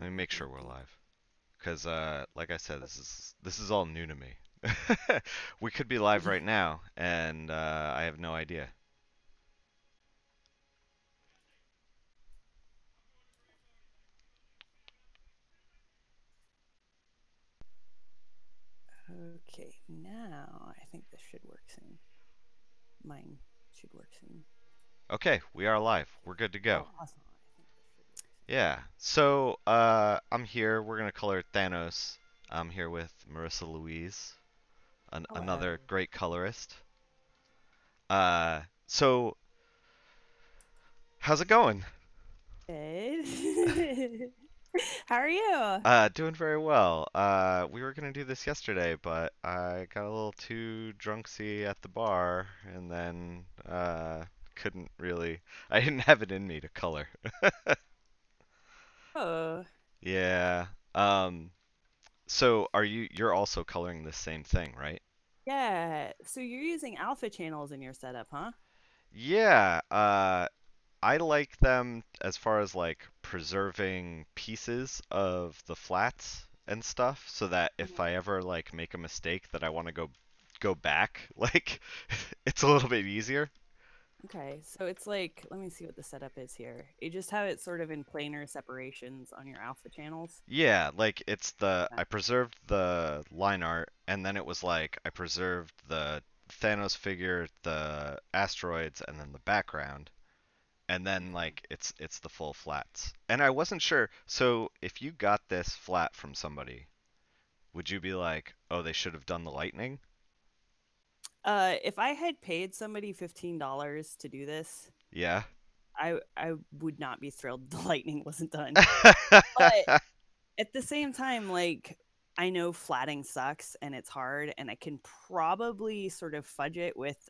Let me make sure we're live. Because, like I said, this is all new to me. We could be live right now, and I have no idea. Okay, now I think this should work soon. Mine should work soon. Okay, we are live. We're good to go. Oh, awesome. I think this should work soon. Yeah. So, I'm here. We're gonna color Thanos. I'm here with Marissa Louise, another Hello. great colorist. So how's it going? Good. How are you? Doing very well. We were gonna do this yesterday, but I got a little too drunksy at the bar, and then couldn't really. I didn't have it in me to color. Oh, Yeah. Um. So you're also coloring the same thing, right? yeah. So you're using alpha channels in your setup, huh? Yeah. I like them as far as like preserving pieces of the flats and stuff so that if Mhm. I ever like make a mistake that I want to go back, like it's a little bit easier. Okay, so it's like, let me see what the setup is here. You just have it sort of in planar separations on your alpha channels. Yeah, like it's the Yeah. I preserved the line art and then it was like I preserved the Thanos figure, the asteroids and then the background and then Okay. like it's the full flats. And I wasn't sure. So if you got this flat from somebody, would you be like, "Oh, they should have done the lightning"? If I had paid somebody $15 to do this, Yeah. I would not be thrilled the lightning wasn't done. But at the same time, like I know flatting sucks and it's hard, and I can probably sort of fudge it with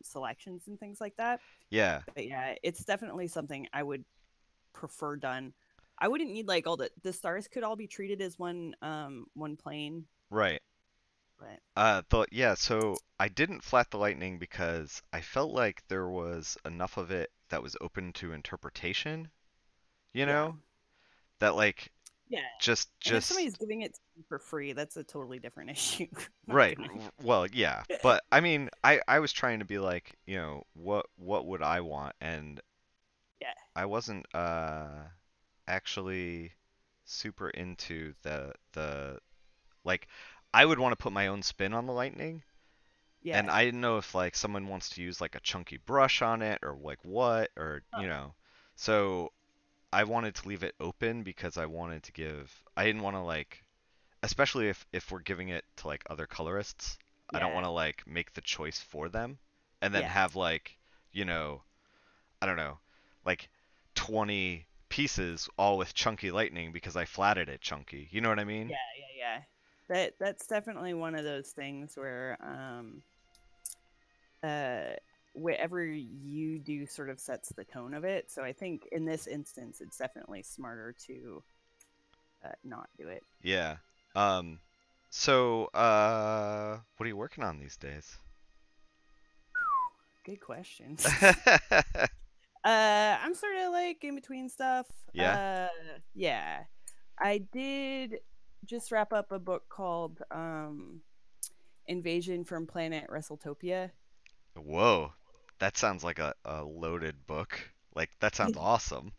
selections and things like that. Yeah, But yeah, it's definitely something I would prefer done. I wouldn't need like all the stars could all be treated as one plane, right. but Yeah, so I didn't flat the lightning because I felt like there was enough of it that was open to interpretation, you yeah. know? That like Yeah. And if somebody's just giving it to you for free, that's a totally different issue. My right. opinion. Well, yeah. But I mean, I was trying to be like, what would I want? And Yeah. I wasn't actually super into the like I would want to put my own spin on the lightning. Yeah. And I didn't know if like someone wants to use like a chunky brush on it or like what or Huh. So I wanted to leave it open because I didn't want to like especially if we're giving it to like other colorists, I don't want Yeah. to like make the choice for them and then Yeah. have like, you know, I don't know, like 20 pieces all with chunky lightning because I flatted it chunky. You know what I mean? Yeah. Yeah. Yeah. That's definitely one of those things where uh whatever you do sort of sets the tone of it. So I think in this instance, it's definitely smarter to not do it. Yeah. Um so what are you working on these days? Good question. I'm sort of like in between stuff. Yeah. Yeah, I did just wrap up a book called Invasion from Planet Wrestletopia. Whoa. That sounds like a loaded book. Like that sounds awesome.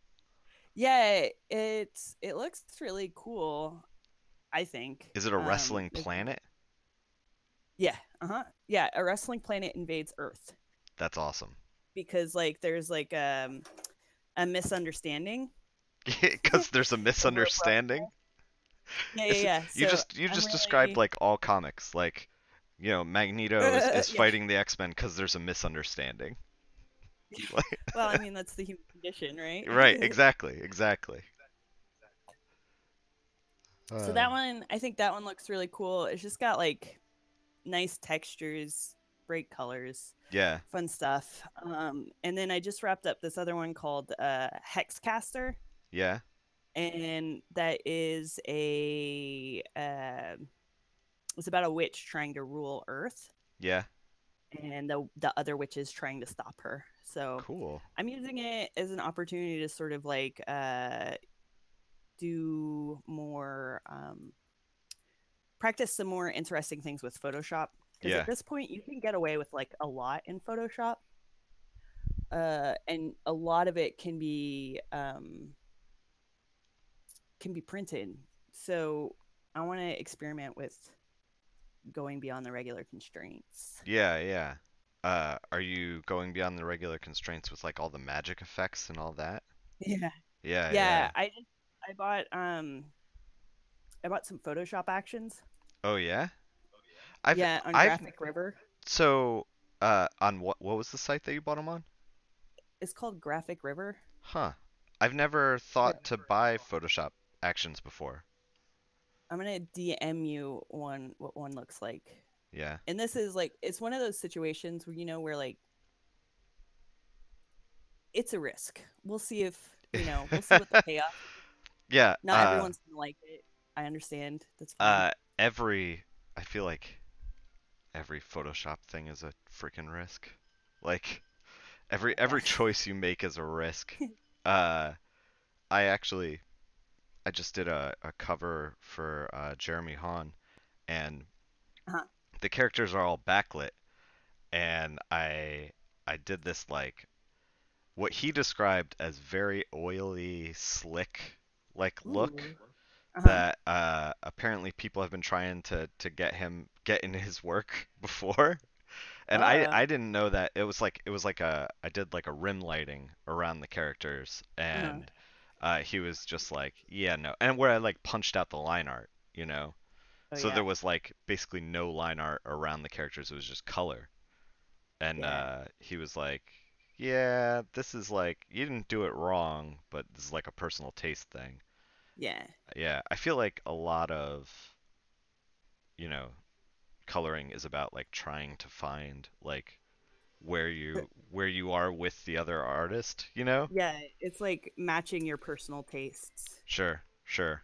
Yeah, it looks really cool. I think. Is it a wrestling planet? Yeah, yeah. A wrestling planet invades Earth That's awesome. because like there's like a misunderstanding Because there's a over a misunderstanding. problem. Yeah, yeah, It's, yeah. you So just you I'm just described really like all comics. Like, Magneto is yeah. fighting the X-Men because there's a misunderstanding. Well, I mean that's the human condition, right? Right, exactly, exactly. So Uh, that one, I think that one looks really cool. It's just got like nice textures, bright colors, yeah, fun stuff. And then I just wrapped up this other one called Hexcaster, yeah, and that is it's about a witch trying to rule Earth, yeah. and the other witches trying to stop her. So Cool. I'm using it as an opportunity to sort of like do more, practice some more interesting things with Photoshop. Because Yeah. at this point, you can get away with like a lot in Photoshop, and a lot of it can be printed. So I want to experiment with going beyond the regular constraints. Yeah, yeah. Are you going beyond the regular constraints with like all the magic effects and all that? Yeah. Yeah, Yeah, yeah. I bought I bought some Photoshop actions. Oh yeah? I've Yeah, on I've Graphic River. so on what was the site that you bought them on? It's called Graphic River. Huh. I've never Yeah. thought to buy Photoshop actions before. I'm gonna DM you what one looks like. Yeah. And this is like it's one of those situations where where like it's a risk. We'll see if we'll see what the payoff is. Yeah, Not everyone's gonna like it. I understand. That's fine. uh every I feel like every Photoshop thing is a freaking risk. Like Yeah. every choice you make is a risk. Uh I actually I just did a cover for Jeremy Hahn, and Uh-huh. the characters are all backlit, and I did this like what he described as very oily, slick like look Ooh. Uh-huh. that apparently people have been trying to get in his work before. And Uh. I didn't know that it was like a I did like a rim lighting around the characters, Uh-huh. and he was just like, yeah, no, and where I like punched out the line art, Oh so there yeah. was like basically no line art around the characters, it was just color. And Yeah. he was like, yeah, this is like you didn't do it wrong, but this is like a personal taste thing. Yeah. Yeah, I feel like a lot of, you know, coloring is about like trying to find like where you are with the other artist, you know? Yeah, it's like matching your personal tastes. Sure, sure.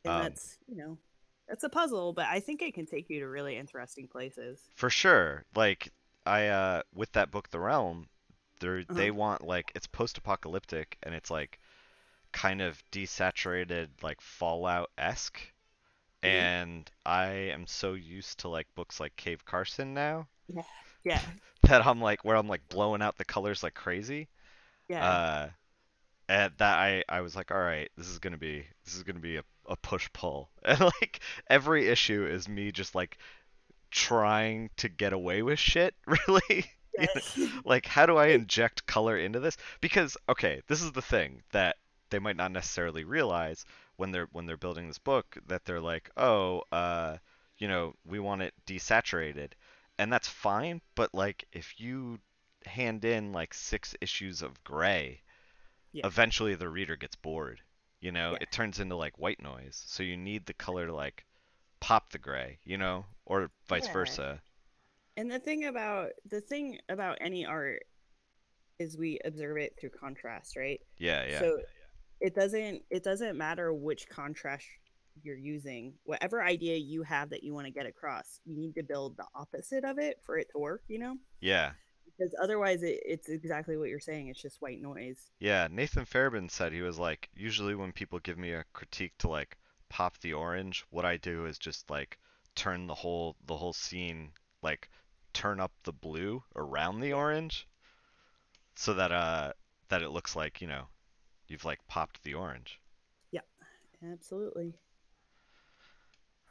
And Um, that's a puzzle, but I think it can take you to really interesting places. for sure. Like I with that book The Realm, Uh-huh. they want like it's post-apocalyptic and it's like kind of desaturated like Fallout-esque, Hmm. and I am so used to like books like Cave Carson now Yeah. Yeah. that I'm like where I'm like blowing out the colors like crazy. Yeah. Uh and that I was like, all right, this is gonna be a push pull, and like every issue is me just like trying to get away with shit, really. Yeah. Like how do I inject color into this? Because okay, this is the thing that they might not necessarily realize when they're building this book, that they're like, oh, we want it desaturated, and that's fine. But like if you hand in like 6 issues of gray, Yeah. eventually the reader gets bored. Yeah. It turns into like white noise. So you need the color to like pop the gray, or vice Yeah. versa. And the thing about any art is we observe it through contrast, right? Yeah, yeah. So it doesn't matter which contrast you're using. Whatever idea you have that you want to get across, you need to build the opposite of it for it to work. Yeah. Because otherwise it's exactly what you're saying. It's just white noise. Yeah, Nathan Fairbairn said he was like, usually when people give me a critique to like pop the orange, what I do is just like turn the whole scene, like turn up the blue around the Yeah. orange so that that it looks like, you've like popped the orange. Yeah. Absolutely.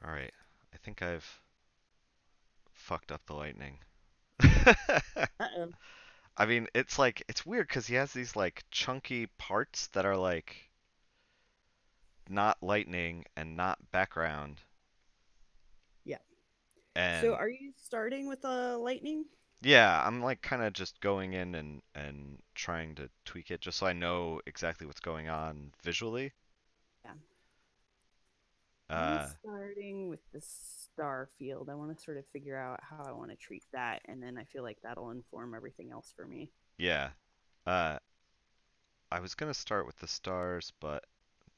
All right. I think I've fucked up the lightning. Uh-oh. I mean, it's like it's weird because he has these like chunky parts that are like not lightning and not background, Yeah. So and are you starting with a lightning? yeah, I'm like kind of just going in and trying to tweak it just so I know exactly what's going on visually. Yeah. I'm Uh, starting with the star field. I want to sort of figure out how I want to treat that, and then I feel like that'll inform everything else for me. yeah. Uh, I was gonna start with the stars, but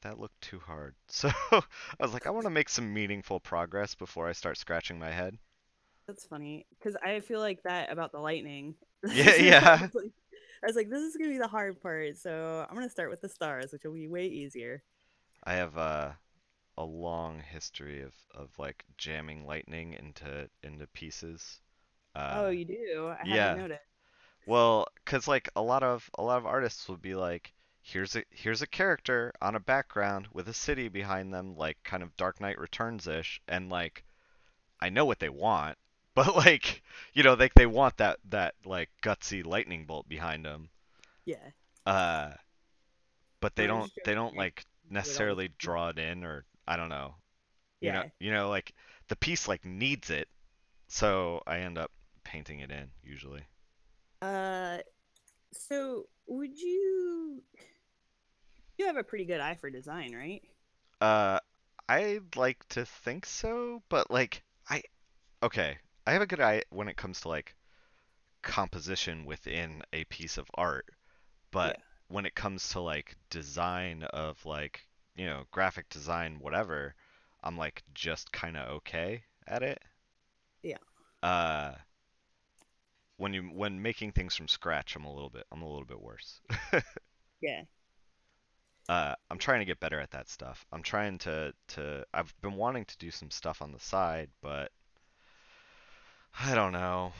that looked too hard. So I was like, I want to make some meaningful progress before I start scratching my head. That's funny because I feel like that about the lightning. Yeah, I yeah. was like, this is gonna be the hard part, so I'm gonna start with the stars, which will be way easier. I have a long history of like jamming lightning into pieces. Oh, Uh, you do? I hadn't yeah. noticed. Well, 'cause like a lot of artists would be like, here's a character on a background with a city behind them, like kind of Dark Knight Returns-ish, and like I know what they want, but like they want that like gutsy lightning bolt behind them. Yeah. Uh, but No, they I'm don't just they joking. don't like I do it all the necessarily time. draw it in, or I don't know. Yeah. Like the piece like needs it, so I end up painting it in usually. Uh, so would you have a pretty good eye for design, right? Uh, I'd like to think so, but like okay, I have a good eye when it comes to like composition within a piece of art, but Yeah. when it comes to like design of like, graphic design, whatever, I'm like just kind of okay at it. Yeah. Uh, when making things from scratch, I'm a little bit worse. Yeah. I'm trying to get better at that stuff. I'm trying to I've been wanting to do some stuff on the side, but I don't know.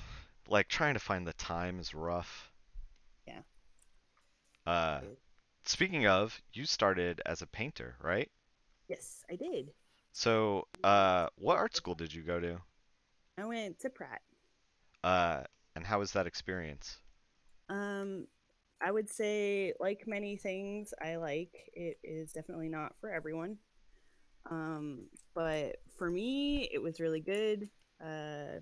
Like trying to find the time is rough. Yeah. Uh, It is. Speaking of, you started as a painter, right? Yes, I did. So, what art school did you go to? I went to Pratt. Uh, and how was that experience? Um, I would say, like many things I like, it is definitely not for everyone. But for me, it was really good. Uh,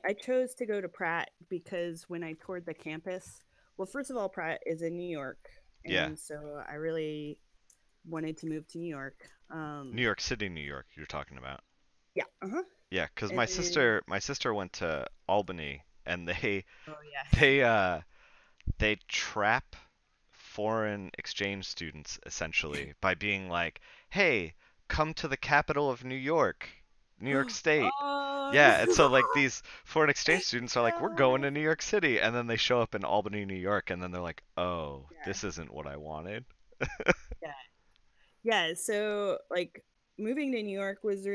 I chose to go to Pratt because when I toured the campus, well, first of all, Pratt is in New York, Yeah, and so I really wanted to move to New York. New York City, New York, you're talking about. Yeah, uh huh. Yeah, 'cause And my then, sister, my sister went to Albany, and they oh yeah, they uh they trap foreign exchange students essentially by being like, "Hey, come to the capital of New York, New York State." oh Yeah, and so like no, these foreign exchange students are like, "We're going no, to New York City," and then they show up in Albany, New York, and then they're like, "Oh, yeah, this isn't what I wanted." yeah, yeah. So like moving to New York was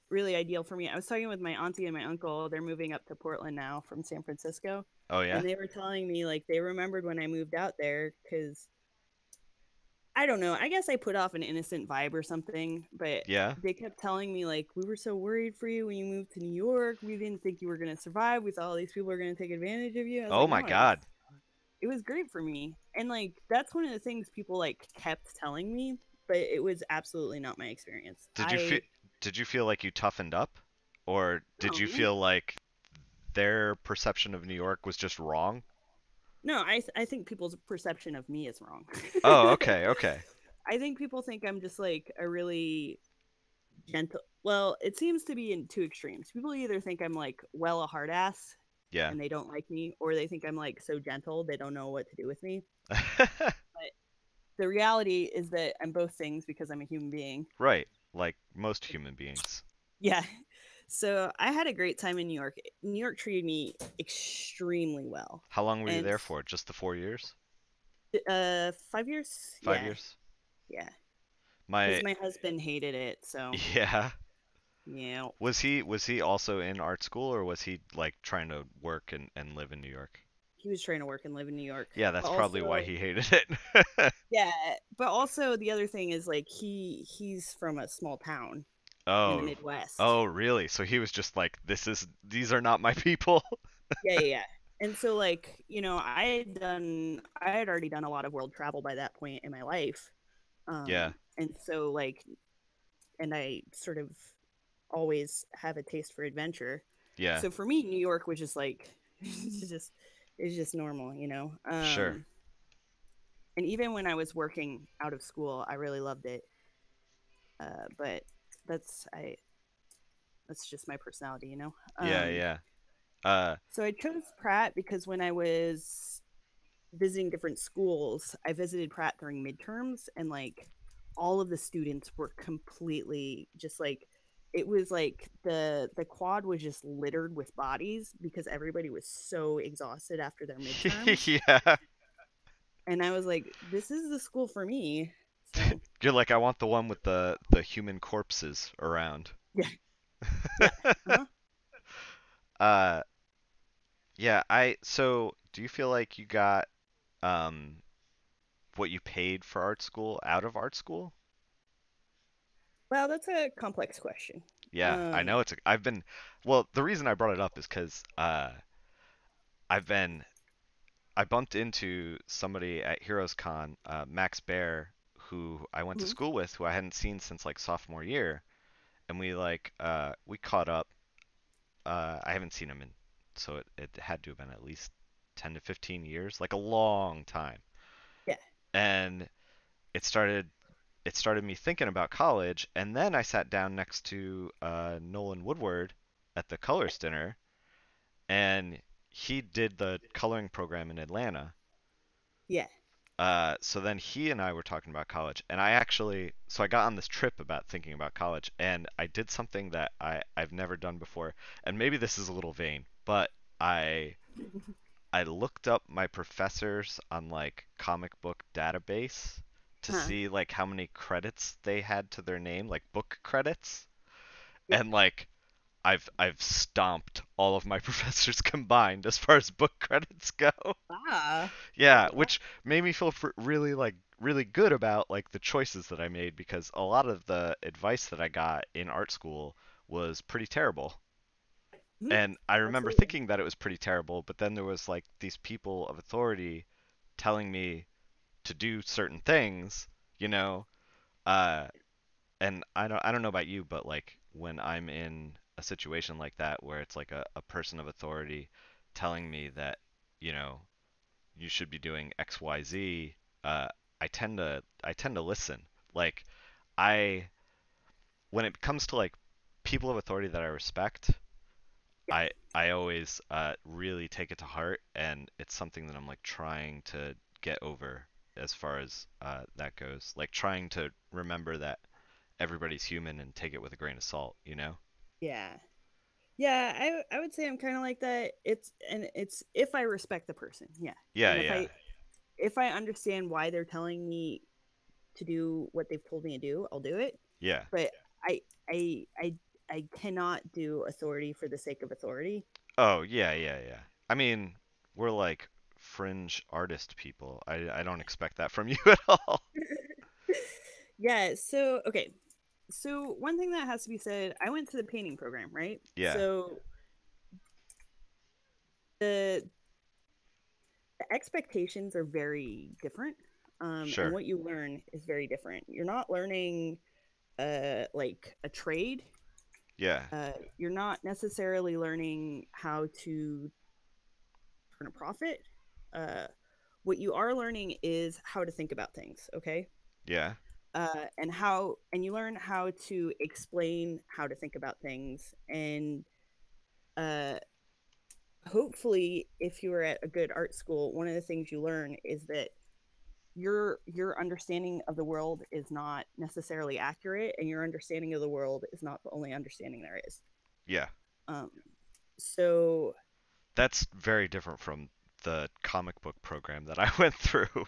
really ideal for me. I was talking with my auntie and my uncle. They're moving up to Portland now from San Francisco. Oh yeah? And they were telling me like they remembered when I moved out there because I don't know. I guess I put off an innocent vibe or something, but Yeah? they kept telling me like we were so worried for you when you moved to New York. We didn't think you were gonna survive. We thought all these people were gonna take advantage of you. I was Oh like, my no, God. it was great for me. And like that's one of the things people like kept telling me, but it was absolutely not my experience. Did you feel did you feel like you toughened up? Or did you No, feel like their perception of New York was just wrong? no, I think people's perception of me is wrong. Oh, okay, okay. I think people think I'm just like a really gentle. Well, it seems to be in two extremes. People either think I'm like a hard ass Yeah. and they don't like me, or they think I'm like so gentle they don't know what to do with me. But the reality is that I'm both things because I'm a human being. Right, like most human beings. Yeah. So I had a great time in New York. New York treated me extremely well. How long were you And there for? Just the 4 years? 5 years? 5 Yeah. years? Yeah. Because My my husband hated it. So, yeah. yeah. Was he also in art school, or was he like trying to work and live in New York? He was trying to work and live in New York. Yeah, But that's probably why also, he hated it. yeah, but also the other thing is like he's from a small town in the Oh. Midwest. Oh, really? So he was just like, these are not my people. Yeah, yeah, yeah. And so like, I had already done a lot of world travel by that point in my life. Yeah. And so like and I sort of always have a taste for adventure. Yeah. So for me New York was just like it's just normal, Sure. and even when I was working out of school, I really loved it. But that's I that's just my personality. Yeah, yeah. Uh So I chose Pratt because when I was visiting different schools, I visited Pratt during midterms, and like all of the students were completely just like it was like the quad was just littered with bodies because everybody was so exhausted after their midterms. yeah. And I was like, this is the school for me. So You're like, I want the one with the human corpses around. yeah, yeah. Uh-huh. uh, yeah. So do you feel like you got um what you paid for art school out of art school? Well, that's a complex question. Yeah, I Um, know I've been. Well, the reason I brought it up is because I've been I bumped into somebody at Heroes Con, Max Bear, who I went to mhm, school with, who I hadn't seen since like sophomore year, and we caught up. I haven't seen him in, so it had to have been at least 10 to 15 years, like a long time. yeah, And it started it started me thinking about college, and then I sat down next to Nolan Woodward at the yeah, colorist dinner, and he did the coloring program in Atlanta. yeah. So then he and I were talking about college, and I got on this trip about thinking about college, and I did something that I've never done before, and maybe this is a little vain, but I I looked up my professors on like comic book database to Huh. see like how many credits they had to their name, like book credits, Yeah. and like I've stomped all of my professors combined as far as book credits go. Ah. Yeah, Wow. which made me feel really good about like the choices that I made because a lot of the advice that I got in art school was pretty terrible. Mhm, And I remember absolutely. thinking that it was pretty terrible, but then there was like these people of authority telling me to do certain things, you know, uh and I don't know about you, but like when I'm in a situation like that where it's like a person of authority telling me that, you know, you should be doing XYZ, I tend to listen. Like I when it comes to like people of authority that I respect, Yeah. I always really take it to heart, and it's something that I'm like trying to get over as far as that goes. Like trying to remember that everybody's human and take it with a grain of salt, you know? Yeah. Yeah, I would say I'm kind of like that. It's if I respect the person. Yeah. Yeah, And yeah, if I understand why they're telling me to do what they've told me to do, I'll do it. yeah. But I I I I cannot do authority for the sake of authority. Oh, yeah, yeah, yeah. I mean, we're like fringe artist people. I don't expect that from you at all. Yeah, so okay. So one thing that has to be said, I went to the painting program, right? Yeah, So the the expectations are very different. And sure. what you learn is very different. You're not learning like a trade. Yeah, You're not necessarily learning how to turn a profit. Uh, what you are learning is how to think about things. Okay. yeah, And you learn how to explain how to think about things, and uh, hopefully, if you are at a good art school, one of the things you learn is that your understanding of the world is not necessarily accurate, and your understanding of the world is not the only understanding there is. yeah. Um, so That's very different from the comic book program that I went through.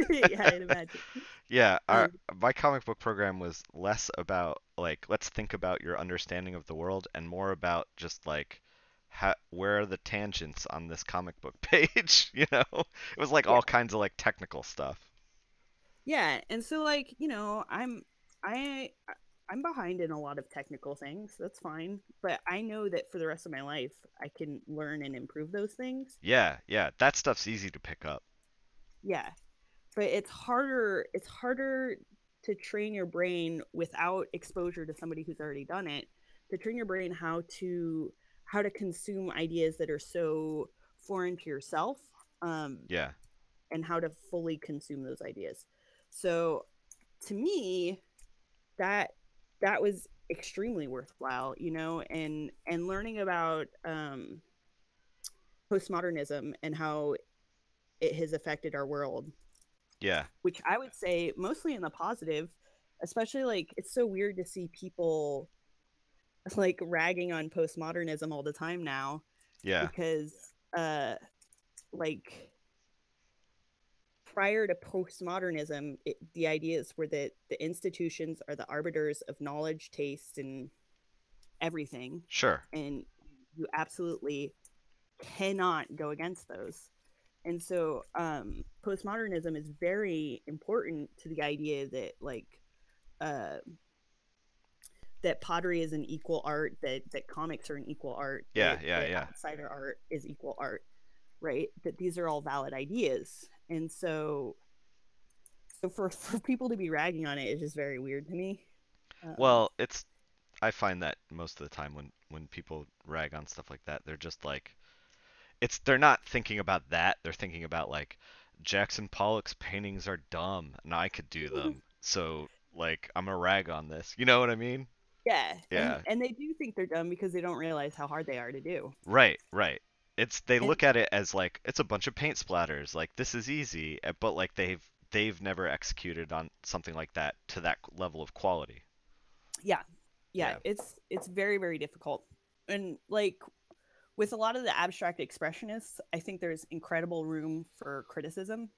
yeah, I'd imagine. Yeah, Um, my comic book program was less about like let's think about your understanding of the world and more about just like where are the tangents on this comic book page, you know? It was like yeah, all kinds of like technical stuff. yeah, and so like I I'm behind in a lot of technical things. That's fine, but I know that for the rest of my life, I can learn and improve those things. Yeah, yeah, that stuff's easy to pick up. Yeah, but it's harder. It's harder to train your brain without exposure to somebody who's already done it. To train your brain how to consume ideas that are so foreign to yourself, um, Yeah, and how to fully consume those ideas. So to me, that that was extremely worthwhile, and learning about postmodernism and how it has affected our world, yeah, which I would say mostly in the positive. Especially, like, it's so weird to see people like ragging on postmodernism all the time now, yeah, because like prior to postmodernism, the ideas were that the institutions are the arbiters of knowledge, taste, and everything, Sure. and you absolutely cannot go against those. And so, postmodernism is very important to the idea that uh, that pottery is an equal art, that comics are an equal art, Yeah, yeah, that yeah. outsider art is equal art, right? That these are all valid ideas. And so for people to be ragging on it is just very weird to me. Um, Well, it's I find that most of the time when people rag on stuff like that, they're just like they're not thinking about that. They're thinking about like Jackson Pollock's paintings are dumb and I could do them. So like I'm a rag on this. You know what I mean? yeah, Yeah. and they do think they're dumb because they don't realize how hard they are to do. Right, right. It's they And look at it as like it's a bunch of paint splatters. Like this is easy, but like they've never executed on something like that to that level of quality. yeah, yeah, Yeah. it's very very difficult. And with a lot of the abstract expressionists, I think there's incredible room for criticism.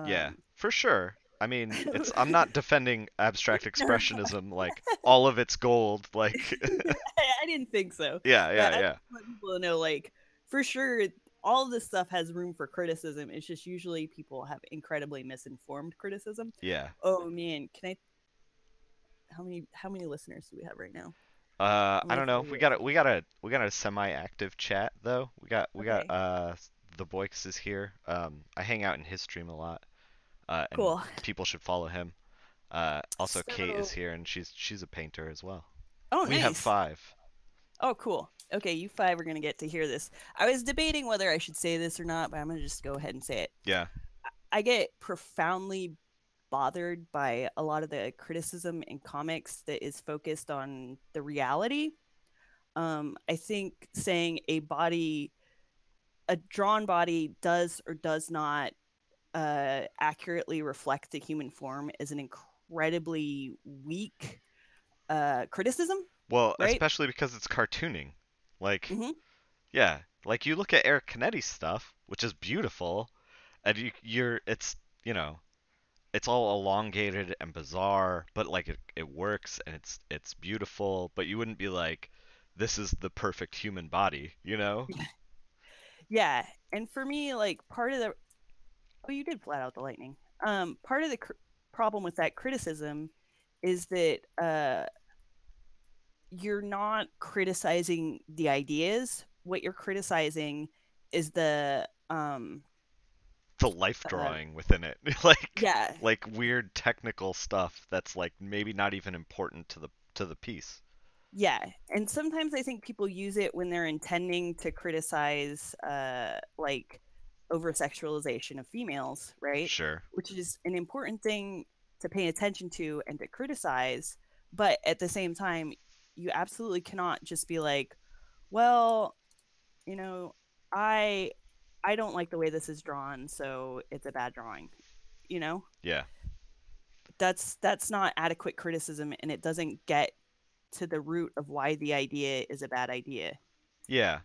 Yeah, Um, for sure. I mean, it's I'm not defending abstract no, expressionism like all of it's gold like I didn't think so, yeah, but yeah, I yeah. just want people to know, for sure, all of this stuff has room for criticism. It's just usually people have incredibly misinformed criticism. Yeah. Oh man, can I? How many listeners do we have right now? How I many don't know. followers? We got a semi-active chat though. We got Okay, the Boix is here. I hang out in his stream a lot. And cool. people should follow him. Also Kate is So, here and she's a painter as well. oh, We have nice. five. Oh, cool. Okay, you five are gonna get to hear this. I was debating whether I should say this or not, but I'm gonna just go ahead and say it. Yeah. I get profoundly bothered by a lot of the criticism in comics that is focused on the reality. I think saying a drawn body does or does not accurately reflect the human form is an incredibly weak criticism, Well, right? especially because it's cartooning. Like, Mm-hmm. yeah, like you look at Eric Canetti's stuff, which is beautiful, and you're it's you know it's all elongated and bizarre, but like it works and it's beautiful, but you wouldn't be like, this is the perfect human body, you know? Yeah, and for me, part of the oh, you did flat out the lightning. Part of the problem with that criticism is that you're not criticizing the ideas. What you're criticizing is the The life uh, drawing within it, like yeah, weird technical stuff that's like maybe not even important to the piece. yeah. And sometimes I think people use it when they're intending to criticize over sexualization of females, right? Sure. Which is an important thing to pay attention to and to criticize. But at the same time, you absolutely cannot just be like, well, you know, I I don't like the way this is drawn, so it's a bad drawing. You know, Yeah. that's not adequate criticism, and it doesn't get to the root of why the idea is a bad idea. Yeah.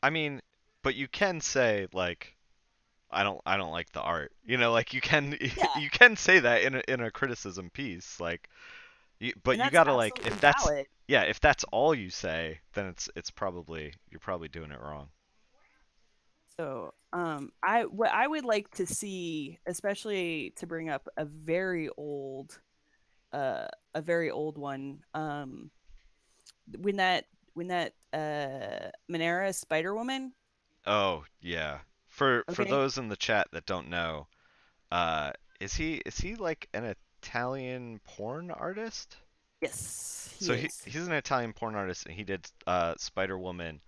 I mean, but you can say like I don't like the art. You know, like you can Yeah, you can say that in a criticism piece like but and you that's got to like absolutely if that's valid. yeah, if that's all you say, then it's probably you're probably doing it wrong. So, I what I would like to see, especially to bring up uh, a very old one, when that Monera Spider Woman. Oh, yeah. For Okay. those in the chat that don't know, uh is he like an Italian porn artist? Yes, he So is. he's an Italian porn artist, and he did Spider Woman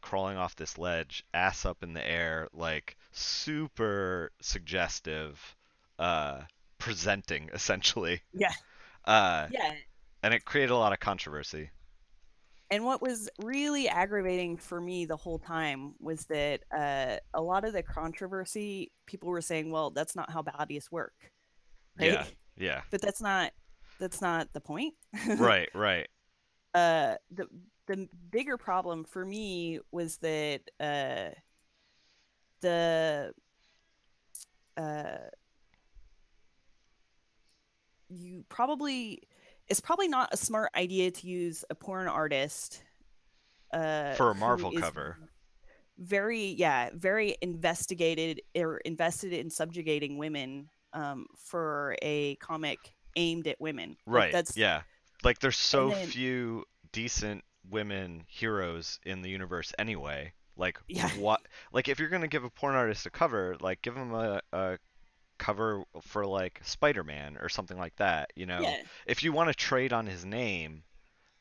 crawling off this ledge, ass up in the air, like super suggestive, uh, presenting essentially, Yeah, uh, yeah. and it created a lot of controversy. And what was really aggravating for me the whole time was that a lot of the controversy, people were saying, "Well, that's not how bodies work," right? Yeah, yeah, But that's not the point. right, right. The bigger problem for me was that the you probably it's probably not a smart idea to use a porn artist For a who Marvel is cover. very investigated or invested in subjugating women for a comic aimed at women. Like Right. that's Yeah. Like there's and so then few decent women heroes in the universe anyway. Like yeah, what like if you're going to give a porn artist a cover, like give him a cover for like Spider-Man or something like that, you know. yeah, If you want to trade on his name,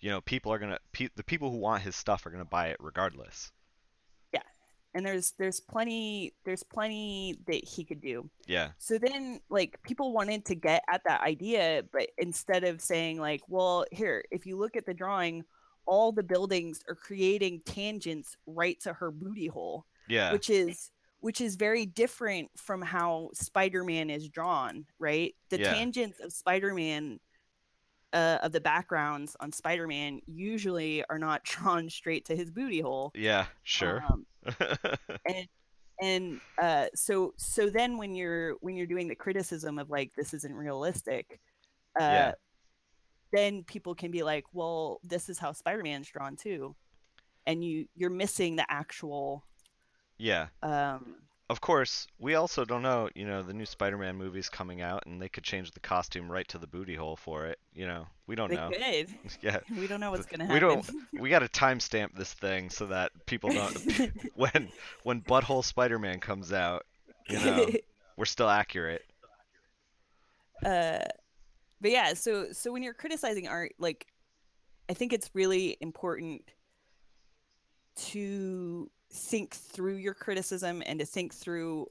you know, people are going to the people who want his stuff are going to buy it regardless. yeah. And there's plenty that he could do. Yeah. So then like people wanted to get at that idea, but instead of saying like, well, here, if you look at the drawing, all the buildings are creating tangents right to her booty hole, Yeah. which is which is very different from how Spider-Man is drawn, right? The Yeah. tangents of Spider-Man of the backgrounds on Spider-Man usually are not drawn straight to his booty hole. Yeah, sure. Um, and so then when you're doing the criticism of like this isn't realistic, uh Yeah. then people can be like, well, this is how Spider-Man's drawn too, and you're missing the actual Yeah. um Of course, we also don't know, you know, the new Spider-Man movie's coming out and they could change the costume right to the booty hole for it, you know. We don't they know. could. Yeah. We don't know what's gonna We happen. don't we got to timestamp this thing so that people don't when Butthole Spider-Man comes out, you know, we're still accurate. uh but yeah, so when you're criticizing art, like I think it's really important to think through your criticism and to think through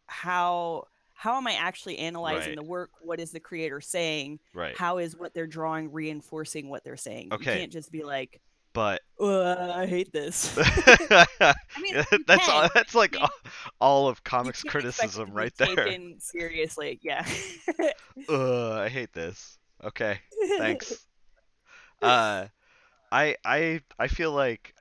how am I actually analyzing Right. the work? What is the creator saying? Right. How is what they're drawing reinforcing what they're saying? You Okay, can't just be like, but I hate this. I mean, you that's all, can, but that's like you can't all of you comics can't expect it to criticism be right there. taken seriously. Yeah. I hate this. Okay, thanks. Uh, I feel like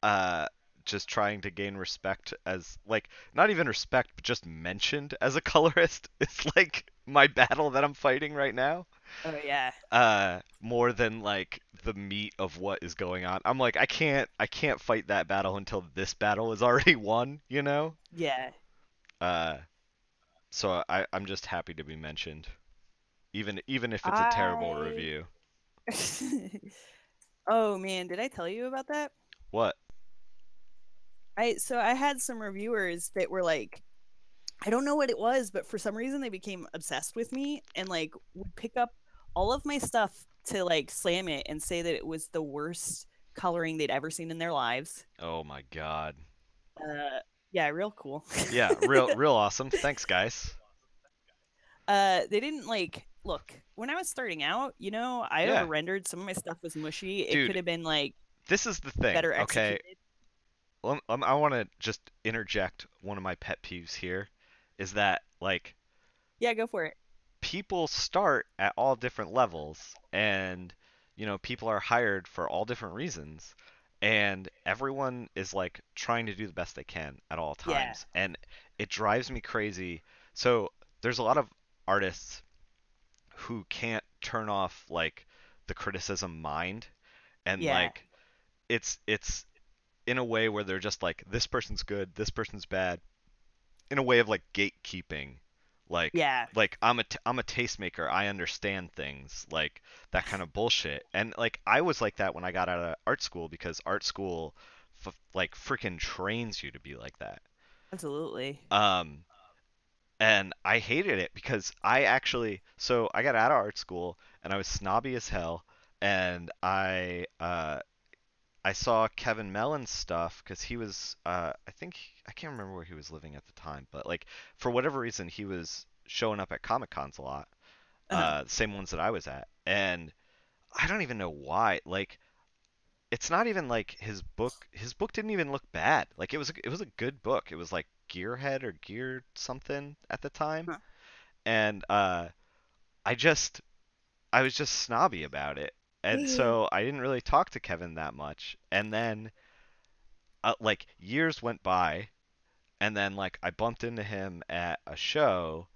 uh just trying to gain respect as like not even respect but just mentioned as a colorist is like my battle that I'm fighting right now. Oh yeah. More than like the meat of what is going on. I'm like I can't fight that battle until this battle is already won, you know? Yeah. Uh so I'm just happy to be mentioned. Even if it's a terrible I review. Oh man, did I tell you about that? What? I had some reviewers that were like, I don't know what it was, but for some reason they became obsessed with me and like would pick up all of my stuff to like slam it and say that it was the worst coloring they'd ever seen in their lives. Oh my God. Yeah, real cool. Yeah, real awesome. Thanks, guys. They didn't like look when I was starting out. I over Yeah. rendered. Some of my stuff was mushy. It could Dude, have been like this is the thing, better okay? executed. I want to just interject one of my pet peeves here is that like Yeah, go for it. people start at all different levels and you know people are hired for all different reasons and everyone is like trying to do the best they can at all Yeah, times and it drives me crazy. So there's a lot of artists who can't turn off like the criticism mind and yeah, like it's in a way where they're just like this person's good, this person's bad, in a way of like gatekeeping, yeah. like I'm a tastemaker, I understand things, like that kind of bullshit. And like I was like that when I got out of art school because art school like freaking trains you to be like that. Absolutely. Um, and I hated it because I actually so I got out of art school and I was snobby as hell and I saw Kevin Mellon's stuff because he was, I think, I can't remember where he was living at the time, but like for whatever reason, he was showing up at Comic Cons a lot, Uh-huh. same ones that I was at, and I don't even know why. Like, it's not even like his book. His book didn't even look bad. Like, it was a good book. It was like Gearhead or Gear something at the time, Huh. and I just I was just snobby about it, and so I didn't really talk to Kevin that much, and then like years went by and then like I bumped into him at a show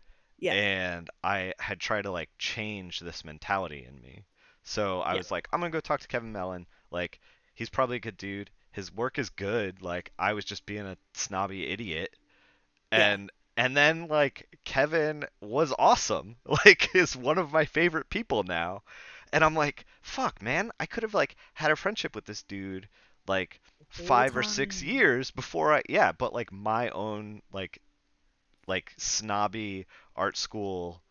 Yeah. and I had tried to like change this mentality in me. So I Yeah. was like, I'm gonna go talk to Kevin Mellon. Like, he's probably a good dude. His work is good. Like, I was just being a snobby idiot, Yeah. and then like Kevin was awesome. Like, is one of my favorite people now. And I'm like, fuck, man, I could have like had a friendship with this dude like Whole 5 or 6 time. years before yeah, but like my own like snobby art school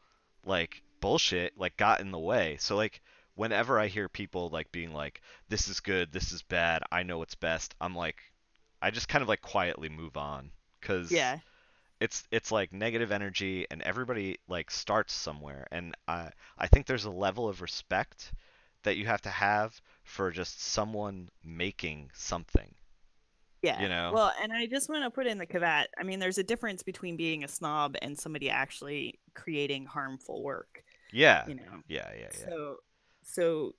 like bullshit like got in the way. So like whenever I hear people like being like this is good, this is bad, I know what's best, I'm like I just kind of like quietly move on cuz Yeah. it's like negative energy and everybody like starts somewhere and I think there's a level of respect that you have to have for just someone making something, Yeah. you know? Well, and I just want to put in the caveat. I mean, there's a difference between being a snob and somebody actually creating harmful work, Yeah. you know. Yeah, yeah, yeah. So so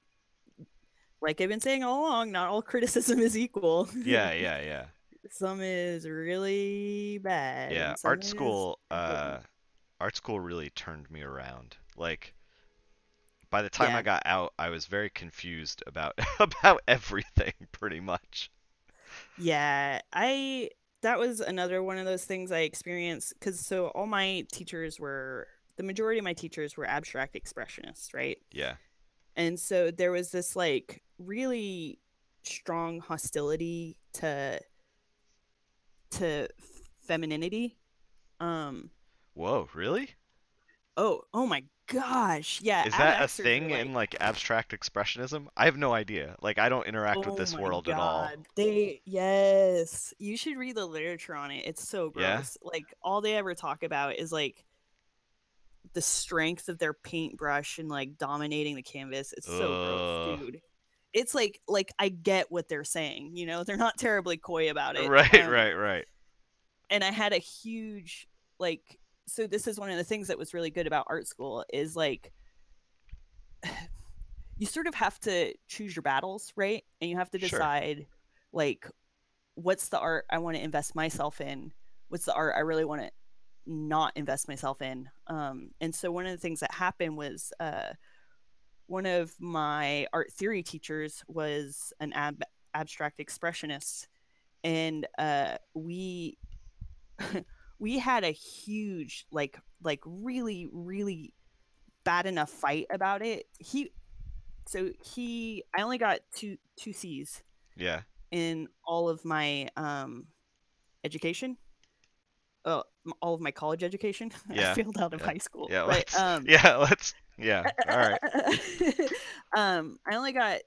like I've been saying all along, not all criticism is equal. Yeah, yeah, yeah. Some is really bad Yeah, and some is important. art school really turned me around. Like by the time I Yeah. got out, I was very confused about about everything pretty much. Yeah. I that was another one of those things I experienced cuz so all my teachers were the majority of my teachers were abstract expressionists, right? Yeah. And so there was this like really strong hostility to femininity. Um Whoa, really? oh my gosh. Yeah, Is that a abexers are thing like, in like abstract expressionism? I have no idea. Like I don't interact with oh this my world at all. god. They yes, you should read the literature on it. It's so Yeah? gross. Like all they ever talk about is like the strength of their paintbrush and like dominating the canvas. It's so gross, Ugh. dude. It's like I get what they're saying, you know? They're not terribly coy about it. Right, right, right. And I had a huge like so this is one of the things that was really good about art school is like you sort of have to choose your battles, right? And you have to Sure. decide like what's the art I want to invest myself in? What's the art I really want to not invest myself in? And so one of the things that happened was one of my art theory teachers was an abstract expressionist, and we had a huge like really bad enough fight about it. He I only got two C's Yeah. in all of my education. All of my college education. I Yeah. failed out of Yeah. high school, Yeah, but let's yeah. All right. I only got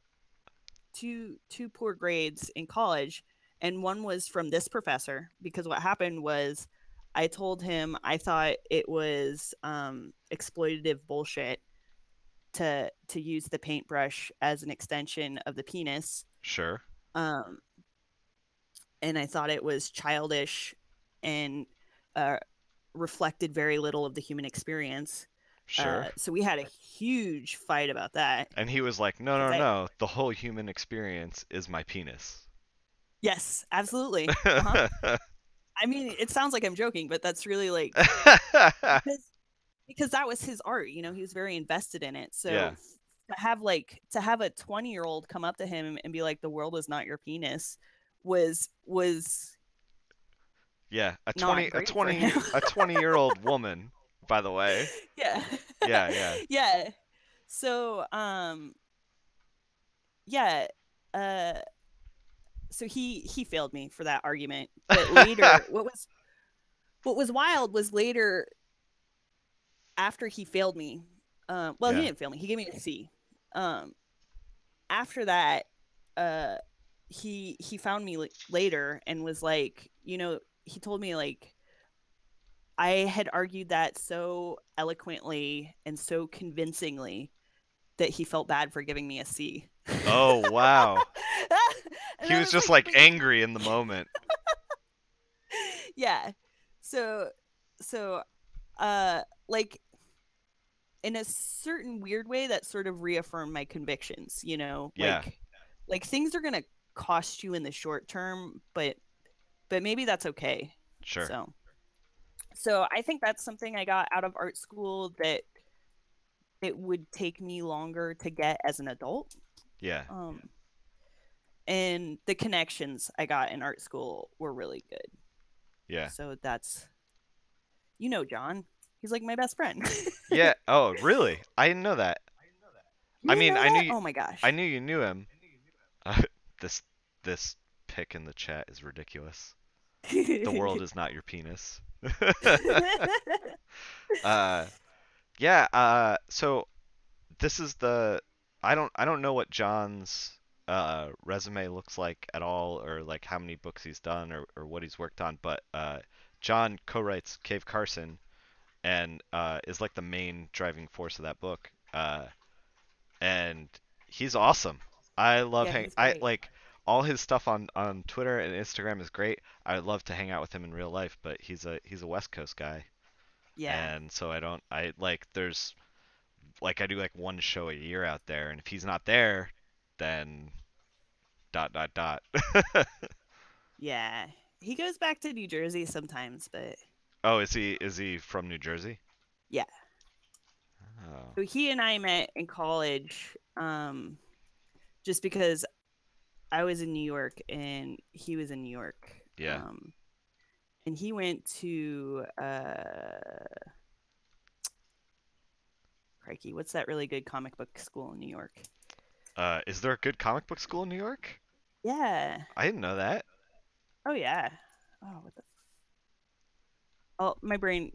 two poor grades in college, and one was from this professor because what happened was I told him I thought it was exploitative bullshit to use the paintbrush as an extension of the penis, Sure. um, and I thought it was childish and uh, reflected very little of the human experience. Sure. So we had a huge fight about that And he was like, "No, because no, I no. The whole human experience is my penis." yes, absolutely, uh huh. I mean, it sounds like I'm joking, but that's really like because that was his art. You know, he was very invested in it. So Yeah. to have a 20-year-old come up to him and be like, "The world is not your penis," was Yeah. not great for him. A 20-year-old woman, by the way. Yeah. Yeah, yeah. Yeah. So, yeah, uh, so he failed me for that argument. But later, what was wild was later after he failed me. Well, he Yeah. didn't fail me. He gave me a C. Um, after that, uh, he found me later and was like, you know, he told me like I had argued that so eloquently and so convincingly that he felt bad for giving me a C. Oh, wow. And He I was was just like, like but angry in the moment. yeah. So so like in a certain weird way that sort of reaffirmed my convictions, you know, Yeah, like things are going to cost you in the short term, but maybe that's okay. sure. So So I think that's something I got out of art school that it would take me longer to get as an adult. Yeah. Um, and the connections I got in art school were really good. Yeah. So that's, John. He's like my best friend. Yeah. Oh, really? I didn't know that. You I didn't mean, know that? Oh my I gosh. knew you knew him. Uh, this this pic in the chat is ridiculous. The world is not your penis. uh, yeah. So this is the I don't know what John's resume looks like at all, or like how many books he's done, or what he's worked on. But John co-writes Cave Carson and is like the main driving force of that book. And he's awesome. I love Yeah, hang. he's I great. like all his stuff on Twitter and Instagram is great. I would love to hang out with him in real life, but he's a West Coast guy, Yeah. and so I like there's like I do like one show a year out there, and if he's not there, then dot dot dot. Yeah. He goes back to New Jersey sometimes, but Oh, is he from New Jersey? yeah. Oh, So he and I met in college, just because I was in New York and he was in New York. yeah. And he went to crikey, what's that really good comic book school in New York? Is there a good comic book school in New York? Yeah. I didn't know that. Oh yeah. Oh, what the Oh, my brain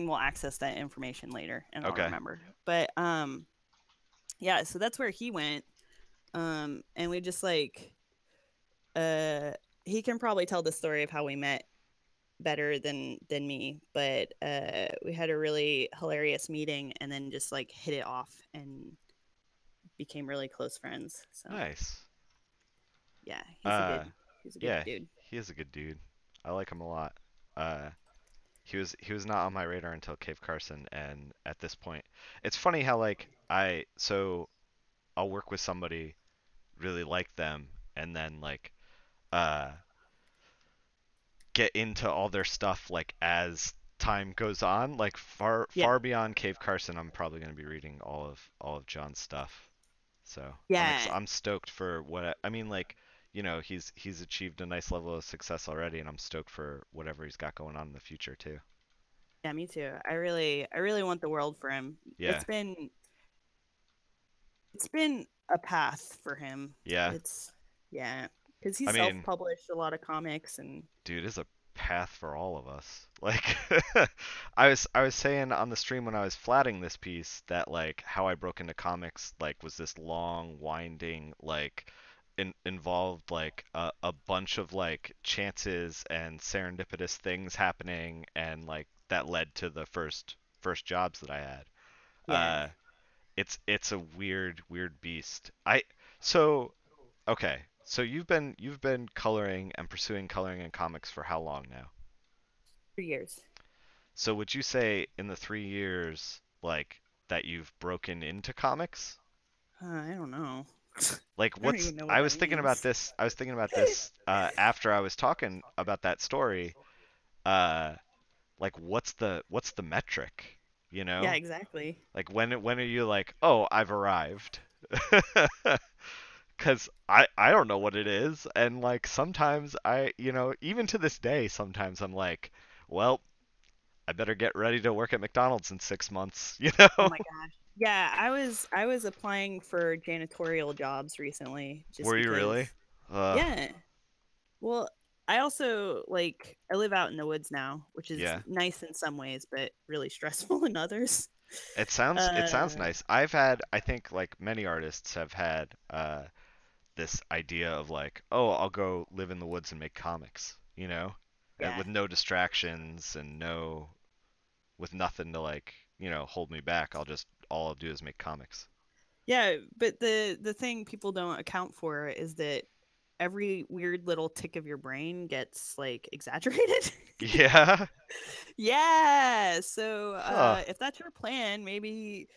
will access that information later and I'll Okay. remember. But yeah, so that's where he went. And we just like uh he can probably tell the story of how we met better than me, but we had a really hilarious meeting and then just like hit it off and became really close friends. So Nice. yeah, Uh, he's a good yeah, dude. he is a good dude. I like him a lot. Uh, he was not on my radar until Cave Carson, and at this point, it's funny how like I'll work with somebody, really like them, and then like uh get into all their stuff like as time goes on. Like far Yeah. far beyond Cave Carson, I'm probably gonna be reading all of John's stuff. So Yeah. I'm stoked for what I mean. Like he's achieved a nice level of success already, and I'm stoked for whatever he's got going on in the future too. Yeah, me too. I really want the world for him. Yeah. It's been a path for him. Yeah. It's Yeah, cuz he I mean, self-published a lot of comics and dude, it's a path for all of us. Like I was saying on the stream when I was flatting this piece that like how I broke into comics like was this long winding like involved like a bunch of like chances and serendipitous things happening and like that led to the first jobs that I had. yeah, It's a weird beast. I so Okay, so you've been coloring and pursuing coloring in comics for how long now? 3 years. So would you say in the 3 years, like that you've broken into comics? I don't know. Like I don't what's even know what I that was thinking about means. this. I was thinking about this after I was talking about that story. Uh, like what's the metric? You Yeah, know? exactly. Like when are you like, oh, I've arrived? Cause I don't know what it is, and like sometimes even to this day, sometimes I'm like, well, I better get ready to work at McDonald's in 6 months, you Oh know? my gosh. Yeah, I was applying for janitorial jobs recently just Were you because. really? Uh, Yeah. Well, I also like I live out in the woods now, which is yeah. nice in some ways but really stressful in others. It sounds Uh nice. I think like many artists have had this idea of like, oh, I'll go live in the woods and make comics, and yeah. with no distractions and with nothing to like, hold me back. All I'll do is make comics. Yeah, but the thing people don't account for is that every weird little tick of your brain gets like exaggerated. Yeah. Yeah. So Huh. if that's your plan, maybe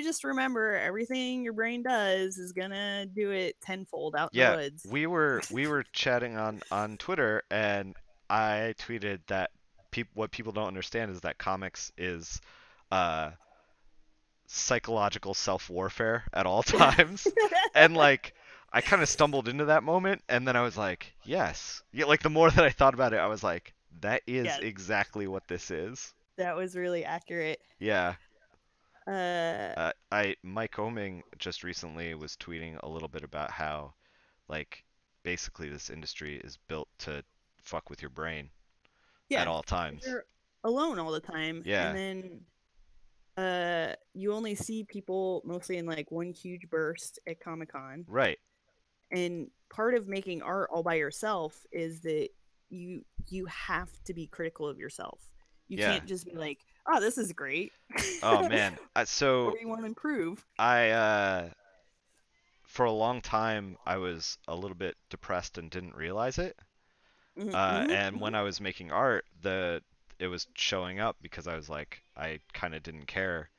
just remember everything your brain does is gonna do it tenfold out in the Yeah, woods. we were chatting on Twitter, and I tweeted that what people don't understand is that comics is uh psychological self-warfare at all Yeah. times. And like I kind of stumbled into that moment and then I was like, yes. Yeah, like the more that I thought about it, I was like, that is Yeah, exactly what this is. that was really accurate. Yeah. Uh, I Mike Oming just recently was tweeting a little bit about how like basically this industry is built to fuck with your brain at yeah, all 'cause times. you're alone all the time, and Yeah. then you only see people mostly in like one huge burst at Comic Con. Right. And part of making art all by yourself is that you have to be critical of yourself. You Yeah. can't just be like, oh, this is great. Oh man. So Or you want to improve. I for a long time I was a little bit depressed and didn't realize it. Mm-hmm, mm-hmm, And mm-hmm. when I was making art, the it was showing up because I was like I kind of didn't care.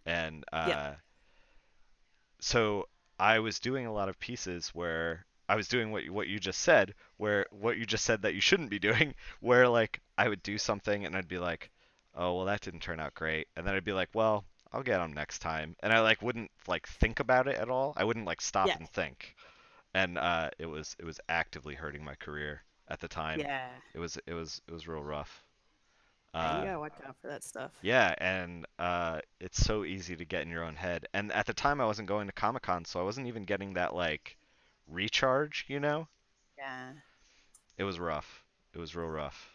And Yeah, so I was doing a lot of pieces where I was doing what you just said, where what you just said that you shouldn't be doing, where like I would do something and I'd be like, oh well that didn't turn out great, and then I'd be like, well I'll get them next time, and I like wouldn't like think about it at all. I wouldn't like stop yeah, and think, and it was actively hurting my career at the time. yeah. It was real rough. Yeah, you Uh, gotta watch out for that stuff. yeah, and it's so easy to get in your own head. And at the time, I wasn't going to Comic Con, so I wasn't even getting that like recharge. Yeah. It was rough. It was real rough.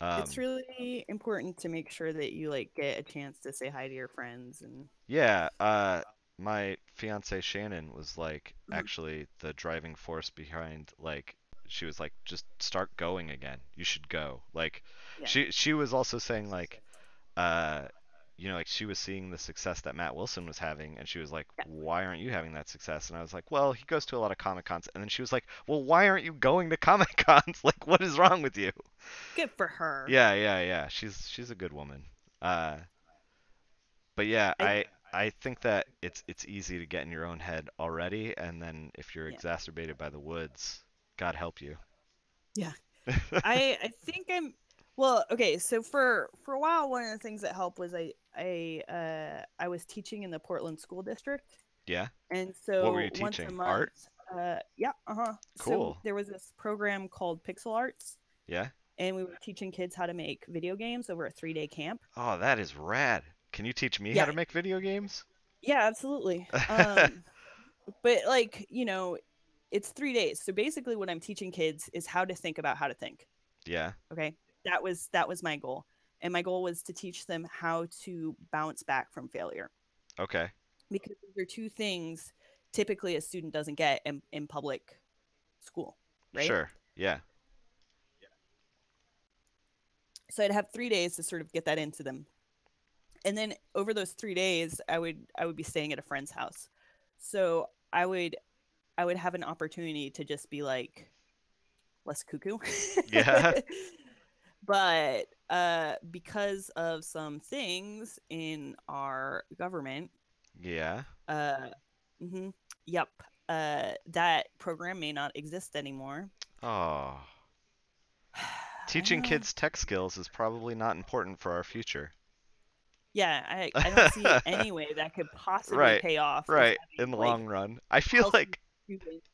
It's Um, really important to make sure that you like get a chance to say hi to your friends and yeah. My fiance Shannon was like mhm, actually the driving force behind like she was like just start going again. You should go. Like yeah. she was also saying like uh, like she was seeing the success that Matt Wilson was having, and she was like, Yeah. "Why aren't you having that success?" And I was like, "Well, he goes to a lot of Comic Cons." And then she was like, "Well, why aren't you going to Comic Cons? Like, what is wrong with you?" Good for her. Yeah, yeah, yeah. She's a good woman. Uh, but yeah, I I think that it's easy to get in your own head already, and then if you're yeah. exacerbated by the woods, God help you. Yeah. I think I'm well, okay, so for a while one of the things that helped was I was teaching in the Portland school district. Yeah. And What were so you once a teaching? month, Art? yeah, uh-huh. So Cool. there was this program called Pixel Arts, Yeah. and we were teaching kids how to make video games over a 3-day camp. Oh, that is rad. Can you teach me how Yeah, to make video games? yeah, absolutely. But like, it's 3 days. So basically what I'm teaching kids is how to think about how to think. Yeah. Okay. That was my goal. And my goal was to teach them how to bounce back from failure. Okay. Because these are two things typically a student doesn't get in public school, right? Sure. Yeah. So I'd have 3 days to sort of get that into them. And then over those 3 days, I would be staying at a friend's house. So I would have an opportunity to just be like less cuckoo. Yeah. But because of some things in our government, Yeah. uh, mhm, yep, that program may not exist anymore. Oh. I Teaching know. kids tech skills is probably not important for our future. Yeah, I don't see any way that could possibly Right. pay off as Right. having In the like long run. I feel healthy like students.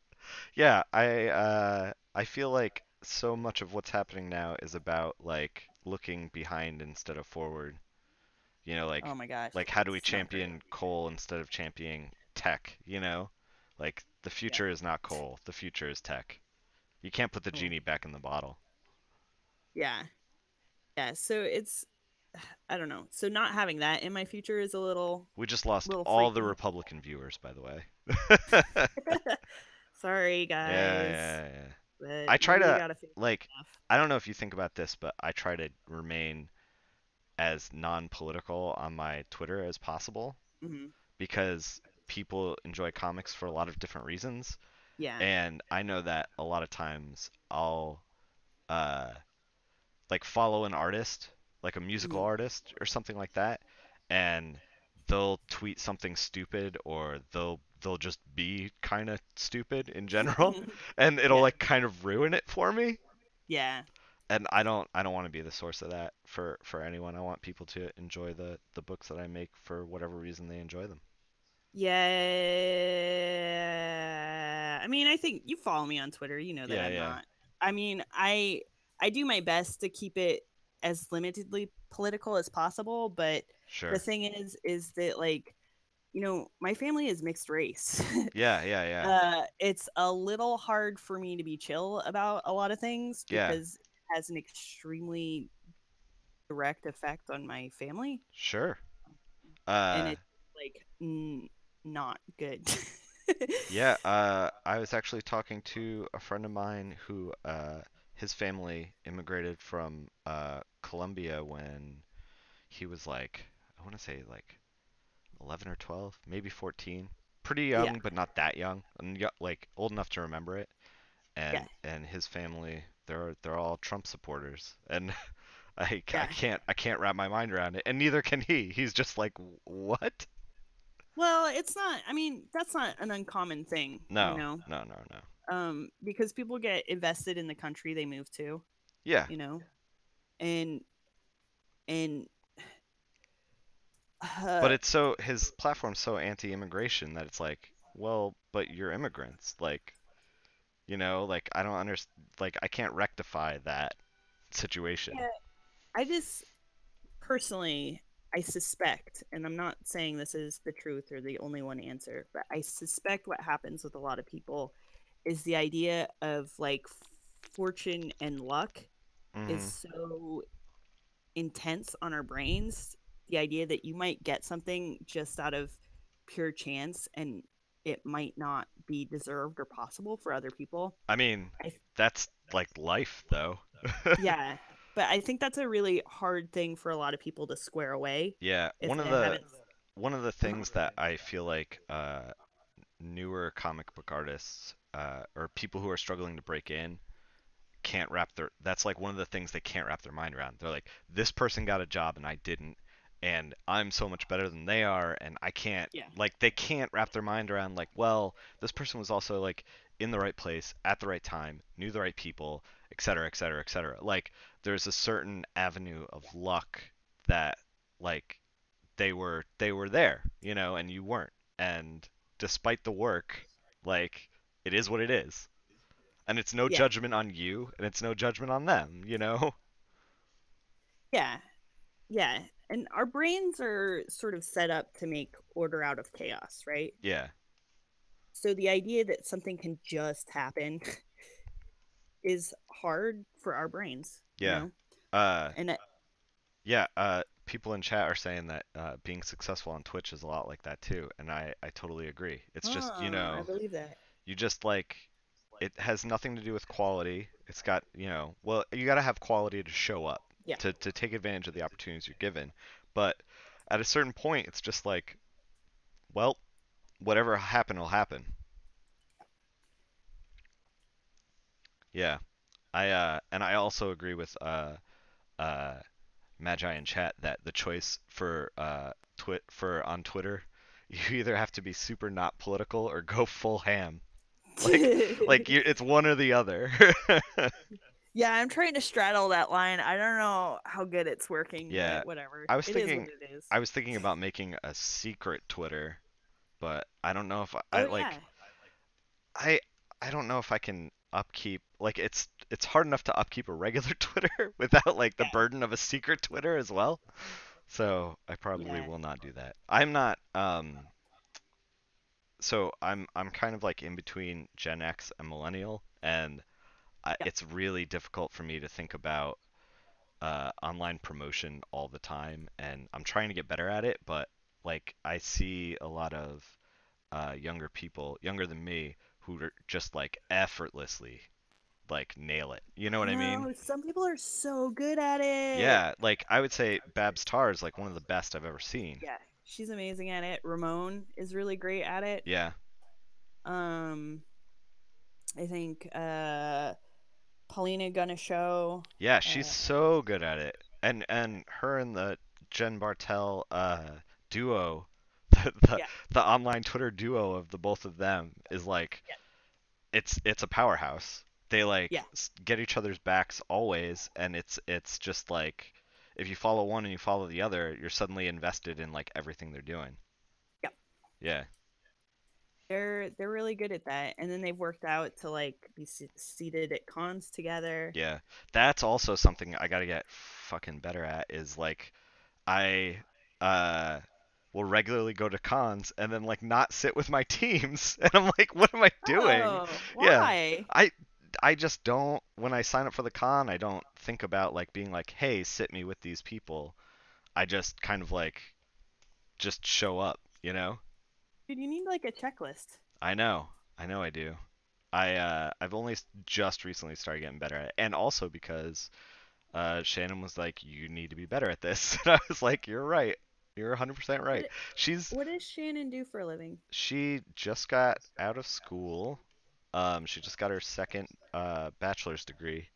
yeah, I feel like so much of what's happening now is about like looking behind instead of forward. Oh my gosh, Like how do we it's not great. champion coal instead of championing tech? Like the Yeah. future is not coal, the future is tech. You can't put the Oh, genie back in the bottle. yeah. Yeah. So it's I don't know. So not having that in my future is a We just lost little all the freaky. Republican viewers, by the way. Sorry, Yeah, guys, yeah, yeah. but I try you to gotta fix like stuff. I don't know if you think about this, but I try to remain as non-political on my Twitter as possible Hmm. because people enjoy comics for a lot of different reasons, Yeah. and I know that a lot of times I'll uh like follow an artist, like a musical Hmm. artist or something like that, and they'll tweet something stupid or they'll just be kind of stupid in general, and it'll Yeah. like kind of ruin it for me. Yeah. and I don't want to be the source of that for anyone. I want people to enjoy the books that I make for whatever reason they enjoy them. Yeah. I mean, I think you follow me on Twitter. You know that Yeah, I'm yeah, not. I mean, I do my best to keep it as limitedly political as possible, but the sure. thing is that like, my family is mixed race. Yeah, yeah, yeah, It's a little hard for me to be chill about a lot of things yeah, because it has an extremely direct effect on my family, sure. and Uh, it's like not good. yeah. I was actually talking to a friend of mine who his family immigrated from Colombia when he was like, I want to say like 11 or 12, maybe 14. Pretty Yeah, young, but not that young, and like old enough to remember it. yeah, And his family, they're all Trump supporters, and I yeah. can't wrap my mind around it, and neither can he. He's just like, what? Well, it's not. I mean, that's not an uncommon thing, No, no, no, no. because people get invested in the country they move to, Yeah, you know, and and but uh, it's so his platform's so anti-immigration that it's like, well, but you're immigrants, like, like I don't understand, like I can't rectify that situation. yeah, I just personally, I suspect, and I'm not saying this is the truth or the only one answer, but I suspect what happens with a lot of people is the idea of like fortune and luck is Hmm. so intense on our brains. The idea that you might get something just out of pure chance and it might not be deserved or possible for other people. I mean, I that's like life, though. Yeah, but I think that's a really hard thing for a lot of people to square away Yeah, if one of they the haven't. one of the Uh-huh. things that I feel like newer comic book artists or people who are struggling to break in can't wrap their that's like one of the things they can't wrap their mind around. They're like, this person got a job and I didn't, and I'm so much better than they are, and I can't, Yeah, like, they can't wrap their mind around, like, well, this person was also like in the right place at the right time, knew the right people, etc., etc., etc. Like, there's a certain avenue of luck that, like, they were there, and you weren't. And despite the work, like, it is what it is. And it's no yeah, judgment on you, and it's no judgment on them. yeah, yeah. And our brains are sort of set up to make order out of chaos, right? Yeah. So the idea that something can just happen is hard for our brains, Yeah. Uh And yeah, people in chat are saying that being successful on Twitch is a lot like that too, and I totally agree. It's just, I believe that. you just like it has nothing to do with quality. It's got, well, you got to have quality to show up, Yeah, to take advantage of the opportunities you're given. But at a certain point, it's just like, well, whatever happen will happen. Yeah. And I also agree with uh Magi in chat that the choice for for on Twitter, you either have to be super not political or go full ham. Like it's one or the other. yeah. I'm trying to straddle that line. I don't know how good it's working, Yeah. but whatever. I was It is what thinking it is. I was thinking about making a secret Twitter, but I don't know if I Oh like yeah, I I don't know if I can upkeep, like, it's hard enough to upkeep a regular Twitter without like the yeah, burden of a secret Twitter as well. So I probably yeah, will not do that. I'm not so I'm kind of like in between Gen X and millennial, and yeah. it's really difficult for me to think about online promotion all the time, and I'm trying to get better at it, but like I see a lot of younger people, younger than me, who are just like effortlessly like nail it. You know what I I mean? know some people are so good at it. Yeah, like I would say Babs Tarr is like one of the best I've ever seen. Yeah, she's amazing at it. Ramon is really great at it. Yeah. Um, I think Paulina gonna show. Yeah, she's Uh, so good at it. And her and the Jen Bartel duo, the yeah, the online Twitter duo of the both of them is like, yeah, it's a powerhouse. They like Yeah. get each other's backs always, and it's just like if you follow one and you follow the other, you're suddenly invested in like everything they're doing. Yeah. Yeah. They're really good at that. And then they've worked out to like be seated at cons together. Yeah. That's also something I gotta get fucking better at is like I uh will regularly go to cons and then like not sit with my teams and I'm like, what am I doing? Oh, Yeah. why? I I just don't when I sign up for the con, I don't think about like being like, hey, sit me with these people. I just kind of like just show up, you know? Dude, you need like a checklist. I know. I know I do. I've only just recently started getting better at it. And also because Shannon was like, "You need to be better at this." And I was like, "You're right. You're 100% right." What She's what does Shannon do for a living? she just got out of school. She just got her second bachelor's degree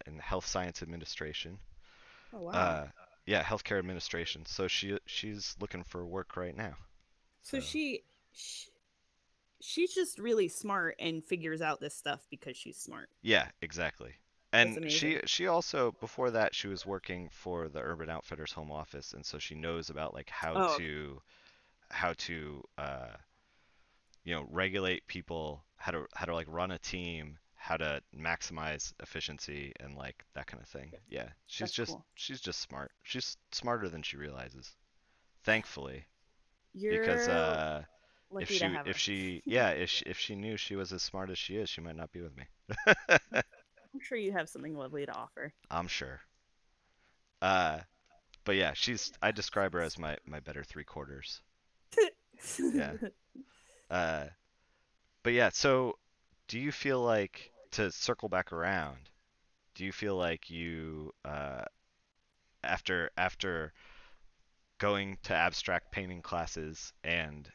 in health science administration. Oh wow. Uh, yeah, healthcare administration. So she's looking for work right now. So So she she's just really smart and figures out this stuff because she's smart. yeah, exactly. That's And she amazing. she also before that she was working for the Urban Outfitters home office, and so she knows about like Oh, okay. how to regulate people, how to like run a team, how to maximize efficiency and like that kind of thing. Yeah, That's cool. she's just smart. She's smarter than she realizes. Thankfully, because You're lucky to have if her. she yeah if she knew she was as smart as she is, she might not be with me. I'm sure you have something lovely to offer. I'm sure. Uh, but yeah, I describe her as my better three quarters. Yeah. Uh, but yeah, so do you feel like to circle back around? Do you feel like you after going to abstract painting classes and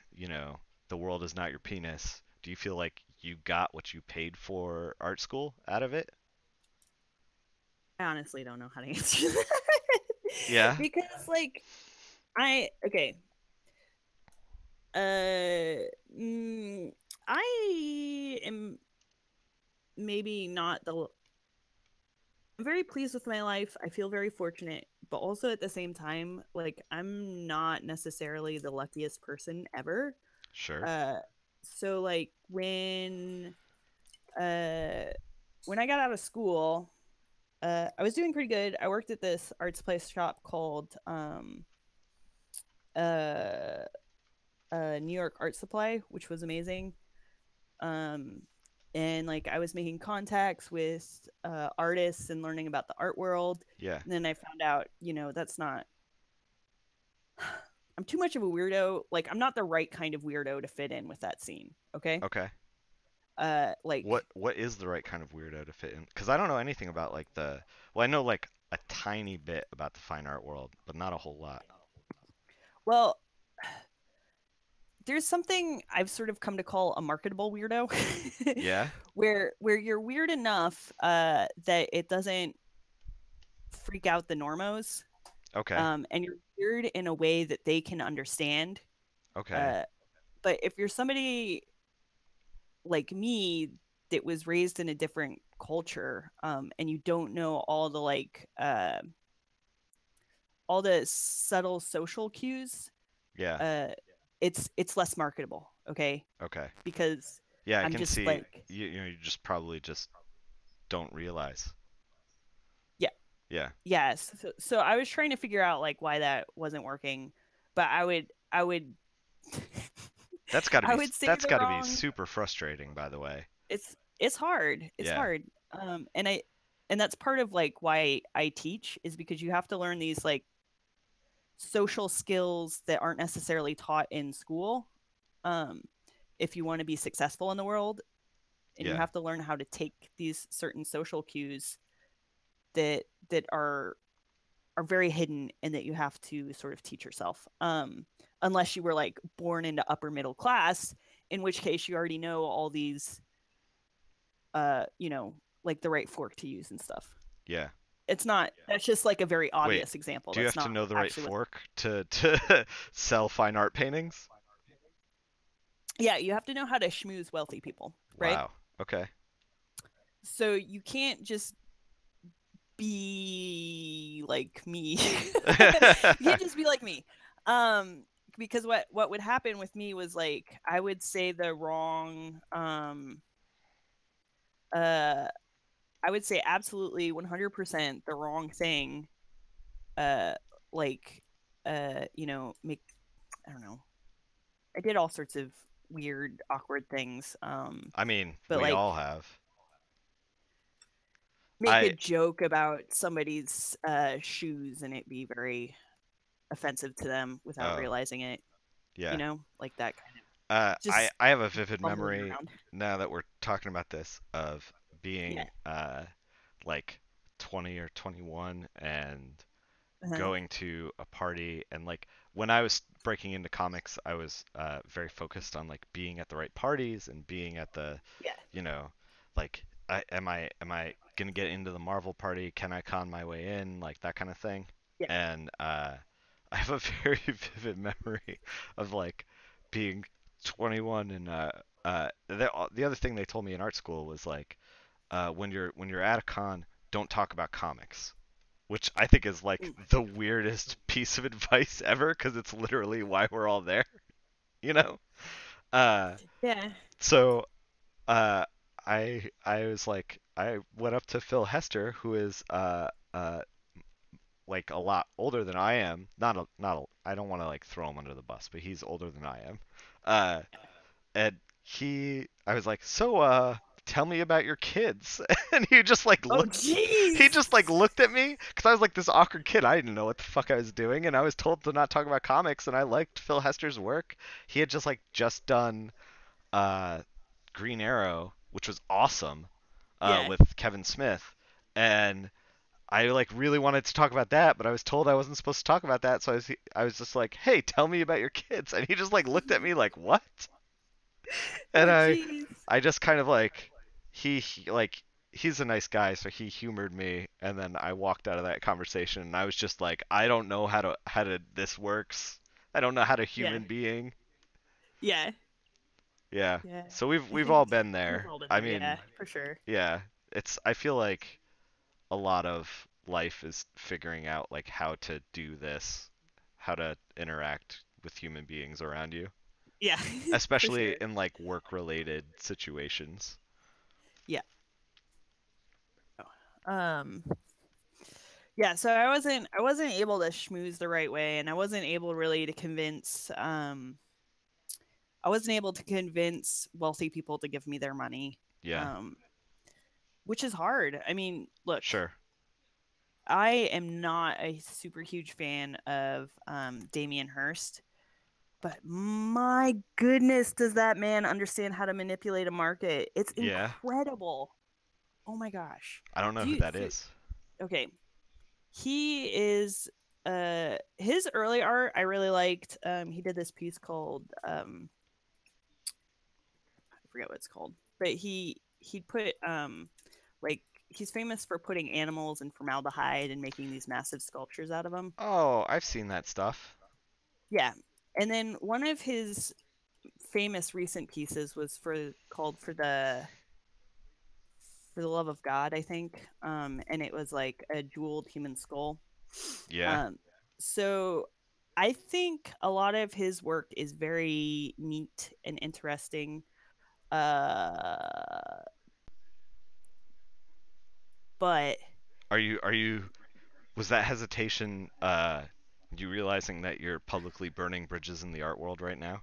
the world is not your penis, do you feel like you got what you paid for art school out of it? I honestly don't know how to answer that. Yeah. Because like I okay, uh mm, I am maybe not the I'm very pleased with my life. I feel very fortunate, but also at the same time, like I'm not necessarily the luckiest person ever. Sure. Uh so like uh when I got out of school, I was doing pretty good. I worked at this art supply shop called uh New York Art Supply, which was amazing. Um and like I was making contacts with artists and learning about the art world. Yeah. And then I found out, that's not I'm too much of a weirdo. Like I'm not the right kind of weirdo to fit in with that scene. Okay. Okay. Like What is the right kind of weirdo to fit in? Because I don't know anything about like well, I know like a tiny bit about the fine art world, but not a whole lot. well, there's something I've sort of come to call a marketable weirdo, Yeah. where you're weird enough that it doesn't freak out the normos, Okay. and you're weird in a way that they can understand. Okay. Uh, but if you're somebody like me that was raised in a different culture, and you don't know all the subtle social cues, Yeah. uh, it's less marketable. Okay, Okay. because Yeah, I I'm can just see like, you just probably just don't realize. yeah, Yeah. yes. So I was trying to figure out like why that wasn't working, but I would I would say That's the got to be wrong. super frustrating, by the way. It's hard. It's Yeah. hard. And that's part of like why I teach is because you have to learn these like social skills that aren't necessarily taught in school. Um, if you want to be successful in the world, and you Yeah. have to learn how to take these certain social cues that are very hidden and that you have to sort of teach yourself. Unless you were like born into upper middle class, in which case you already know all these, like the right fork to use and stuff. Yeah. It's not, that's just like a very Wait, obvious example. do you That's have to not know the right actually what, fork to sell fine art paintings? yeah, you have to know how to schmooze wealthy people, right? Wow. Okay. so you can't just be like me. You can't just be like me. Um, because what would happen with me was like I would say the wrong uh I would say absolutely 100% the wrong thing, uh like make, I don't know. I did all sorts of weird awkward things, I mean, but we like all have. make a I joke about somebody's shoes and it be very offensive to them without oh realizing it, yeah. like that kind of I just I have a vivid bumbling memory around. now that we're talking about this of Yeah. being like 20 or 21 and Uh-huh. going to a party, and like when I was breaking into comics, I was very focused on like being at the right parties and being at the, Yeah. you know, like am I gonna get into the Marvel party? Can I con my way in? Like that kind of thing. Yeah. And I have a very vivid memory of like being 21 and the other thing they told me in art school was like when you're at a con, don't talk about comics, which I think is like Mm. the weirdest piece of advice ever because it's literally why we're all there, you know? Uh, Yeah. so uh, I was like I went up to Phil Hester, who is like a lot older than I am. I don't want to like throw him under the bus, but he's older than I am. Uh, and I was like, so tell me about your kids. And Oh he jeez. just like looked at me because I was like this awkward kid. I didn't know what the fuck I was doing, and I was told to not talk about comics, and I liked Phil Hester's work. He had just done uh Green Arrow, which was awesome, Yeah. with Kevin Smith, and I like really wanted to talk about that, but I was told I wasn't supposed to talk about that, so I was just like, "Hey, tell me about your kids." And he just like looked at me like, "What?" And Oh I jeez. I just kind of like like he's a nice guy, so he humored me, and then I walked out of that conversation and I was just like, I don't know how to this works. I don't know how to Yeah. human being. Yeah. Yeah. Yeah. So we've I we've think all been we've there. all been I there. Yeah, mean, for sure. yeah. I feel like a lot of life is figuring out like how to do this, how to interact with human beings around you, Yeah. For especially sure. in like work related situations. Yeah. Um yeah, so I wasn't able to schmooze the right way, and I wasn't able to convince wealthy people to give me their money. Yeah. Um which is hard. I mean, look, Sure. I am not a super huge fan of Damien Hirst, but my goodness, does that man understand how to manipulate a market? It's Yeah. incredible. Oh my gosh. I don't know Do who you that is. okay, he is his early art I really liked. He did this piece called I forget what it's called, but he put like he's famous for putting animals in formaldehyde and making these massive sculptures out of them. Oh, I've seen that stuff. Yeah. And then one of his famous recent pieces was called for the love of God, I think. And it was like a jeweled human skull. Yeah. Um, so I think a lot of his work is very neat and interesting. Uh, but Are you was that hesitation you realizing that you're publicly burning bridges in the art world right now?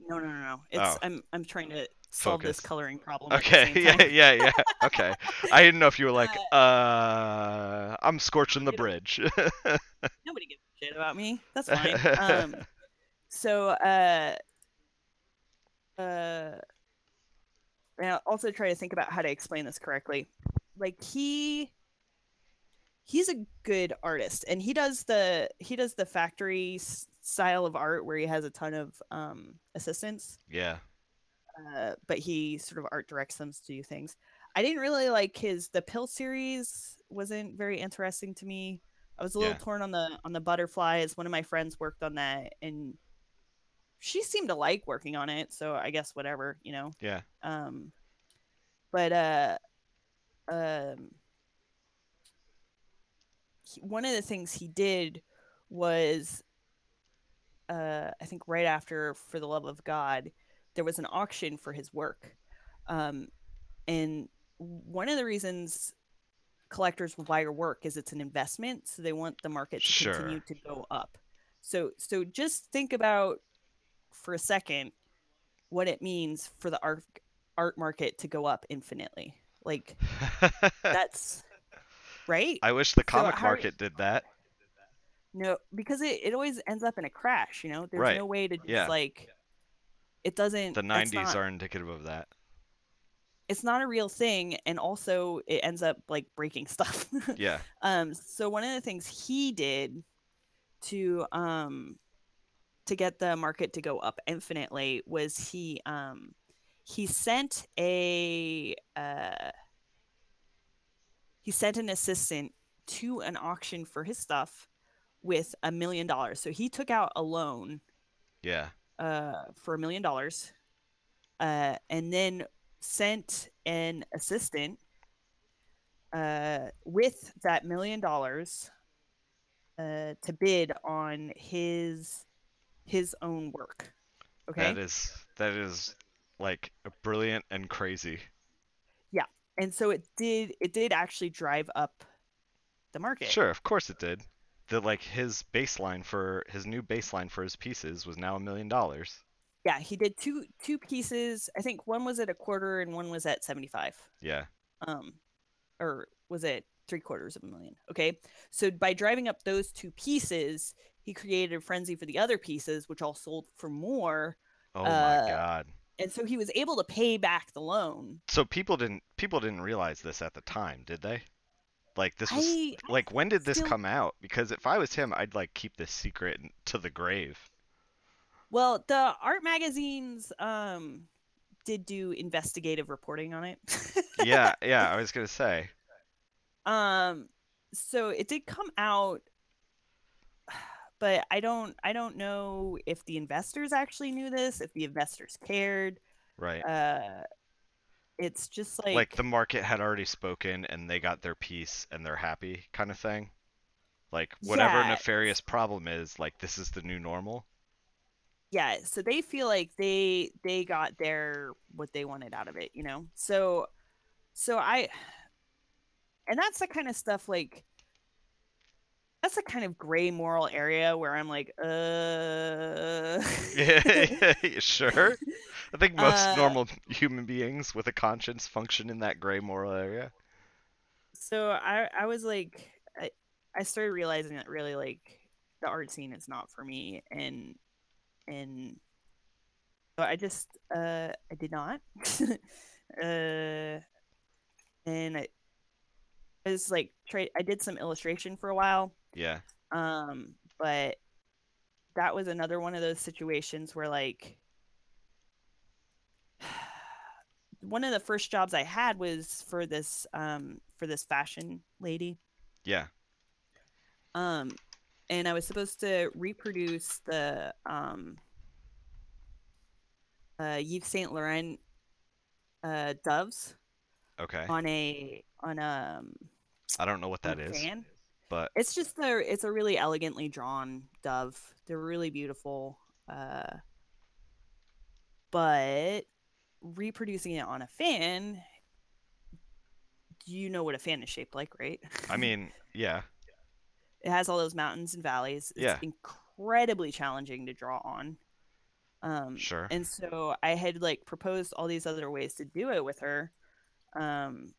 no, no, no, no. It's Oh, I'm trying to solve this focus. coloring problem at the Okay, same yeah, time. yeah, yeah. Okay. I didn't know if you were like, uh, I'm no, scorching the you don't. bridge. Nobody gives a shit about me. That's fine. So uh, and I'll also try to think about how to explain this correctly. Like he's a good artist, and he does the factory style of art where he has a ton of assistants, Yeah, but he sort of art directs them to do things. I didn't really like his the pill series wasn't very interesting to me. I was a little yeah, torn on the butterflies. One of my friends worked on that, and she seemed to like working on it, so I guess whatever. yeah. Um, but um one of the things he did was, I think right after For the Love of God, there was an auction for his work. Um, and one of the reasons collectors will buy your work is it's an investment, so they want the market to Sure. continue to go up. So just think about for a second what it means for the art market to go up infinitely. Like that's right. I wish the So comic how market did that. no, because it always ends up in a crash, you know? There's Right. no way to just Yeah. like it doesn't The that's 90s not are indicative of that. it's not a real thing, and also it ends up like breaking stuff. Yeah. So one of the things he did to get the market to go up infinitely was he sent he sent an assistant to an auction for his stuff with $1 million. So he took out a loan Yeah. for $1 million, and then sent an assistant with that $1 million to bid on his own work. Okay. That is like brilliant and crazy. Yeah. And so it did actually drive up the market. Sure, of course it did. The like his new baseline for his pieces was now $1 million. Yeah, he did two pieces. I think one was at a quarter and one was at 75. Yeah. Um or was it 3/4 of a million? Okay. So by driving up those two pieces, he created a frenzy for the other pieces, which all sold for more. Oh my Uh God. and so he was able to pay back the loan. So people didn't realize this at the time, did they? Like this was I like when did this still come out? Because if I was him, I'd like keep this secret to the grave. Well, the art magazines did do investigative reporting on it. Yeah, yeah, I was gonna say. um so it did come out, but I don't know if the investors actually knew this, if the investors cared. Right. Uh it's just Like the like market had already spoken and they got their piece and they're happy kind of thing. Like whatever yeah, nefarious problem is, like this is the new normal. yeah, so they feel like they got their what they wanted out of it, you know. So I and that's the kind of stuff like that's a kind of gray moral area where I'm like, Yeah, sure. I think most uh, normal human beings with a conscience function in that gray moral area. so I was like, I started realizing that really like the art scene is not for me, and so I did not, uh, and I was like, I did some illustration for a while, Yeah. but that was another one of those situations where like one of the first jobs I had was for this fashion lady. Yeah. Um and I was supposed to reproduce the Yves Saint Laurent doves Okay. on I don't know what a that is, fan. but It's a really elegantly drawn dove. They're really beautiful. Uh but reproducing it on a fan, you know what a fan is shaped like, right? I mean, yeah. It has all those mountains and valleys. It's Yeah. incredibly challenging to draw on. Sure. And so I had like proposed all these other ways to do it with her um,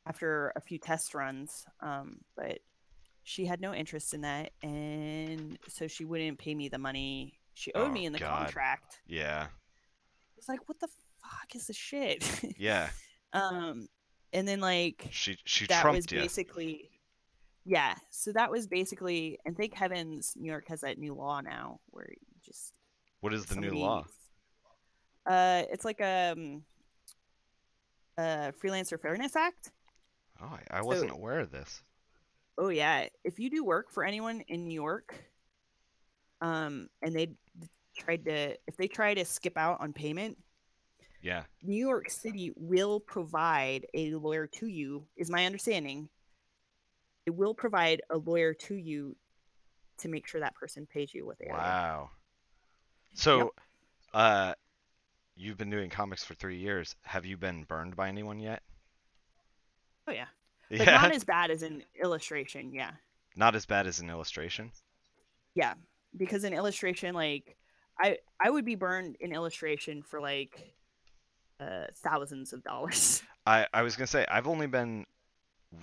after a few test runs, but she had no interest in that, and so she wouldn't pay me the money she owed Oh me in the God. contract. Yeah. It's like, what the fuck is this shit? Yeah. um, and then like She that was trumped you. basically yeah. So that was basically, and thank heavens New York has that new law now where you just What is if the new somebody law? it's like a freelancer fairness act. Oh, I So wasn't aware of this. oh yeah, if you do work for anyone in New York, and they tried to if they try to skip out on payment, Yeah. New York City will provide a lawyer to you, is my understanding. It will provide a lawyer to you to make sure that person pays you what they owe you. Wow. Yep. So, you've been doing comics for 3 years. Have you been burned by anyone yet? Oh yeah. But not Yeah. as bad as in illustration, yeah. Not as bad as an illustration. Yeah. Because in illustration, like I would be burned in illustration for like thousands of dollars. I was gonna say I've only been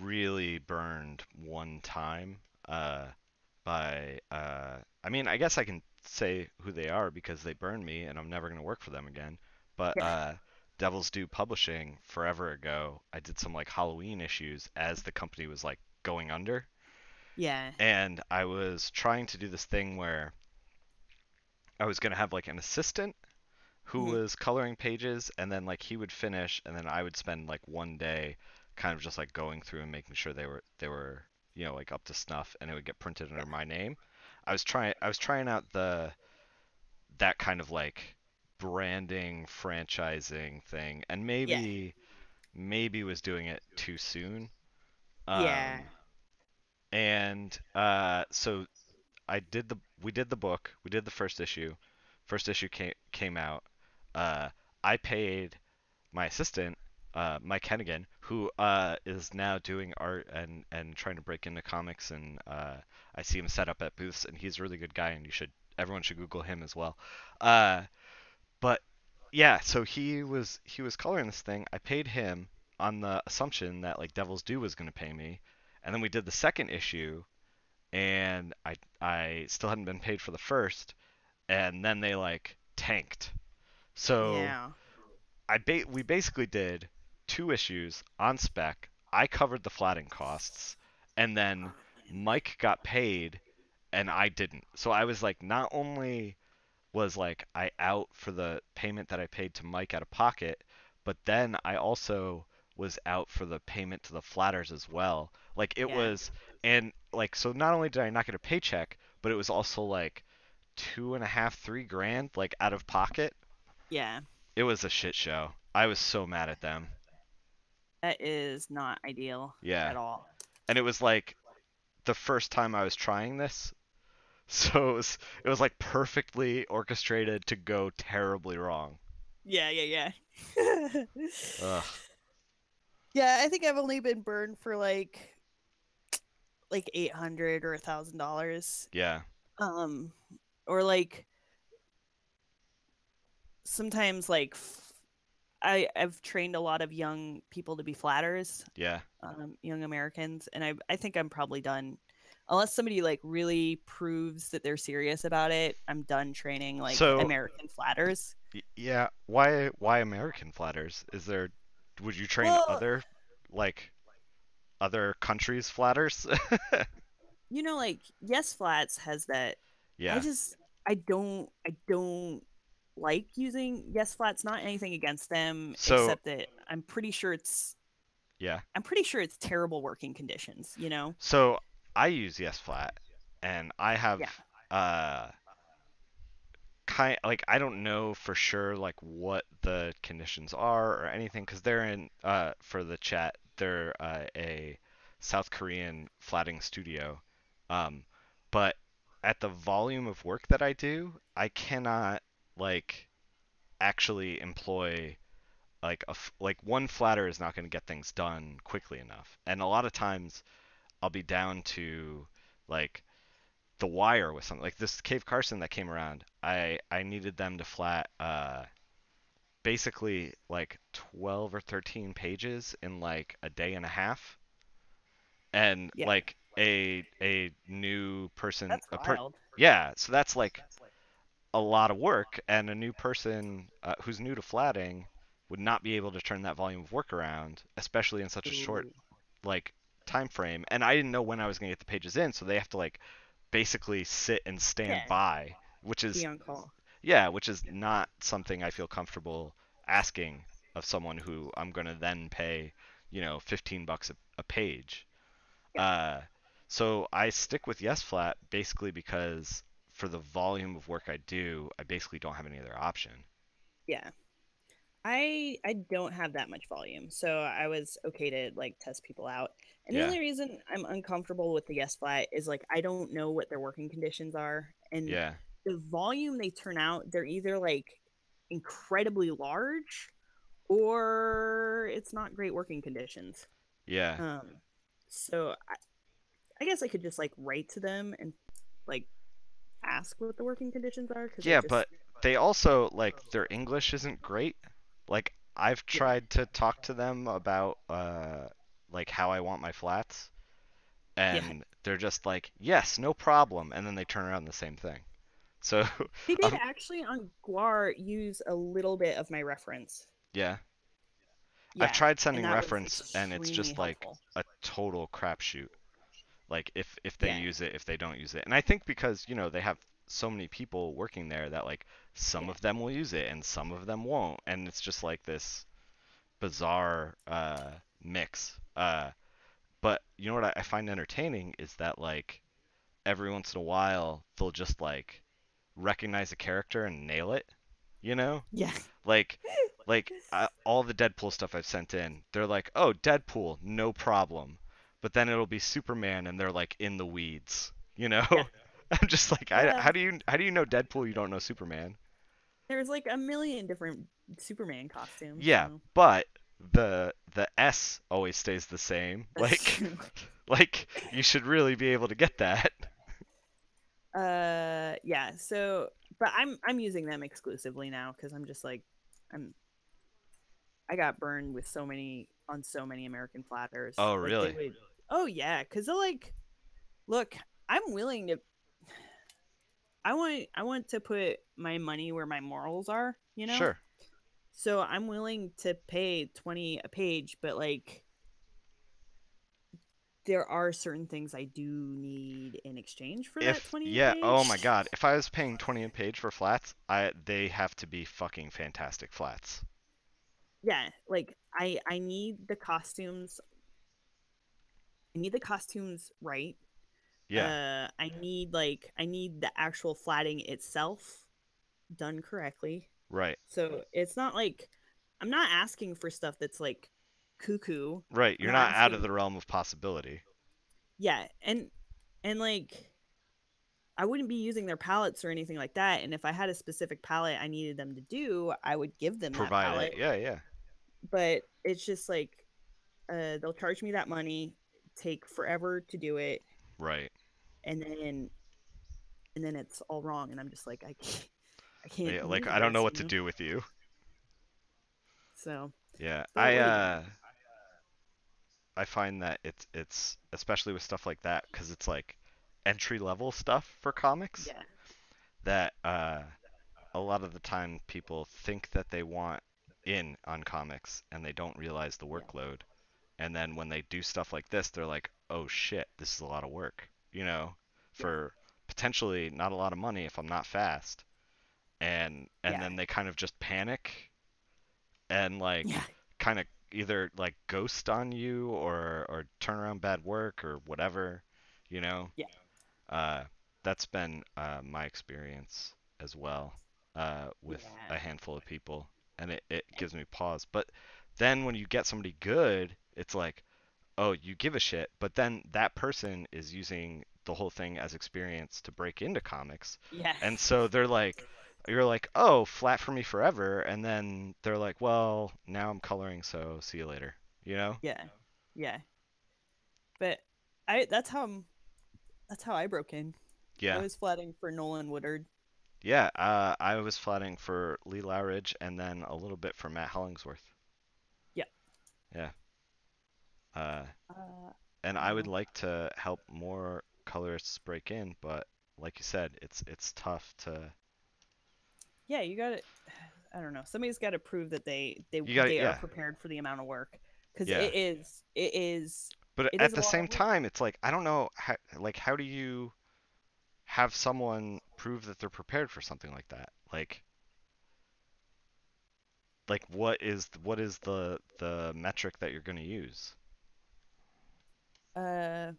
really burned one time by I mean I guess I can say who they are because they burned me and I'm never gonna work for them again. But Yeah. Devil's Due Publishing forever ago, I did some like Halloween issues as the company was like going under, Yeah. and I was trying to do this thing where I was gonna have like an assistant who Mm-hmm. was coloring pages and then like he would finish and then I would spend like one day kind of just like going through and making sure they were like up to snuff and it would get printed Yeah. under my name. I was trying out the that kind of like branding franchising thing and Yeah. maybe was doing it too soon. Yeah. Um and so I did the we did the book. We did the first issue. First issue came out. Uh, I paid my assistant, Mike Hennigan, who is now doing art and trying to break into comics. And I see him set up at booths, and he's a really good guy. And everyone should Google him as well. Uh, but yeah, so he was coloring this thing. I paid him on the assumption that like Devil's Due was going to pay me, and then we did the second issue and I still hadn't been paid for the first, and then they like tanked. So Yeah. we basically did 2 issues on spec. I covered the flatting costs, and then Mike got paid and I didn't. So I was like, not only was like I out for the payment that I paid to Mike out of pocket, but then I also was out for the payment to the flatters as well. Like it Yeah. was, and like so not only did I not get a paycheck, but it was also like 2.5, 3 grand like out of pocket. Yeah. It was a shit show. I was so mad at them. That is not ideal Yeah, at all. and it was like the first time I was trying this, so it was like perfectly orchestrated to go terribly wrong. Yeah, yeah, yeah. Ugh. Yeah, I think I've only been burned for like 800 or $1,000. Yeah. Um or like sometimes like I've trained a lot of young people to be flatters, Yeah. young Americans, and I think I'm probably done. Unless somebody like really proves that they're serious about it, I'm done training like So American flatters. Yeah, why American flatters? Would you train Well, other like other countries' flatters? like Yes Flats has that. I Yeah. just I don't like using Yes Flats. Not anything against them, So, except that yeah. I'm pretty sure it's terrible working conditions. So I use Yes Flat and I have Yeah, uh kind like I don't know for sure like what the conditions are or anything because they're in for the chat they're a South Korean flatting studio, um, but at the volume of work that I do, I cannot like actually employ like one flatter is not going to get things done quickly enough, and a lot of times I'll be down to like the wire with something like this Cave Carson that came around. I needed them to flat basically like 12 or 13 pages in like a day and a half, and yeah, like a new person that's wild. yeah, so that's like a lot of work, and a new person who's new to flatting would not be able to turn that volume of work around, especially in such a short Ooh, like time frame. And I didn't know when I was going to get the pages in, so they have to like basically sit and stand yeah, by, which be is on call. yeah, which is not something I feel comfortable asking of someone who I'm going to then pay, 15 bucks a page. Yeah, Uh, so I stick with Yes Flat basically because for the volume of work I do, I basically don't have any other option. yeah. I don't have that much volume, so I was okay to like test people out. And the Yeah. only reason I'm uncomfortable with the yes flat is like I don't know what their working conditions are, and Yeah. the volume they turn out, they're either like incredibly large or it's not great working conditions. Yeah. Um, so I guess I could just like write to them and like ask what the working conditions are because I Yeah, just but they also like their English isn't great. Like I've yeah tried to talk to them about like how I want my flats yeah and they're just like, "Yes, no problem." And then they turn around the same thing. So they did um actually on Guar use a little bit of my reference. yeah, I've Yeah, tried and sending that was reference and it's extremely just like helpful. a total crapshoot. Like if they Yeah, use it, if they don't use it. And I think because, they have so many people working there that like some yeah, of them will use it and some of them won't. And it's just like this bizarre mix. But you know what I find entertaining is that like every once in a while they'll just like recognize a character and nail it, you know? yeah, Like all the Deadpool stuff I've sent in, they're like, "Oh, Deadpool, no problem." But then it'll be Superman and they're like in the weeds, you yeah. know? I'm just like, Well, how do you know Deadpool? You don't know Superman? there's like a million different Superman costumes, Yeah, so but the S always stays the same. that's true. Like you should really be able to get that. Yeah. So, but I'm using them exclusively now because I'm just like I'm I got burned with so many on so many American flatters. Oh, Like they really? would. Oh yeah, because they're like, look, I'm willing to. I want to put my money where my morals are, you know. Sure. So I'm willing to pay 20 a page, but like there are certain things I do need in exchange for that If 20 a yeah, oh page. my God, if I was paying 20 a page for flats, I they have to be fucking fantastic flats. Yeah, like I need the costumes. I need the costumes right. Yeah, I need the actual flatting itself done correctly. right. So it's not like I'm not asking for stuff that's like cuckoo. Right, I'm you're not not out of asking the realm of possibility. yeah, and like I wouldn't be using their palettes or anything like that. And if I had a specific palette I needed them to do, I would give them that Provide it. palette. Yeah, yeah. But it's just like they'll charge me that money, take forever to do it, Right. and then it's all wrong, and I'm just like I can't Yeah, like use I don't know this, what to do with you. So, Yeah. but what are you gonna? I find that it's especially with stuff like that cuz it's like entry level stuff for comics Yeah, that a lot of the time people think that they want in on comics and they don't realize the yeah, workload. And then when they do stuff like this, they're like, "Oh shit, this is a lot of work," yeah, for potentially not a lot of money if I'm not fast. And yeah, then they kind of just panic and yeah, like kind of either like ghost on you or turn around bad work or whatever, you know. yeah, Uh, that's been my experience as well with a yeah, handful of people, and it gives me pause. But then when you get somebody good, it's like, oh, you give a shit, but then that person is using the whole thing as experience to break into comics. yeah, And so they're like, you're like, oh, flat for me forever. And then they're like, well, now I'm coloring, so see you later. You know? yeah, yeah. But I that's how I broke in. I Yeah. was flatting for Nolan Woodard. Yeah. I was flatting for Lee Lowridge and then a little bit for Matt Hollingsworth. Yeah. Yeah. Uh, and I I don't would know. like to help more colorists break in, but like you said, it's tough to. Yeah, you got to I don't know. Somebody's got to prove that You got to, they are yeah. prepared for the amount of work because Yeah. But it at is a the lot same of work. time, it's like I don't know how do you have someone prove that they're prepared for something like that? Like what is the metric that you're going to use? Uh,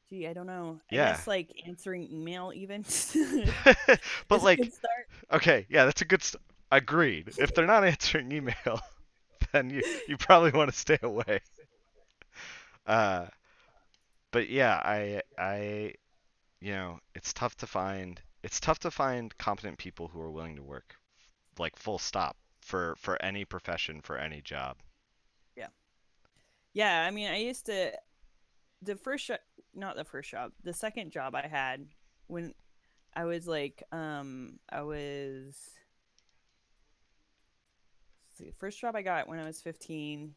Gee, I don't know. I Yeah. guess like answering email even But is a like good start. okay, yeah, that's a good Agreed. If they're not answering email, then you probably want to stay away. Uh, but yeah, it's tough to find competent people who are willing to work like full stop for any profession, for any job. Yeah. Yeah, I mean, I used to the first not the first job, the second job I had when I was like I was see, first job I got when I was 15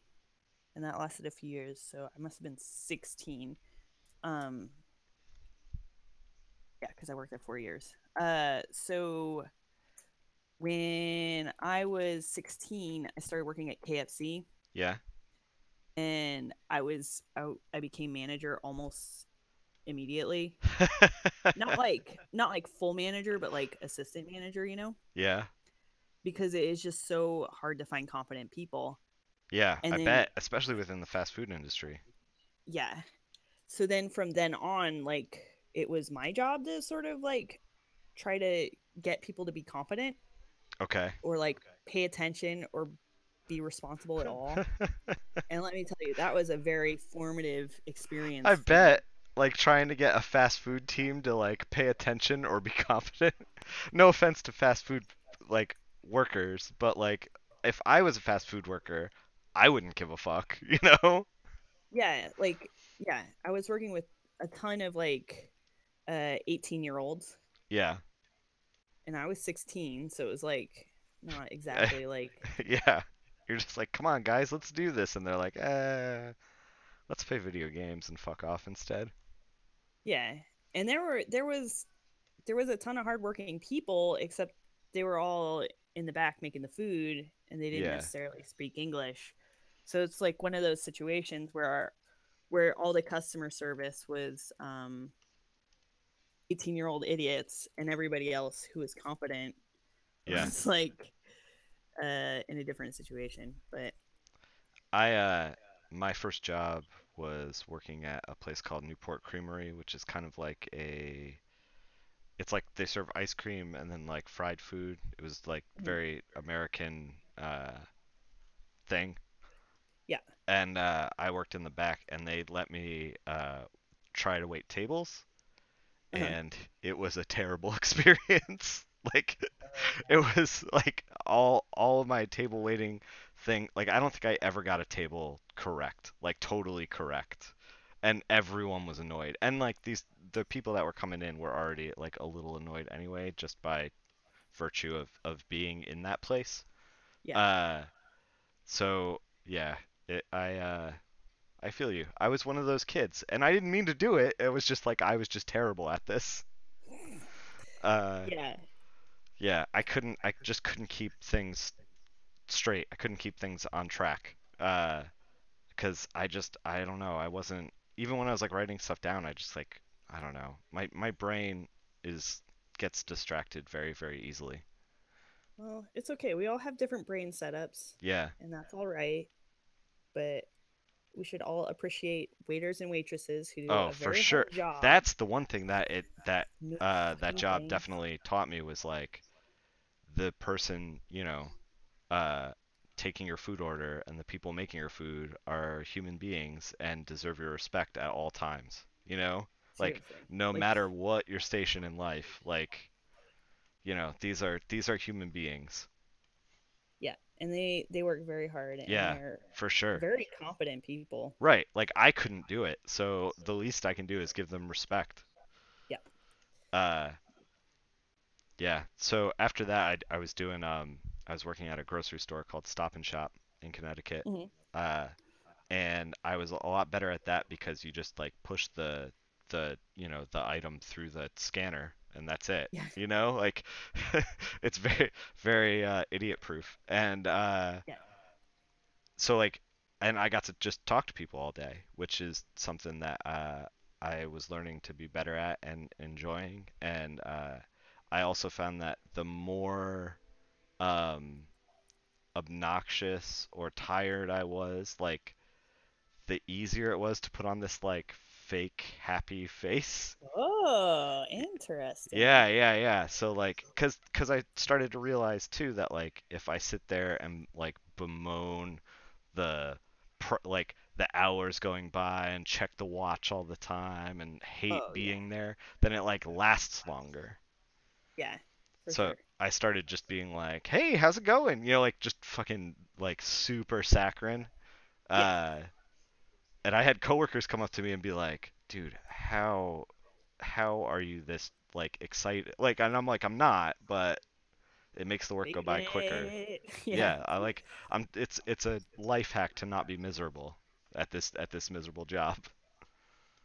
and that lasted a few years, so I must have been 16. Um yeah, cuz I worked there 4 years. So when I was 16, I started working at KFC Yeah. and I became manager almost immediately. Not like full manager, but like assistant manager, Yeah. because it is just so hard to find competent people. Yeah, And I then bet, especially within the fast food industry. yeah. So then from then on, like it was my job to sort of like try to get people to be competent Okay. or like pay attention or be responsible at all. And let me tell you, that was a very formative I experience for me. bet like trying to get a fast food team to like pay attention or be confident. No offense to fast food like workers, but like if I was a fast food worker, I wouldn't give a fuck, you know? Yeah, like yeah, I was working with a ton of like 18-year-olds Yeah. and I was 16, so it was like not exactly like Yeah. You're just like, "Come on, guys, let's do this." And they're like, let's play video games and fuck off instead." yeah. And there was a ton of hardworking people, except they were all in the back making the food and they didn't Yeah. necessarily speak English. So it's like one of those situations where all the customer service was 18-year-old idiots and everybody else who was competent Yeah. was like in a different situation. But I my first job was working at a place called Newport Creamery, which is kind of like a it's like they serve ice cream and then like fried food. It was like mhm, very American thing. yeah. And I worked in the back and they let me try to wait tables Uh-huh. and it was a terrible experience. Like it was like all of my table waiting thing, like I don't think I ever got a table correct, like totally correct. And everyone was annoyed. And like the people that were coming in were already like a little annoyed anyway just by virtue of being in that place. Yeah. Uh so yeah, I feel you. I was one of those kids and I didn't mean to do it. It was just like I was just terrible at this. Uh Yeah. yeah, I just couldn't keep things straight. I couldn't keep things on track. Because I don't know. I wasn't even when I was like writing stuff down. I just like I don't know. My brain is gets distracted very easily. Well, it's okay. We all have different brain setups, Yeah. and that's all right. But we should all appreciate waiters and waitresses who do Oh, a for very sure. hard job. That's the one thing No that fucking job things. definitely taught me was like the person uh taking your food order and the people making your food are human beings and deserve your respect at all times. Like Seriously. no Like, matter what your station in life, like these are human beings. yeah. And they work very hard and Yeah, they're for sure. very competent people. Right. Like I couldn't do it, so the least I can do is give them respect. Yeah. Uh, yeah. So after that, I was doing I was working at a grocery store called Stop and Shop in Connecticut. Hmm. Uh, and I was a lot better at that because you just like push the item through the scanner and that's it. Yeah. Like it's very idiot proof. And Yeah. so like and I got to just talk to people all day, which is something that I was learning to be better at and enjoying. And I also found that the more um, obnoxious or tired I was, like the easier it was to put on this like fake happy face. Oh, interesting. Yeah. So like, cause I started to realize too that like if I sit there and like bemoan the like the hours going by and check the watch all the time and hate Oh, yeah. being there, then it like lasts longer. Yeah, for So sure. I started just being like, "Hey, how's it going?" You know, like just fucking like super saccharine. Yeah. Uh, and I had coworkers come up to me and be like, "Dude, how are you this like excited?" Like, and I'm like, "I'm not," but it makes the work go Faking by quicker. it. Yeah. Yeah, I like it's a life hack to not be miserable at this miserable job.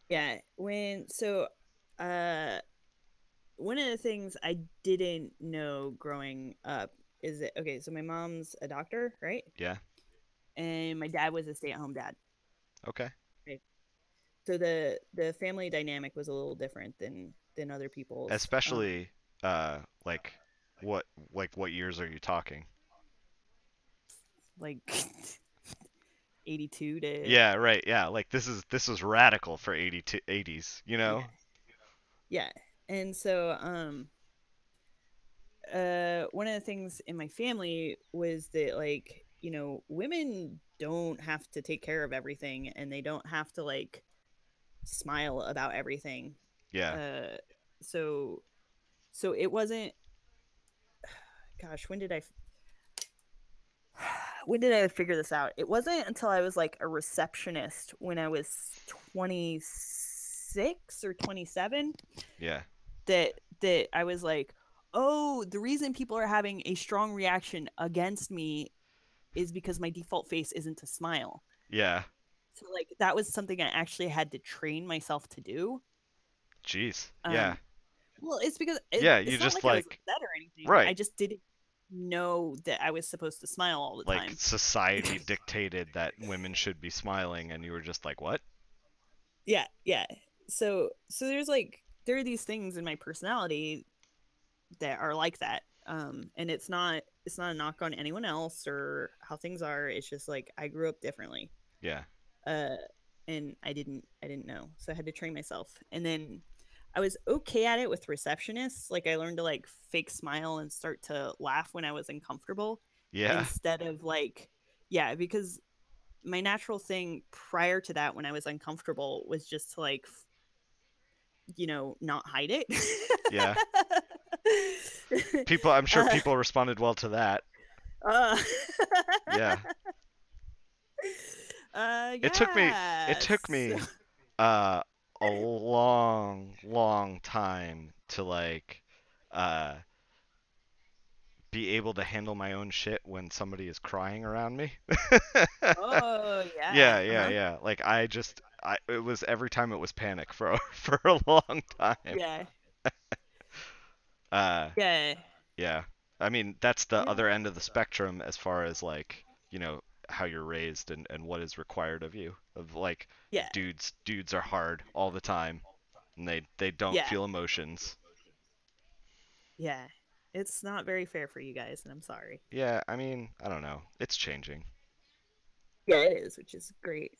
Yeah. Uh one of the things I didn't know growing up is that okay, so my mom's a doctor, right? Yeah. And my dad was a stay-at-home dad. Okay. Right? So the family dynamic was a little different than other people's. Especially like what what years are you talking? Like 82 to Yeah, right. Yeah, like this is radical for 80s, you yeah. know? Yeah. And so one of the things in my family was that like, women don't have to take care of everything and they don't have to like smile about everything. Yeah. Uh so so it wasn't gosh, when did I figure this out? It wasn't until I was like a receptionist when I was 26 or 27 Yeah. that I was like, "Oh, the reason people are having a strong reaction against me is because my default face isn't to smile." Yeah. So like that was something I actually had to train myself to do. Jeez. Yeah. Um well, it's because Yeah, you it's not just like I was like upset or anything. I right. just didn't know that I was supposed to smile all the Like time. society dictated that women should be smiling and you were just like, "What?" Yeah, yeah. So there's like there are these things in my personality that are like that. And it's not a knock on anyone else or how things are. It's just like I grew up differently. Yeah. Uh and I didn't know. So I had to train myself. And then I was okay at it with receptionists. Like I learned to like fake smile and start to laugh when I was uncomfortable Yeah. instead of like yeah, because my natural thing prior to that when I was uncomfortable was just to like not hide it. Yeah. People I'm sure uh, people responded well to that. uh, Yeah. It took me it took yes. me uh a long time to like uh be able to handle my own shit when somebody is crying around me. Oh yeah. Yeah, Uh-huh. yeah. Like I it was every time it was panic for for a long time. Yeah. Uh Yeah. yeah. I mean, that's the Yeah. other end of the spectrum as far as like, how you're raised and what is required of you. Of like Yeah. dudes are hard all the time and they don't Yeah. feel emotions. Yeah. It's not very fair for you guys, and I'm sorry. Yeah, I mean, I don't know. It's changing. Yeah, it is, which is great.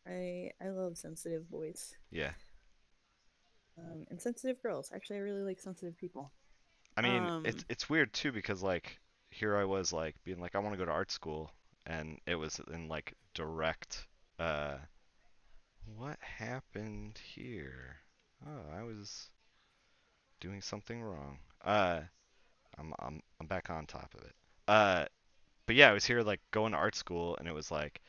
I love sensitive boys. Yeah. And sensitive girls. Actually, I really like sensitive people. I mean, Um, it's weird too because like here I was like being like I want to go to art school and it was in like direct uh what happened here? Oh, I was doing something wrong. I'm back on top of it. Uh but yeah, I was here like going to art school and it was like,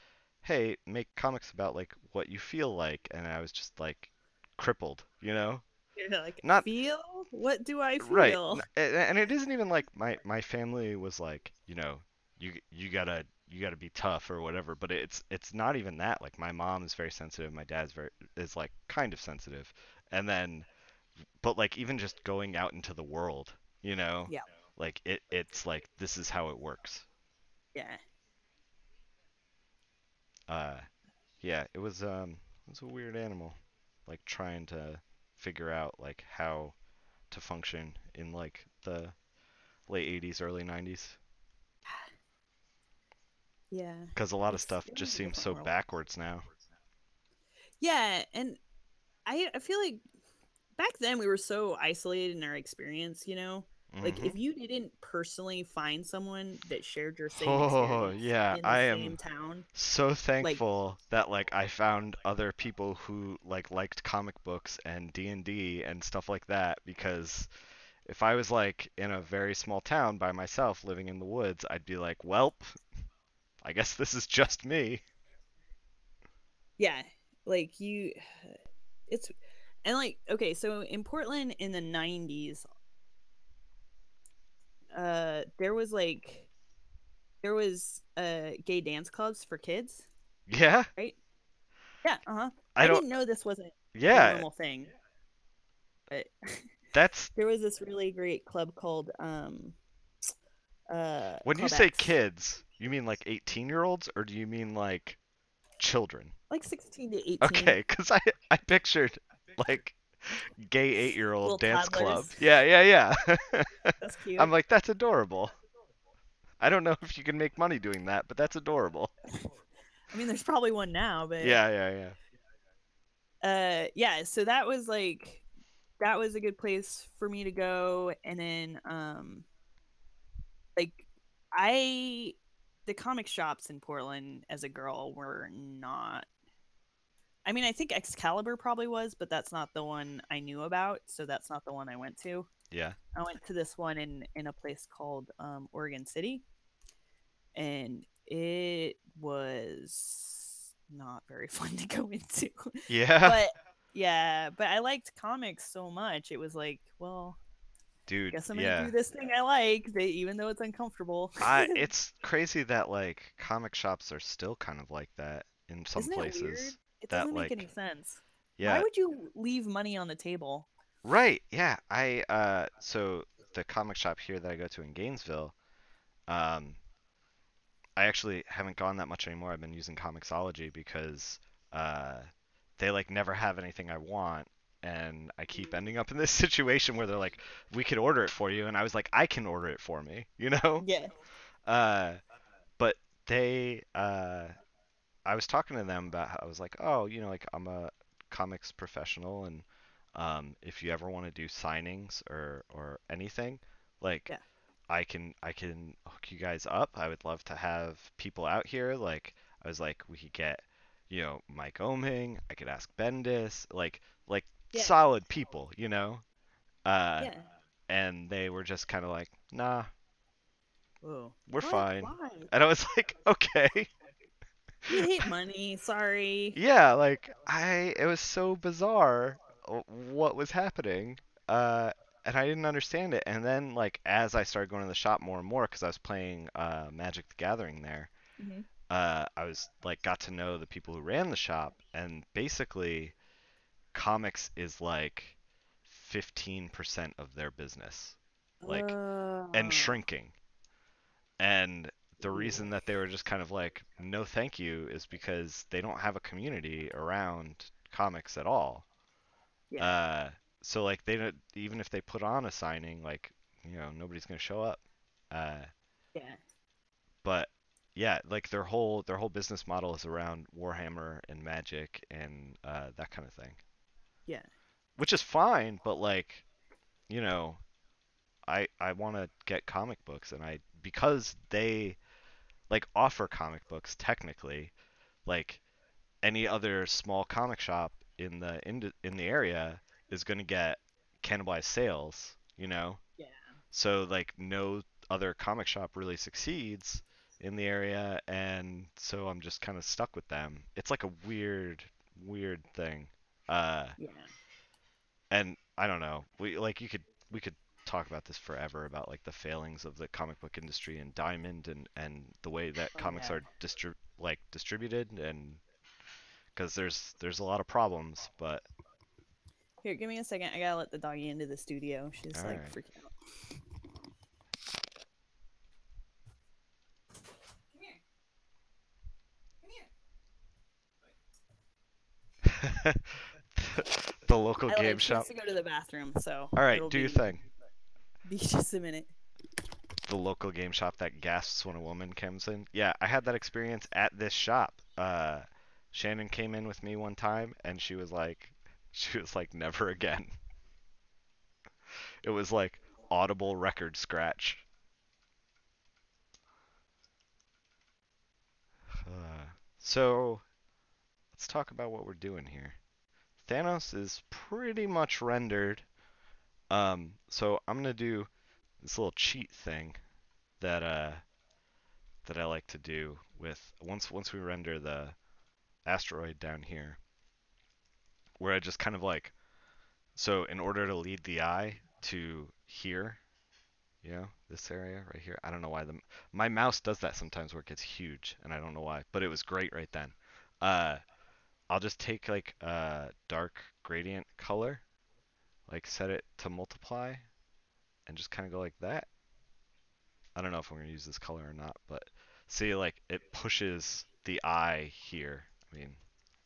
"Hey, make comics about like what you feel like." And I was just like crippled, you know? you're like, Not feel? What do I right. feel? And it isn't even like my family was like, you gotta be tough or whatever, but it's not even that. Like my mom is very sensitive, my dad's very is like kind of sensitive. And then but like even just going out into the world, you know, Yeah. like it's like this is how it works. Yeah. Uh yeah, it was a weird animal. Like trying to figure out like how to function in like the late 80s, early 90s. Yeah. Because a lot of It's stuff it just was a seems different so world. backwards now. Yeah, and I feel like back then we were so isolated in our experience, like Hmm. if you didn't personally find someone that shared your same Oh, experience yeah, in the I same am town, so like thankful that like I found other people who like liked comic books and D&D and stuff like that because if I was like in a very small town by myself living in the woods, I'd be like, "Welp, I guess this is just me." yeah, like you it's and like okay, so in Portland in the 90s, there was gay dance clubs for kids, Yeah, right? Yeah, uh-huh. I I don't didn't know this wasn't a yeah, normal thing, but that's there was this really great club called when you Club say X, kids, you mean like 18-year-olds or do you mean like children? like 16 to 18, Okay, 'cause I pictured like gay 8-year-old little dance club. toddlers. Yeah, yeah, yeah. That's I'm cute. like, that's adorable. I don't know if you can make money doing that, but that's adorable. I mean, there's probably one now, but Yeah, yeah, yeah. yeah, so that was a good place for me to go. And then like I the comic shops in Portland as a girl were not, I mean, I think Excalibur probably was, but that's not the one I knew about, so that's not the one I went to. Yeah. I went to this one in a place called Oregon City, and it was not very fun to go into. Yeah. But yeah, but I liked comics so much. It was like, well, Dude, guess I'm gonna yeah. do this thing I like, even though it's uncomfortable. It's crazy that like comic shops are still kind of like that in some Isn't it weird? places It that doesn't make any like sense. Why yeah, would you leave money on the table? right. Yeah. So the comic shop here that I go to in Gainesville, um I actually haven't gone that much anymore. I've been using Comixology because uh, they like never have anything I want, and I keep ending up in this situation where they're like, "We could order it for you," and I was like, "I can order it for me," you know? Yeah, Uh, but they, I was talking to them about how I was like, "Oh, like I'm a comics professional, and if you ever want to do signings or anything, like." yeah, I can hook you guys up. I would love to have people out here. Like I was like, we could get, Mike Oming. I could ask Bendis. Like yeah, solid people. Uh, yeah. and they were just kind of like, nah, Whoa. we're What? fine. Why? And I was like, okay. We hate money. Sorry. Yeah, like it was so bizarre what was happening. And I didn't understand it. And then like as I started going to the shop more and more because I was playing Magic the Gathering there, Hmm. I was like got to know the people who ran the shop and basically comics is like 15% of their business. Like and Uh, shrinking. And the ooh. reason that they were just kind of like, no, thank you, is because they don't have a community around comics at all. Yeah, Uh, so like they don't, even if they put on a signing, like nobody's gonna show up. Uh, yeah, but yeah, like their whole business model is around Warhammer and Magic and that kind of thing, yeah, which is fine. But like you know, I want to get comic books, and I because they like offer comic books technically like any other small comic shop in the area is going to get cannibalized sales. yeah, So like no other comic shop really succeeds in the area and so I'm just kind of stuck with them. It's like a weird thing. Uh yeah. and I don't know. We could talk about this forever about like the failings of the comic book industry and Diamond and the way that Oh comics yeah. are distributed and because there's a lot of problems, but Here, give me a second. I gotta let the doggy into the studio. all She's like right. freaking out. Come here. Come here. The local I game like. She has shop. to go to the bathroom, so All right, it'll do your be thing. be just a minute. The local game shop that gasps when a woman comes in. Yeah, I had that experience at this shop. Shannon came in with me one time, and She was like, never again. It was like audible record scratch. So let's talk about what we're doing here. Thanos is pretty much rendered. So I'm gonna do this little cheat thing that that I like to do with once we render the asteroid down here, where I just kind of like so in order to lead the eye to here, this area right here. I don't know why my mouse does that sometimes where it gets huge, and I don't know why, but it was great right then. Uh, I'll just take like a dark gradient color, like set it to multiply, and just kind of go like that. I don't know if I'm gonna use this color or not, but see, like it pushes the eye here. I mean,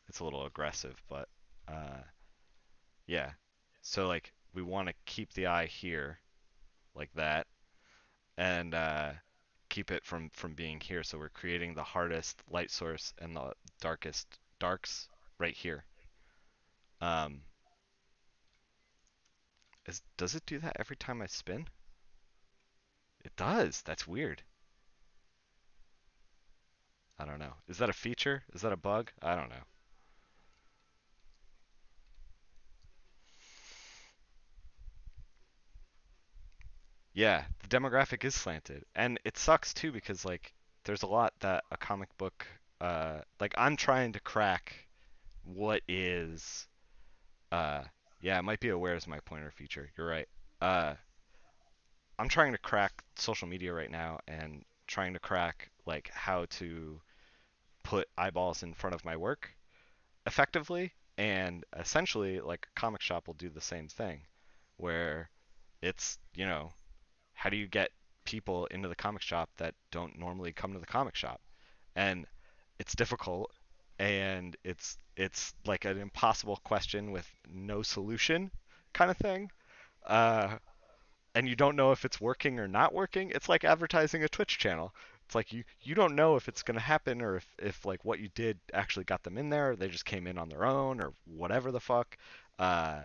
it's a little aggressive, but uh, yeah. So like we want to keep the eye here, like that, and keep it from being here. So we're creating the hardest light source and the darkest darks right here. Um, does it do that every time I spin? It does. That's weird. I don't know. Is that a feature? Is that a bug? I don't know. Yeah, the demographic is slanted, and it sucks too because like there's a lot that a comic book like I'm trying to crack what is uh yeah, it might be a where's my pointer feature. You're right. Uh I'm trying to crack social media right now and trying to crack like how to put eyeballs in front of my work effectively, and essentially like a comic shop will do the same thing where it's, how do you get people into the comic shop that don't normally come to the comic shop? And it's difficult, and it's like an impossible question with no solution kind of thing. Uh, and you don't know if it's working or not working. It's like advertising a Twitch channel. It's like you don't know if it's going to happen or if like what you did actually got them in there or they just came in on their own or whatever the fuck. Uh,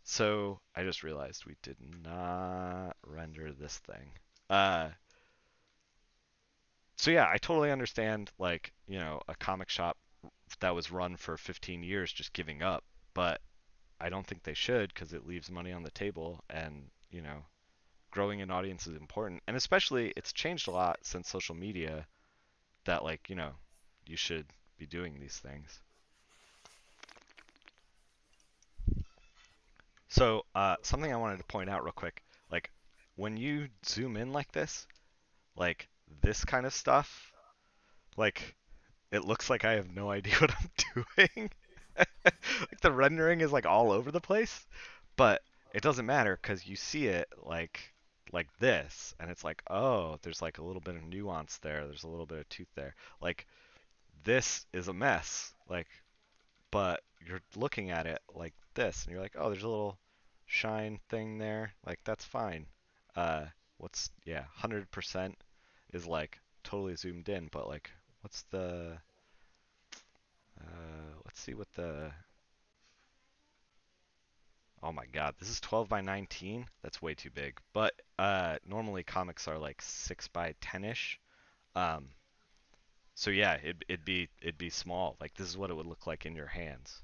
so I just realized we did not render this thing. Uh, so yeah, I totally understand like, a comic shop that was run for 15 years just giving up, but I don't think they should because it leaves money on the table and, growing an audience is important. And especially it's changed a lot since social media that like, you should be doing these things. So, something I wanted to point out real quick, like when you zoom in like this, like this kind of stuff, like it looks like I have no idea what I'm doing. Like the rendering is like all over the place, but it doesn't matter because you see it like this, and it's like, oh, there's like a little bit of nuance there. There's a little bit of tooth there. Like this is a mess. Like, but you're looking at it like this, and you're like, oh, there's a little shine thing there. Like that's fine. Uh, yeah, 100% is like totally zoomed in, but like, what's the let's see what the oh my god, this is 12 by 19. That's way too big. But normally comics are like 6 by 10ish. Um, so yeah, it'd be small. Like this is what it would look like in your hands.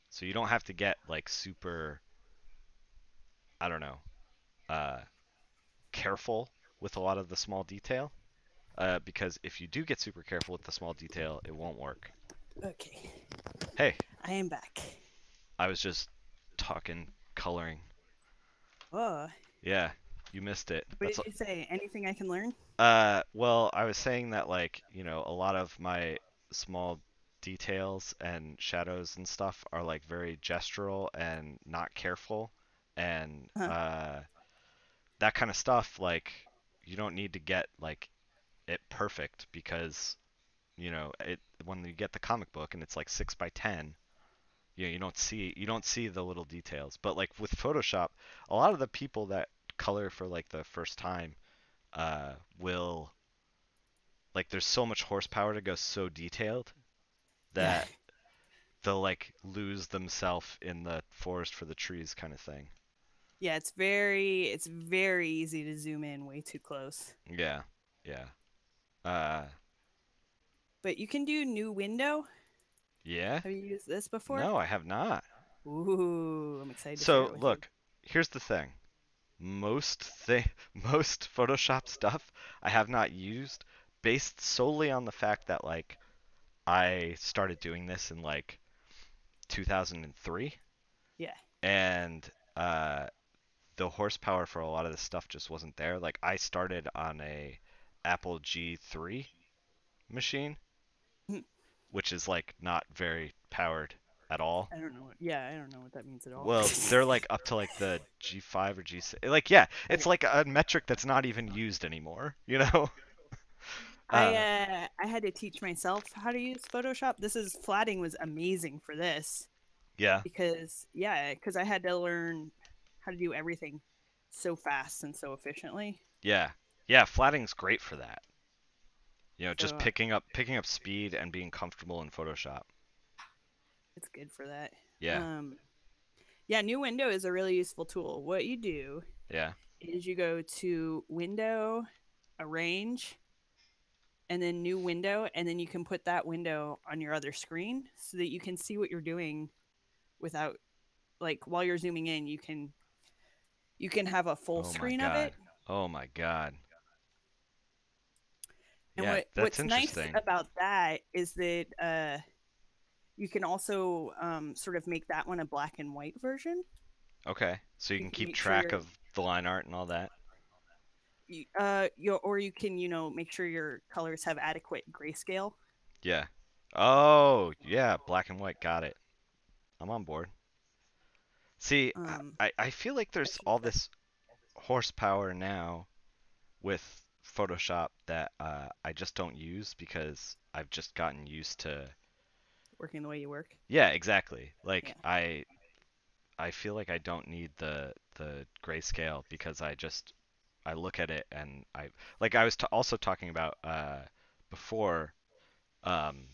So you don't have to get like super, I don't know, uh, careful with a lot of the small detail. Because if you do get super careful with the small detail, it won't work. Okay, Hey, I am back. I was just talking coloring. Oh, Yeah, you missed it. what did you say? Anything I can learn? Well, I was saying that like, a lot of my small details and shadows and stuff are like very gestural and not careful, and Huh. that kind of stuff like you don't need to get like it perfect because, it when you get the comic book and it's like 6 by 10, you don't see the little details. But like with Photoshop, a lot of the people that color for like the first time will like there's so much horsepower to go so detailed Yeah. that they'll like lose themselves in the forest for the trees kind of thing. Yeah, it's very easy to zoom in way too close. Yeah. Yeah. Uh But you can do new window. yeah. Have you used this before? No, I have not. Ooh, I'm excited to share So, it with you. look, here's the thing. Most Photoshop stuff I have not used based solely on the fact that like I started doing this in like 2003 Yeah. and uh the horsepower for a lot of this stuff just wasn't there. Like I started on a Apple G3 machine, which is like not very powered at all. I don't know. Yeah, I don't know what that means at all. Well, they're like up to like the G5 or G6. Like yeah, it's Okay. like a metric that's not even used anymore, you know? Uh I had to teach myself how to use Photoshop. This is flatting was amazing for this yeah. because yeah, because I had to learn how to do everything so fast and so efficiently. Yeah. Yeah, flatting's great for that. You know, just So picking up speed and being comfortable in Photoshop. it's good for that. Yeah. Um, yeah, new window is a really useful tool. What you do Yeah. is you go to window, arrange, and then new window, and then you can put that window on your other screen so that you can see what you're doing without like while you're zooming in, you can have a full Oh my screen of God. it. Oh my God. And Yeah, that's what's nice interesting. about that is that you can also sort of make that one a black and white version. Okay. So you You can can keep make sure track of the line art and all that. or you can make sure your colors have adequate grayscale. Yeah. Oh, yeah, black and white. Got it. I'm on board. See, Um, I feel like that there's keeps all that this horsepower now with Photoshop that I just don't use because I've just gotten used to. working the way you work. Yeah, exactly. Yeah. Like I feel like I don't need the grayscale because I look at it and I like I was also talking about before um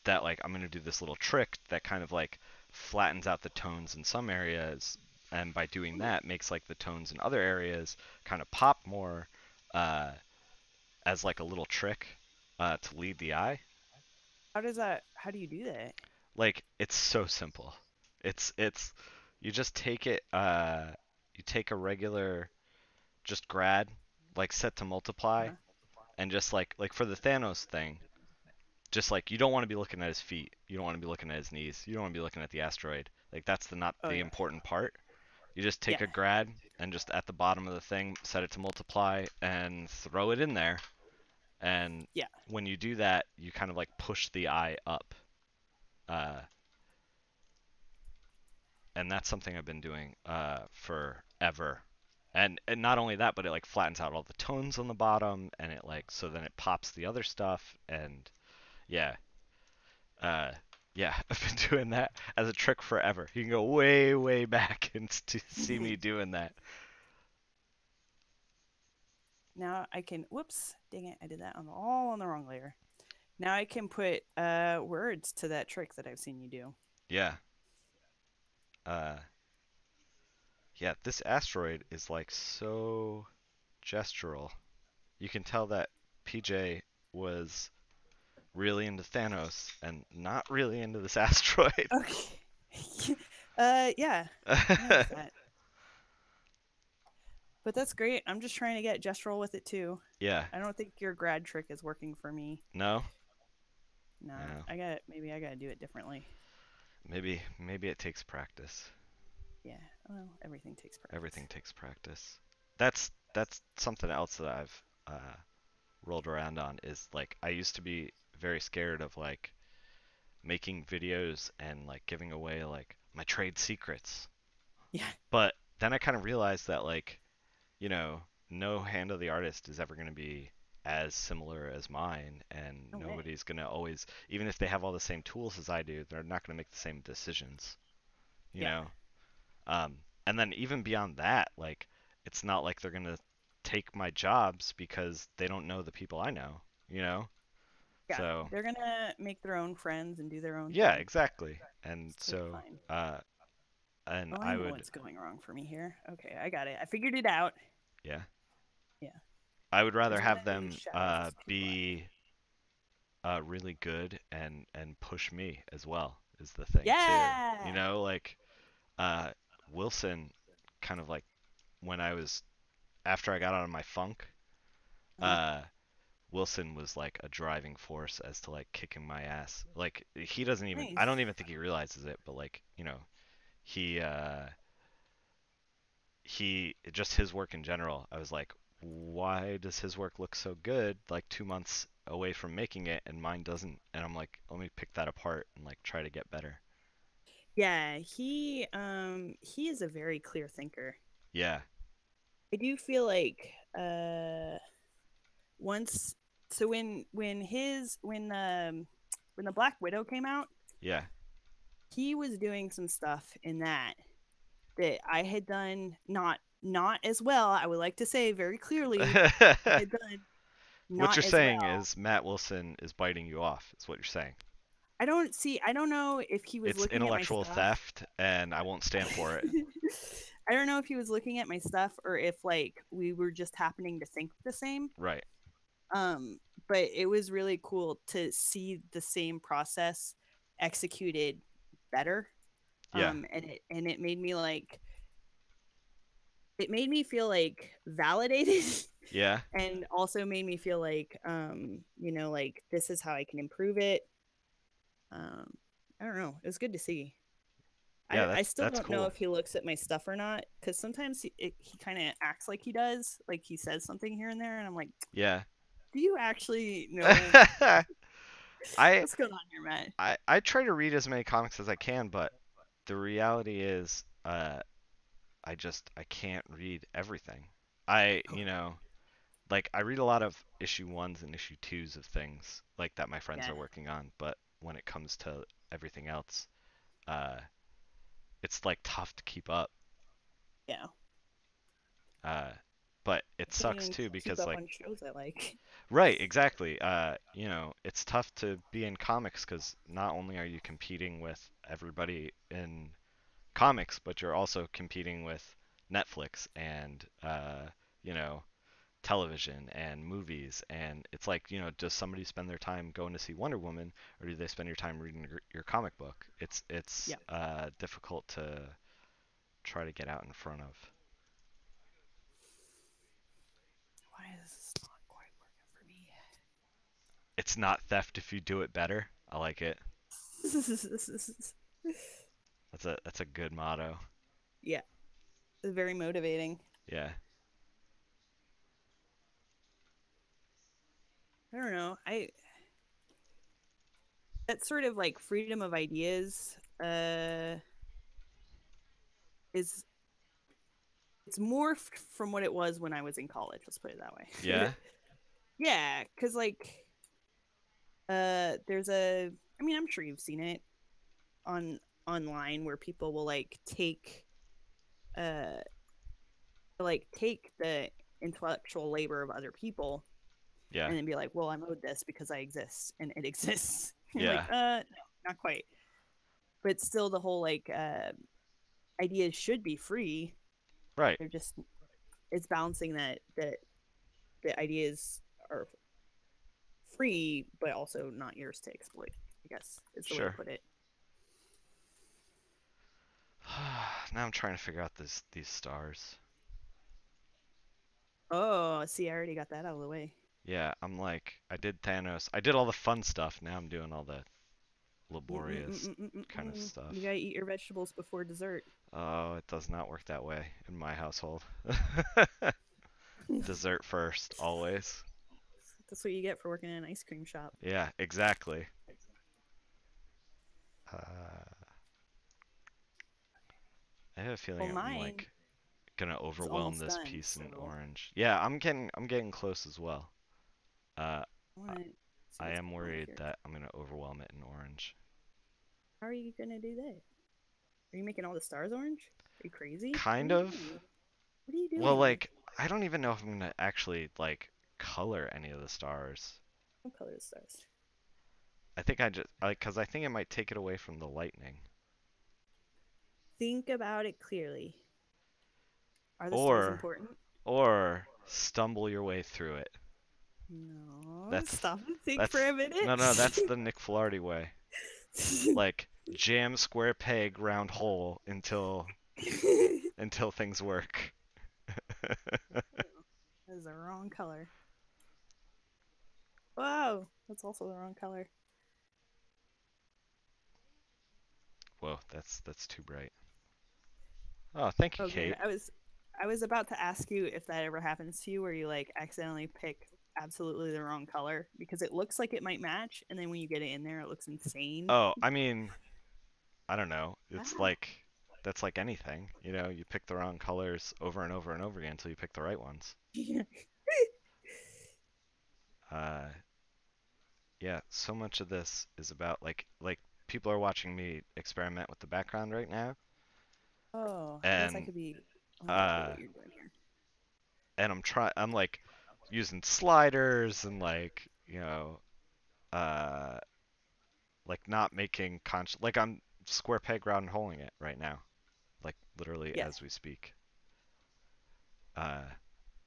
that like I'm gonna do this little trick that kind of like flattens out the tones in some areas and by doing Ooh. that makes like the tones in other areas kind of pop more uh as like a little trick to lead the eye. How does that? How do you do that? Like it's so simple. It's you just take it you take a regular just grad like set to multiply Uh-huh. and just like for the Thanos thing, just like you don't want to be looking at his feet, you don't want to be looking at his knees, you don't want to be looking at the asteroid. Like that's the not Oh the yeah. important part. You just Yeah. take a grad and just at the bottom of the thing set it to multiply and throw it in there. And Yeah. when you do that, you kind of like push the eye up. Uh, and that's something I've been doing forever. And not only that, but it like flattens out all the tones on the bottom, and it like so then it pops the other stuff, and yeah, uh, yeah, I've been doing that as a trick forever. You can go way way back and to see me doing that. Now I can. Whoops! Dang it! I did that all on the wrong layer. Now I can put words to that trick that I've seen you do. Yeah, uh, yeah. This asteroid is like so gestural. You can tell that PJ was really into Thanos and not really into this asteroid. Okay. Yeah, I noticed that. But that's great. I'm just trying to get gestural with it too. Yeah. I don't think your grad trick is working for me. No? No, No. maybe I gotta do it differently. Maybe it takes practice. Yeah. Well, everything takes practice. Everything takes practice. That's something else that I've rolled around on is like I used to be very scared of like making videos and like giving away like my trade secrets. Yeah. But then I kind of realized that like, you know, no hand of the artist is ever going to be as similar as mine and No way. nobody's going to always even if they have all the same tools as I do, they're not going to make the same decisions, you Yeah. know. Um, and then even beyond that, like it's not like they're gonna take my jobs because they don't know the people I know, you know? Yeah, So they're gonna make their own friends and do their own yeah, thing. exactly. And It's totally so fine. and Oh, I I know would what's going wrong for me here. Okay, I got it. I figured it out. yeah, Yeah, I would rather there's one have of these them shadows that's too black. be really good and push me as well is the thing too. You Yeah. know, like uh, Wilson, kind of like when I was after I got out of my funk, Uh, uh, Wilson was like a driving force as to like kicking my ass. Like he doesn't even I don't nice. even think he realizes it, but like, you know, he he just his work in general. I was like, why does his work look so good like 2 months away from making it and mine doesn't? And I'm like, let me pick that apart and like try to get better. Yeah, he is a very clear thinker. Yeah, I do feel like once so when the Black Widow came out, yeah. he was doing some stuff in that I had done not as well. I would like to say very clearly I had done What not you're as saying well. is Matt Wilson is biting you off, is what you're saying. I don't know if he was It's looking at my intellectual stuff. theft, and I won't stand for it. I don't know if he was looking at my stuff or if like we were just happening to think the same. Right. Um, but it was really cool to see the same process executed better. Yeah. And it made me feel like validated Yeah. and also made me feel like like this is how I can improve it. Um, I don't know. It was good to see. Yeah, I that's still that's don't know cool. if he looks at my stuff or not because sometimes he kind of acts like he does, like he says something here and there, and I'm like, Yeah. do you actually know I what's going on here, Matt? I try to read as many comics as I can, but the reality is I can't read everything. You know, like I read a lot of issue 1s and issue 2s of things like that my friends Yeah, are working on, but when it comes to everything else, uh it's like tough to keep up. yeah. Uh but it I can't sucks even too keep because up like on shows I like. right, exactly. You know, it's tough to be in comics because not only are you competing with everybody in comics, but you're also competing with Netflix and you know, television and movies. And it's like, you know, does somebody spend their time going to see Wonder Woman, or do they spend your time reading your comic book? It's Yeah. difficult to try to get out in front of. Why is this not quite working for me? It's not theft if you do it better. I like it. That's a good motto. Yeah, it's very motivating. Yeah. I don't know. I That sort of like freedom of ideas is it's morphed from what it was when I was in college. Let's put it that way. Yeah. Yeah, because like there's I mean, I'm sure you've seen it on online where people will uh take the intellectual labor of other people Yeah. and then be like, well, I'm owed this because I exist and it exists. You're like, Yeah. no, not quite. But still, the whole ideas should be free. Right. They're just it's balancing that the ideas are free but also not yours to exploit. I guess is the way to Sure. put it. Now I'm trying to figure out these stars. Oh, see, I already got that out of the way. Yeah, I'm like, I did Thanos. I did all the fun stuff. Now I'm doing all the laborious kind of You stuff. gotta eat your vegetables before dessert. Oh, it does not work that way in my household. Dessert first, always. That's what you get for working in an ice cream shop. Yeah, exactly. Uh, I have a Well, feeling I'm mine like gonna is overwhelm almost this done, piece in so orange. Yeah, I'm getting close as well. Uh, I want to see I what's am going on with worried yours. that I'm gonna overwhelm it in orange. How are you gonna do that? Are you making all the stars orange? Are you crazy? What Kind are you of. doing? What are you Well, doing? like I don't even know if I'm gonna actually like color any of the stars. What color is stars? I think I just like because I think it might take it away from the lightning, Think about it clearly. Are the stars or important? stumble your way through it. No. That's Stop and think for that's a minute. no, that's the Nick Flaherty way. Like jam square peg round hole until things work. That is the wrong color. Whoa, that's also the wrong color. Whoa, that's too bright. Oh, thank you, Oh, good. Kate. I was about to ask you if that ever happens to you where you like accidentally pick absolutely the wrong color because it looks like it might match and then when you get it in there it looks insane. Oh, I mean, I don't know. It's Ah. like that's like anything, you know, you pick the wrong colors over and over and over again until you pick the right ones. Uh, yeah, so much of this is about like people are watching me experiment with the background right now, Oh, I guess I and could be a little bit uh, what you're doing here. I'm like using sliders and like uh, like not making like I'm square peg round holing it right now, like literally Yeah, as we speak. Uh,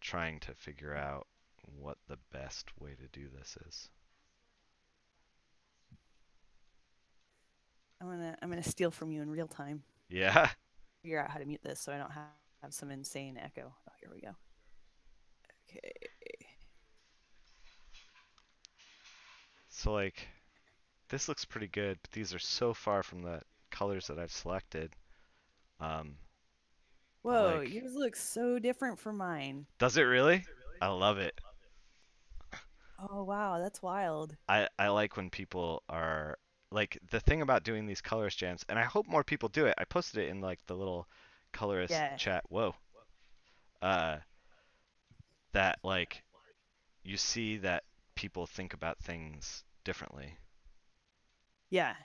Trying to figure out what the best way to do this is. I'm gonna steal from you in real time. Yeah. Figure out how to mute this so I don't have some insane echo. Oh, here we go. Okay. So like this looks pretty good, but these are so far from the colors that I've selected. Um, but Whoa, like, yours looks so different from mine. does it really? I love it. Oh wow, that's wild. I like when people are like the thing about doing these colorist jams, and I hope more people do it. I posted it in like the little colorist Yeah, chat. Whoa. Uh, that like you see that people think about things differently. yeah,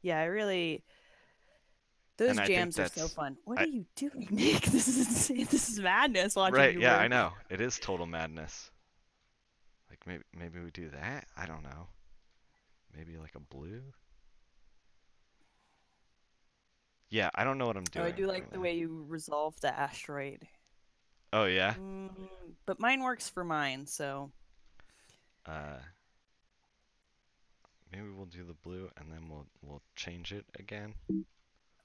yeah. I really, And those I think jams are so that's fun. What are I you doing, Nick? This is insane. This is madness watching right, you yeah, I work. know. It is total madness. Like maybe we do that. I don't know. Maybe like a blue? Yeah, I don't know what I'm Oh, I doing do like right the now. way you resolve the asteroid. Oh yeah. Mm, but mine works for mine, so Uh Maybe we'll do the blue and then we'll change it again.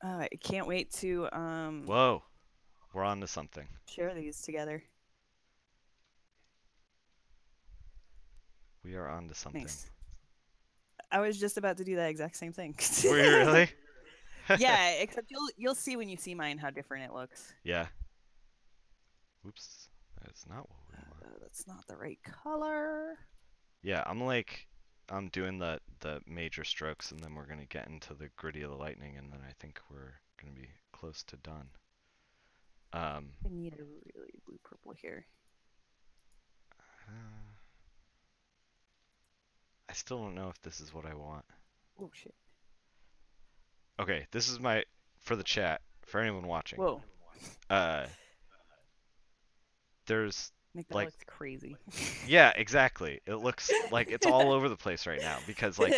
I can't wait to Whoa, we're on to something. share these together. We are on to something. Nice. I was just about to do that exact same thing. Were you really? Yeah, except you'll see when you see mine how different it looks. Yeah. Oops. That's not what we want. That's not the right color. Yeah, I'm doing the major strokes and then we're gonna get into the gritty of the lightning and then I think we're gonna be close to done. Um I need a really blue purple here. uh, I still don't know if this is what I want. Oh shit. Okay, this is my for the chat, for anyone watching. Whoa. Uh there's Nick, that like looks crazy. yeah, exactly. It looks like it's all over the place right now because like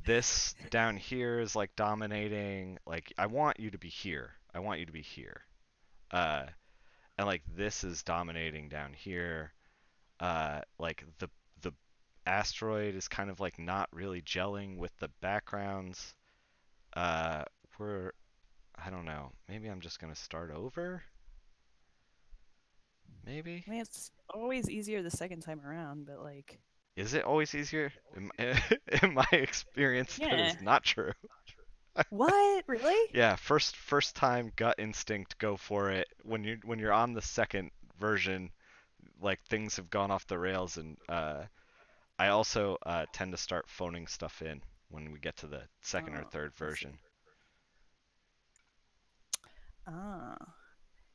this down here is like dominating. Like I want you to be here. I want you to be here. Uh and like this is dominating down here. Like the asteroid is kind of like not really gelling with the backgrounds. Uh we're I don't know. Maybe I'm just gonna start over. Maybe. I mean, it's always easier the second time around, but like, Is it always easier? In my experience, that yeah. is not true. What? Really? Yeah, first time gut instinct, go for it. When you're on the second version, like things have gone off the rails, and I also tend to start phoning stuff in when we get to the second or Oh, third I see. version. Ah.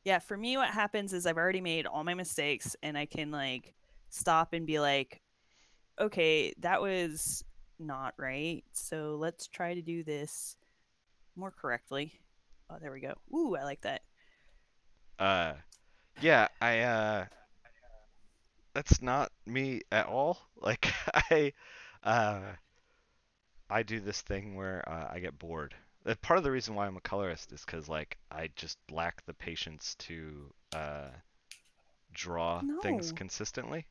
Yeah, for me, what happens is I've already made all my mistakes and I can like stop and be like, okay, that was not right. So let's try to do this more correctly. Oh, there we go. Ooh, I like that. Uh, yeah, I that's not me at all. Like I uh I do this thing where I get bored. Part of the reason why I'm a colorist is because like I just lack the patience to draw things No. consistently.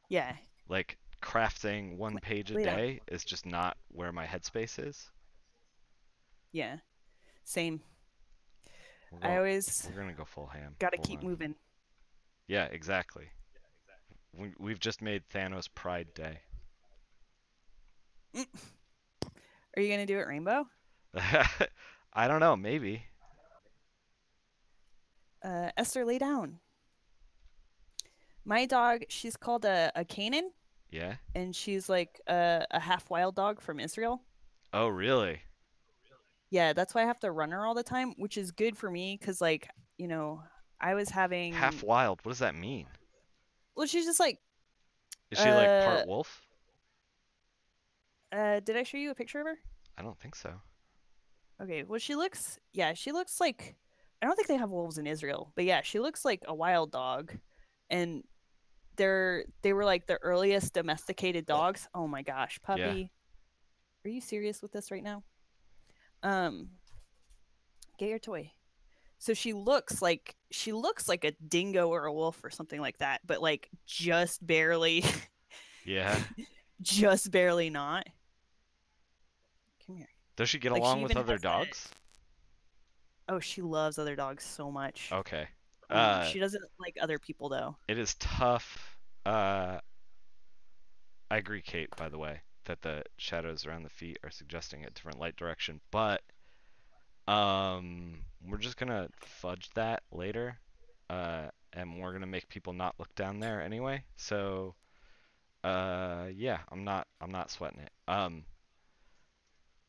Yeah. Like crafting one Lay, page a lay down. day is just not where my headspace is. Yeah. Same. We're I going always we're gonna go full ham. got to Hold keep on. moving. Yeah, exactly. We've just made Thanos Pride Day. Mm. Are you going to do it rainbow? I don't know, maybe. Esther, lay down. My dog, she's called a Canaan, Yeah. and she's like a half wild dog from Israel. Oh, really? Yeah, that's why I have to run her all the time, which is good for me because, like, you know, I was Half having. wild. What does that mean? Well, she's just like, Is she like part uh, wolf? did I show you a picture of her? I don't think so. Okay, well, yeah, she looks like, I don't think they have wolves in Israel, but yeah, she looks like a wild dog. And they were like the earliest domesticated dogs. Oh my gosh, Yeah. puppy. Are you serious with this right now? Um, get your toy. So she looks like a dingo or a wolf or something like that, but like just barely Yeah. just barely not. Come here. Does she get Like she along with even other has that. dogs? Oh, she loves other dogs so much. Okay. Uh, She doesn't like other people though. it is tough. Uh, I agree, Kate, by the way, that the shadows around the feet are suggesting a different light direction, but we're just gonna fudge that later. And we're gonna make people not look down there anyway. So, yeah, I'm not sweating it.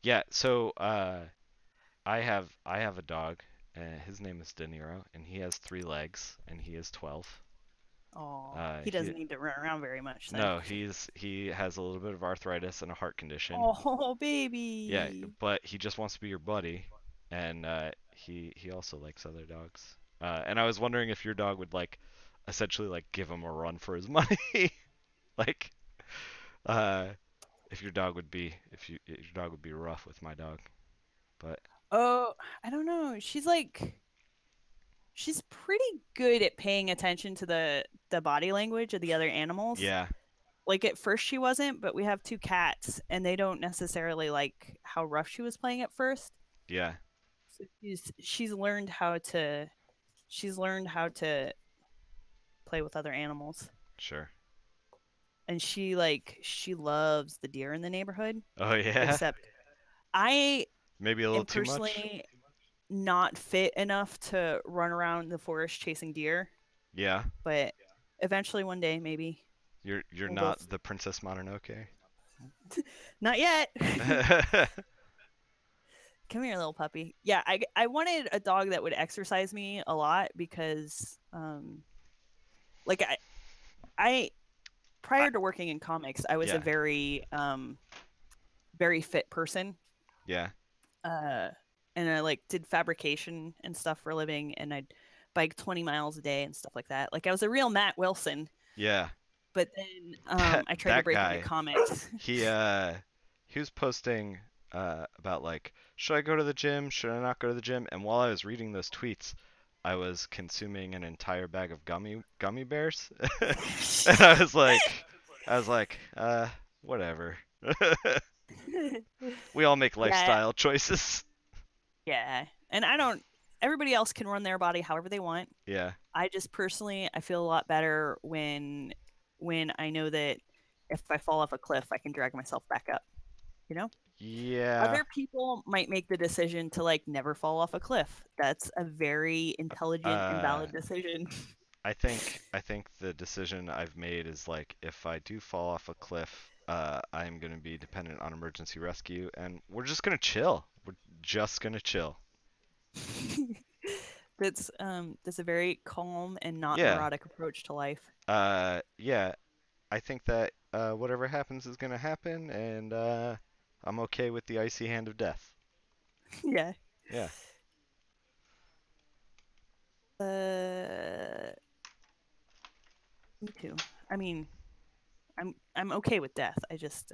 Yeah, so I have a dog. His name is De Niro, and he has 3 legs, and he is 12. Oh, he He doesn't need to run around very much then. No, he has a little bit of arthritis and a heart condition. Oh, Yeah, baby. but he just wants to be your buddy, and he also likes other dogs. And I was wondering if your dog would like essentially like give him a run for his money, like uh, if your dog would be rough with my dog, but Oh, I don't know. She's pretty good at paying attention to the body language of the other animals. yeah, Like at first she wasn't, but we have two cats and they don't necessarily like how rough she was playing at first. yeah, So she's learned how to play with other animals. sure. And she loves the deer in the neighborhood. Oh yeah, Except I maybe a little am too much. personally not fit enough to run around the forest chasing deer, Yeah, but eventually one day maybe you're we'll both. not the Princess Mononoke. Not yet. Come here, little puppy. Yeah, I wanted a dog that would exercise me a lot because like I I, prior to working in comics, I was a yeah, very fit person. yeah, Uh and I like did fabrication and stuff for a living and I'd bike 20 miles a day and stuff like that. Like I was a real Matt Wilson, yeah. but then That I tried to that break into guy, comics. he was posting about like, should I go to the gym? Should I not go to the gym? And while I was reading those tweets, I was consuming an entire bag of gummy bears, and I was like, whatever. We all make Yeah, lifestyle choices. yeah. And I don't everybody else can run their body however they want. Yeah, I just personally I feel a lot better when I know that if I fall off a cliff, I can drag myself back up, you know? yeah. Other people might make the decision to like never fall off a cliff. That's a very intelligent and Uh, valid decision. I think the decision I've made is like if I do fall off a cliff, I'm gonna be dependent on emergency rescue, and we're just gonna chill. We're just gonna chill. That's a very calm and not Yeah. neurotic approach to life. Yeah. I think that whatever happens is gonna happen, and I'm okay with the icy hand of death. Yeah. Yeah. Uh Me too. I mean, I'm okay with death. I just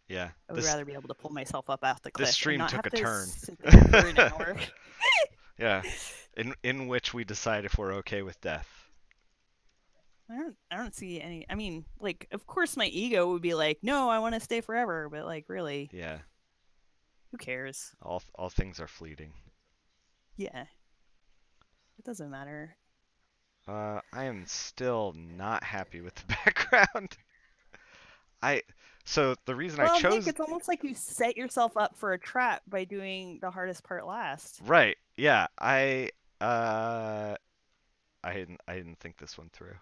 Yeah. I would rather be able to pull myself up off the This cliff and stream not took have a to turn. sit there for an hour. Yeah. In which we decide if we're okay with death. I don't see any. I mean, like, of course, my ego would be like, no, I want to stay forever, but like, really, Yeah. who cares? All things are fleeting. Yeah, it doesn't matter. I am still not happy with the background. I so the reason I Well, Nick, chose it's almost like you set yourself up for a trap by doing the hardest part last. right, yeah, uh I didn't think this one through.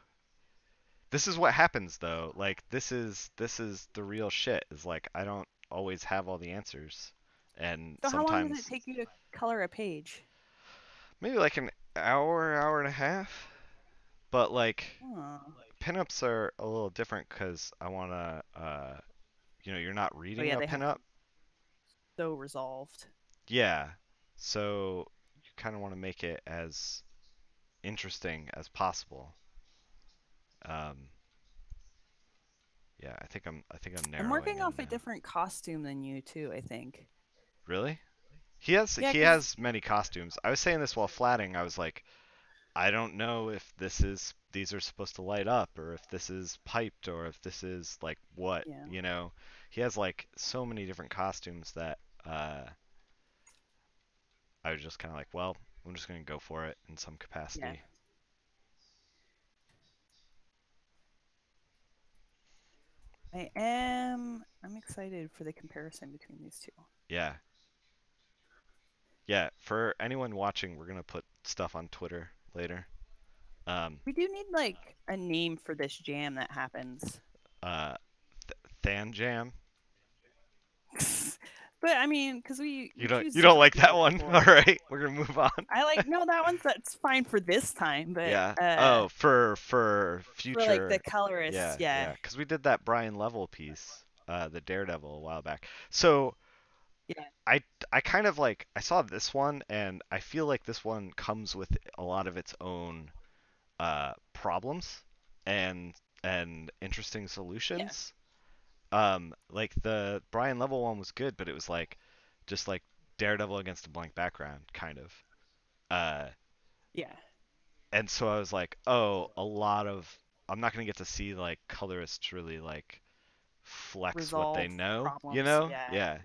This is what happens though. Like this is the real shit. Is like I don't always have all the answers. And So, how long does it sometimes take you to color a page? maybe like an hour, hour and a half. But like Oh, pinups are a little different because I want to you're not oh reading yeah, a they have to pinup. be so resolved. Yeah. So you kind of want to make it as interesting as possible. Um, yeah, I think I'm I'm narrowing working in off a now. different costume than you too, I think. Really? He has Yeah, he because has many costumes. I was saying this while flatting. I was like, I don't know if these are supposed to light up or if this is piped or if this is like what, yeah, you know. He has like so many different costumes that I was just kind of like, well, I'm just going to go for it in some yeah. capacity. I'm excited for the comparison between these two. Yeah. Yeah, for anyone watching, we're going to put stuff on Twitter later. Um We do need like a name for this jam that happens. uh Than Jam. But I mean, because You we don't choose you don't different like that people one? All before. right, we're going to move on. I like no that one's that's fine for this time, but Yeah. Oh, for for like the future. colorists, Yeah, yeah, yeah. Because we did that Brian Level piece, the Daredevil, a while back. So yeah, I I kind of like I saw this one, and I feel like this one comes with a lot of its own problems and interesting yeah, solutions. Like the Brian Level one was good, but it was like just like Daredevil against a blank background, kind of. Uh, yeah. and so I was like, oh, a lot of I'm not gonna get to see like colorists really like flex what they Resolve know, you problems, know? yeah, Yeah.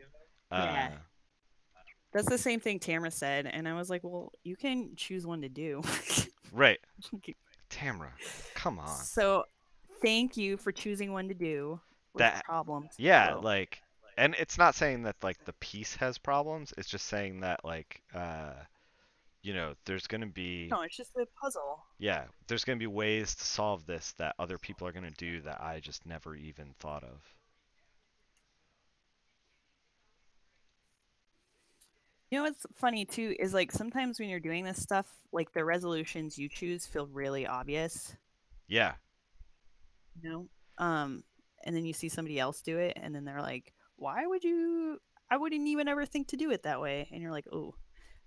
yeah. Uh, That's the same thing Tamara said, and I was like, well, you can choose one to do. right. Tamra, come on. So, thank you for choosing one to do with That problems. yeah, So, like and it's not saying that like the piece has problems, it's just saying that like there's gonna be no, it's just a puzzle. yeah, there's gonna be ways to solve this that other people are gonna do that I just never even thought of. You know what's funny too is like sometimes when you're doing this stuff, like the resolutions you choose feel really obvious, Yeah, you know? And then you see somebody else do it, and then they're like, "Why would you? I wouldn't even ever think to do it that way." And you're like, "Oh,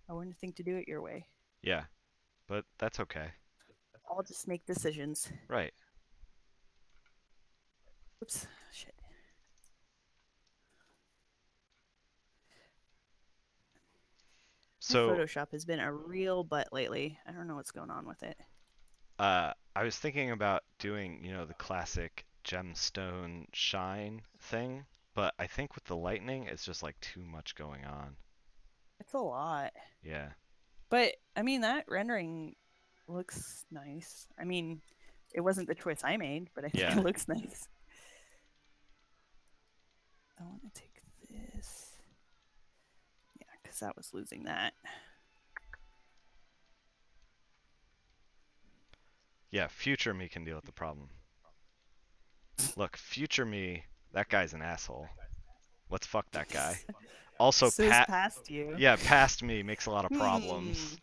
I wouldn't think to do it your way. yeah, but that's okay. I'll just make decisions." Right. Oops, shit. My So, Photoshop has been a real butt lately. I don't know what's going on with it. I was thinking about doing, the classic gemstone shine thing, but I think with the lightning, it's just like too much going on. It's a lot. Yeah, But I mean, that rendering looks nice. I mean, it wasn't the choice I made, but I think it yeah, looks nice. I want to take this. Yeah, because that was losing that. yeah. Future me can deal with the problem. Look, future me, that guy's an asshole. Let's fuck that guy. Also, So's past you. yeah, past me makes a lot of Hmm. problems.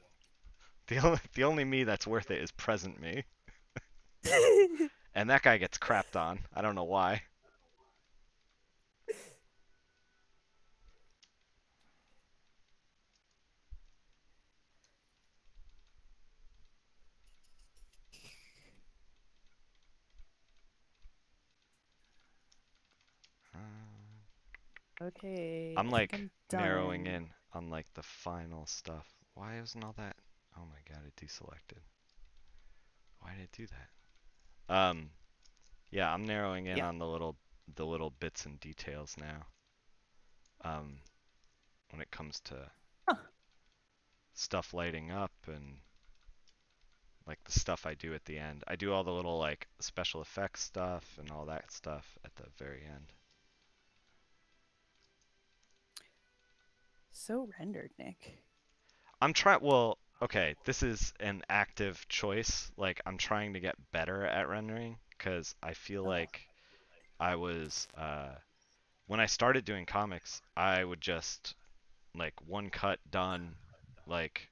The only me that's worth it is present me, and that guy gets crapped on. I don't know why. Okay, I'm I think like I'm narrowing done. in on like the final stuff. Why isn't all that? Oh my god, it deselected. Why did it do that? Yeah, I'm narrowing in Yeah. on the little bits and details now. Um, when it comes to Huh. stuff lighting up and like the stuff I do at the end. I do all the little like special effects stuff and all that stuff at the very end. So rendered, Nick. I'm trying, well, okay, this is an active choice. Like I'm trying to get better at rendering because I feel Okay. like I was when I started doing comics, I would just like one cut done, like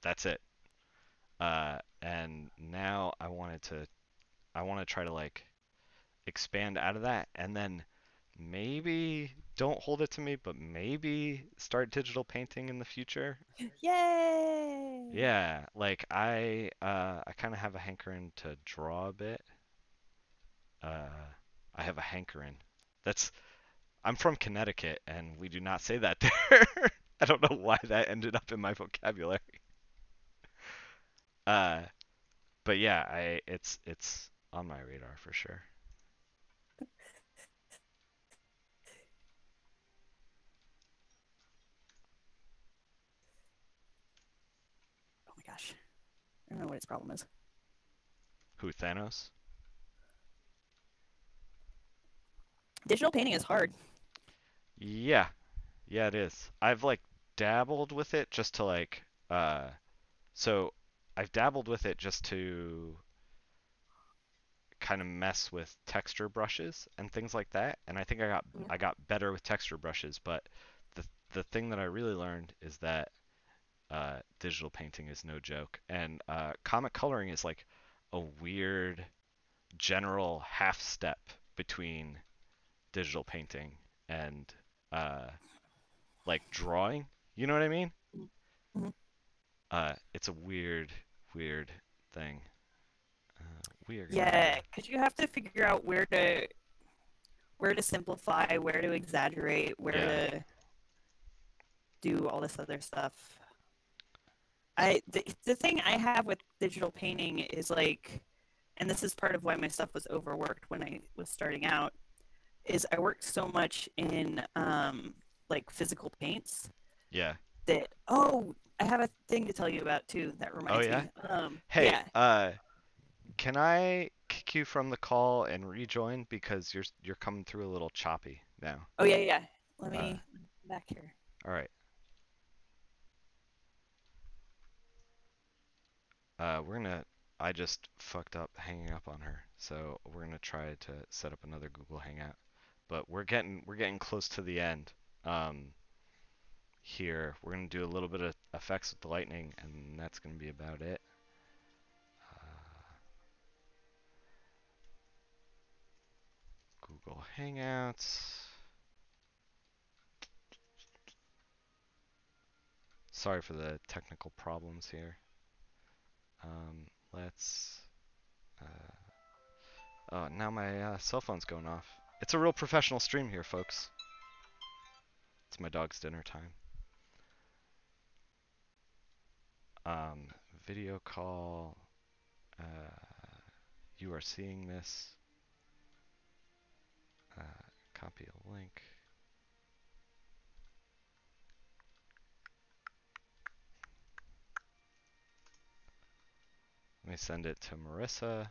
that's it. And now I want to try to like expand out of that and then maybe don't hold it to me, but maybe start digital painting in the future. Yay! Yeah, like I kind of have a hankering to draw a bit. Uh, I have a hankering. That's I'm from Connecticut and we do not say that there. I don't know why that ended up in my vocabulary. Uh, but yeah, I it's on my radar for sure. Oh my gosh. I don't know what its problem is. Who, Thanos? Digital painting is hard. Yeah, yeah, it is. I've like dabbled with it just to like so I've dabbled with it just to kind of mess with texture brushes and things like that, and I think Mhm. I got better with texture brushes, but the the thing that I really learned is that digital painting is no joke, and comic coloring is like a weird general half step between digital painting and uh, like drawing. You know what I mean? Mhm. It's a weird thing. We are gonna Yeah, because you have to figure out where to simplify, where to exaggerate, where yeah. to do all this other stuff. The thing I have with digital painting is like, and this is part of why my stuff was overworked when I was starting out, is I worked so much in like physical paints Yeah. that I have a thing to tell you about too that Oh reminds yeah. me. Hey, Yeah. can I kick you from the call and rejoin because you're coming through a little choppy now. Oh yeah, yeah. Let Uh, me back here. all right. We're gonna. I just fucked up hanging up on her, so we're gonna try to set up another Google Hangout. But we're getting close to the end. Um, here we're gonna do a little bit of effects with the lightning, and that's gonna be about it. Uh, Google Hangouts. Sorry for the technical problems here. Let's. Oh, now my cell phone's going off. It's a real professional stream here, folks. It's my dog's dinner time. Um, Video call. Uh, you are seeing this. Uh, Copy a link. Let me send it to Marissa.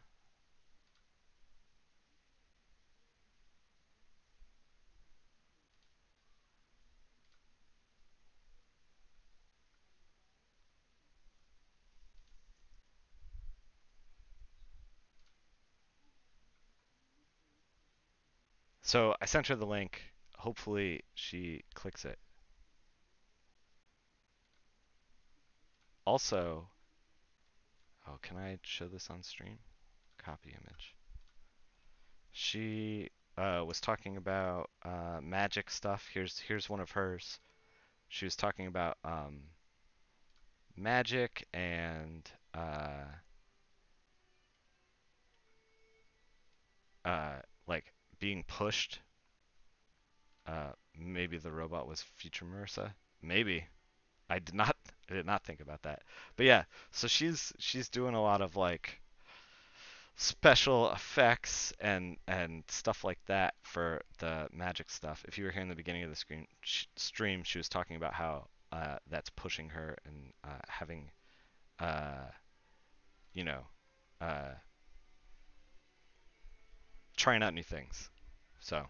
So I sent her the link. Hopefully she clicks it. Also, oh, can I show this on stream? Copy image. She was talking about magic stuff. Here's one of hers. She was talking about magic and like being pushed, maybe the robot was future Marissa. Maybe. I did not I did not think about that. But yeah, so she's doing a lot of like special effects and stuff like that for the magic stuff. If you were here in the beginning of the stream, she was talking about how that's pushing her and having uh, you know uh, trying out new things. So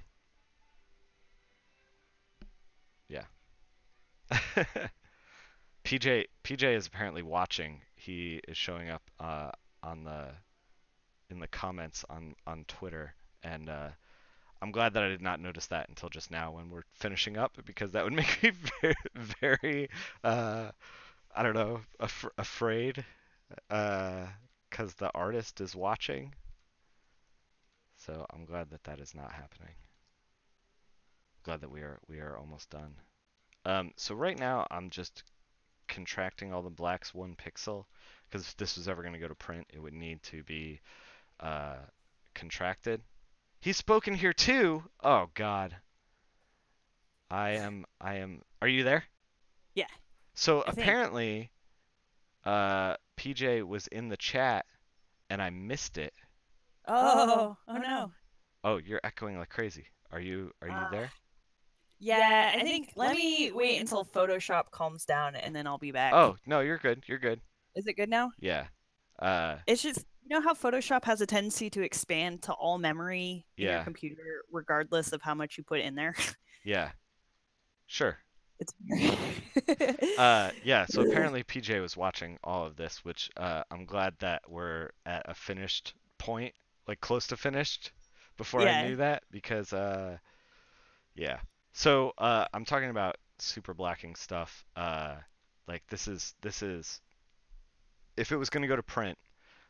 yeah. PJ is apparently watching. He is showing up on the in the comments on Twitter, and I'm glad that I did not notice that until just now when we're finishing up, because that would make me very, very I don't know, afraid, because the artist is watching. So I'm glad that that is not happening. Glad that we are almost done. So right now I'm just contracting all the blacks 1 pixel, because if this was ever going to go to print, it would need to be uh, contracted. He's spoken here too. Oh God, I am. Are you there? Yeah, So I think. apparently, PJ was in the chat and I missed it. Oh no. Oh, you're echoing like crazy. Are you Uh, there? yeah, I think let me wait until Photoshop calms down and then I'll be back. Oh, no, you're good. You're good. Is it good now? Yeah. Uh, It's just, you know how Photoshop has a tendency to expand to all memory in your yeah. computer, regardless of how much you put in there? Yeah. Sure. It's Yeah, so apparently PJ was watching all of this, which I'm glad that we're at a finished point, like close to finished, before I yeah. knew that, because yeah. So I'm talking about super blacking stuff. Like this is if it was going to go to print.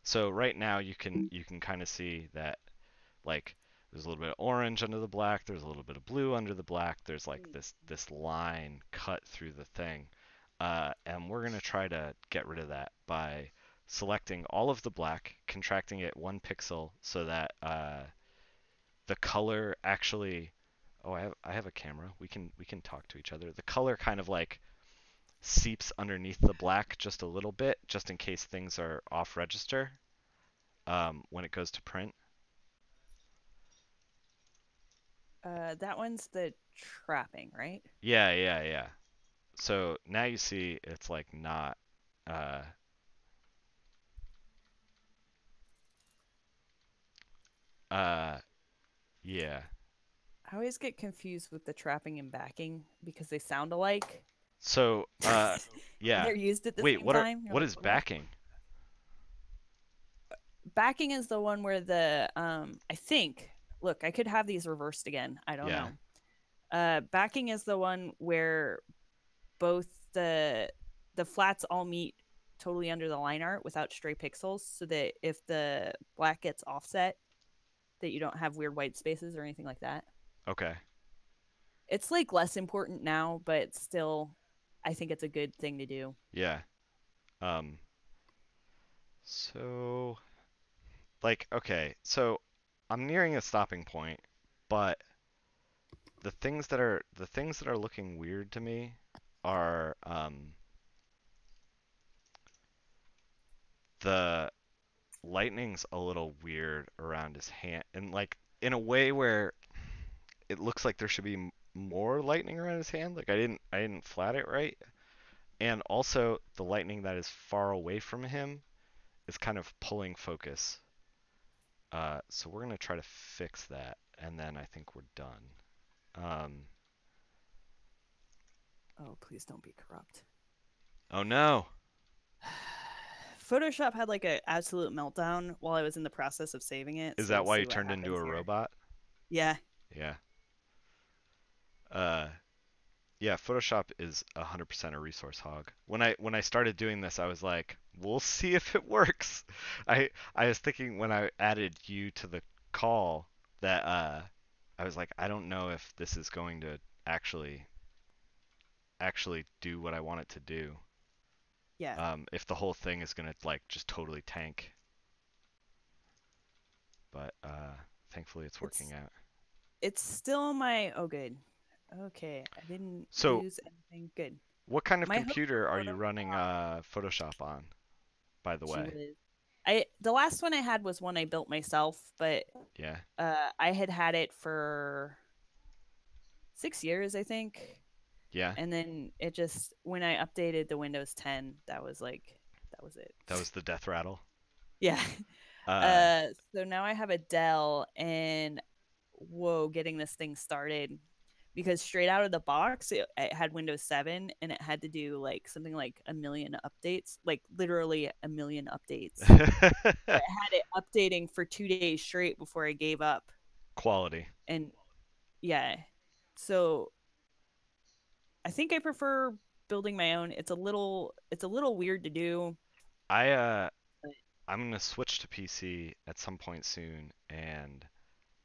So right now you can kind of see that like there's a little bit of orange under the black, there's a little bit of blue under the black, there's like this line cut through the thing. And we're going to try to get rid of that by selecting all of the black, contracting it 1 pixel so that the color actually. Oh, I have a camera. We can talk to each other. The color kind of like seeps underneath the black just a little bit, just in case things are off register when it goes to print. That one's the trapping, right? Yeah, yeah, yeah. So now you see it's like not. Uh, uh, yeah. I always get confused with the trapping and backing because they sound alike. So When yeah. they're used at the Wait, same time. You're what like, is what? backing? Backing is the one where the I think, look, I could have these reversed again. I don't Yeah. know. Backing is the one where both the flats all meet totally under the line art without stray pixels, so that if the black gets offset, that you don't have weird white spaces or anything like that. Okay. It's like less important now, but still, I think it's a good thing to do. Yeah. Um. So like okay. So I'm nearing a stopping point, but the things that are looking weird to me are the lightning's a little weird around his hand, and like in a way where it looks like there should be more lightning around his hand. Like I didn't flat it right, and also the lightning that is far away from him is kind of pulling focus. So we're gonna try to fix that, and then I think we're done. Um, Oh, please don't be corrupt. oh no, Photoshop had like an absolute meltdown while I was in the process of saving it, is so that we'll why see you what turned into happens a here. robot? Yeah, Yeah. Uh, Yeah, Photoshop is 100% a resource hog. When I started doing this, I was like, we'll see if it works. I was thinking when I added you to the call that I was like, I don't know if this is going to actually do what I want it to do. yeah. If the whole thing is gonna like just totally tank. But thankfully it's working It's out. it's still my oh good. Okay, I didn't So, lose anything. Good. what kind of My hope for computer are you running Photoshop, Photoshop on, by the she way? was. I the last one I had was one I built myself, but Yeah, I had it for 6 years, I think, yeah. and then it just when I updated the Windows 10, that was it. That was the death rattle. Yeah. Uh, Uh, so now I have a Dell, and whoa, getting this thing started because straight out of the box, it had Windows 7 and it had to do like something like a million updates, like literally a million updates. So it had it updating for 2 days straight before I gave up. quality. And yeah, so I think I prefer building my own. It's a little weird to do. I But I'm gonna switch to PC at some point soon, and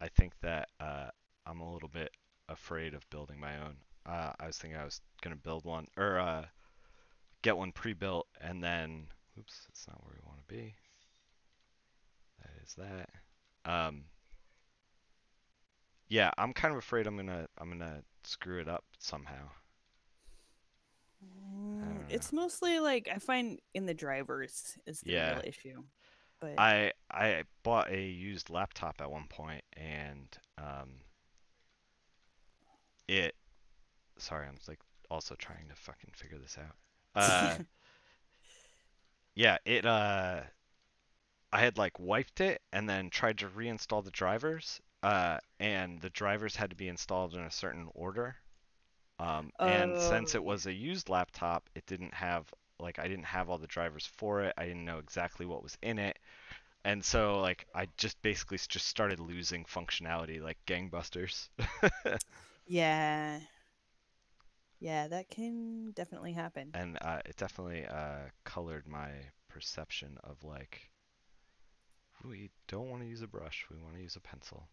I think that I'm a little bit afraid of building my own. I was thinking I was gonna build one or get one pre-built, and then, oops, that's not where we want to be. That is that. Um, yeah, I'm kind of afraid I'm gonna screw it up somehow. I don't know. it's mostly like I find in the drivers is the real Yeah, issue. But I bought a used laptop at one point, and it. Sorry, I'm like also trying to fucking figure this out. Yeah, it I had like wiped it and then tried to reinstall the drivers, and the drivers had to be installed in a certain order. And since oh it yeah. was a used laptop, it didn't have like I didn't have all the drivers for it. I didn't know exactly what was in it. And so like I just basically just started losing functionality like gangbusters. Yeah. Yeah, that can definitely happen. And it definitely colored my perception of like we don't want to use a brush, we want to use a pencil.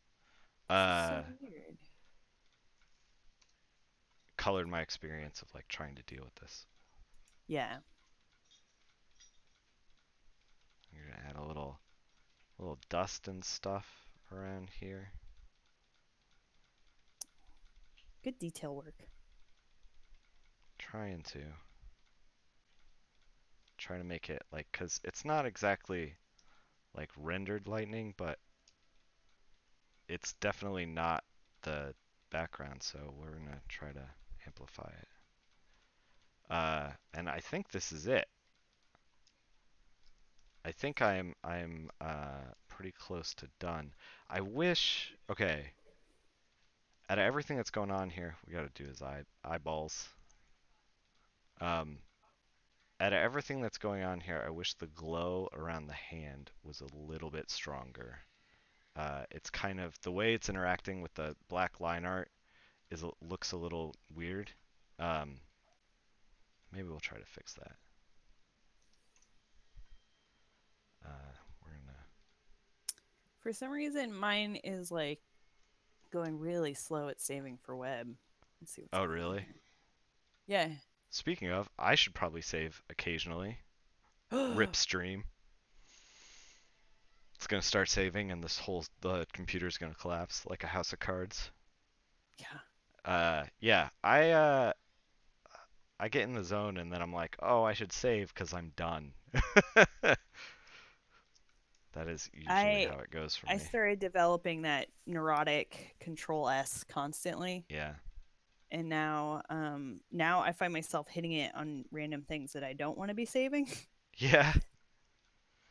This is so Uh, weird. Colored my experience of like trying to deal with this. Yeah. I'm gonna add a little dust and stuff around here. Good detail work. Trying to make it like, cause it's not exactly like rendered lightning, but it's definitely not the background, so we're gonna try to amplify it. And I think this is it. I think I'm pretty close to done. I wish. Okay, out of everything that's going on here, we got to do his eyeballs. Um, Out of everything that's going on here, I wish the glow around the hand was a little bit stronger. It's kind of the way it's interacting with the black line art looks a little weird. Um, Maybe we'll try to fix that. We're gonna. For some reason, mine is like going really slow at saving for web. Let's see what's Oh, going on really? here. Speaking of, I should probably save occasionally. Yeah. Rip stream. It's gonna start saving, and the computer's gonna collapse like a house of cards. Yeah. Yeah, I get in the zone, and then I'm like, oh, I should save because I'm done. That is usually I how it goes for I me. started developing that neurotic control S constantly, Yeah. and now I find myself hitting it on random things that I don't want to be saving. Yeah.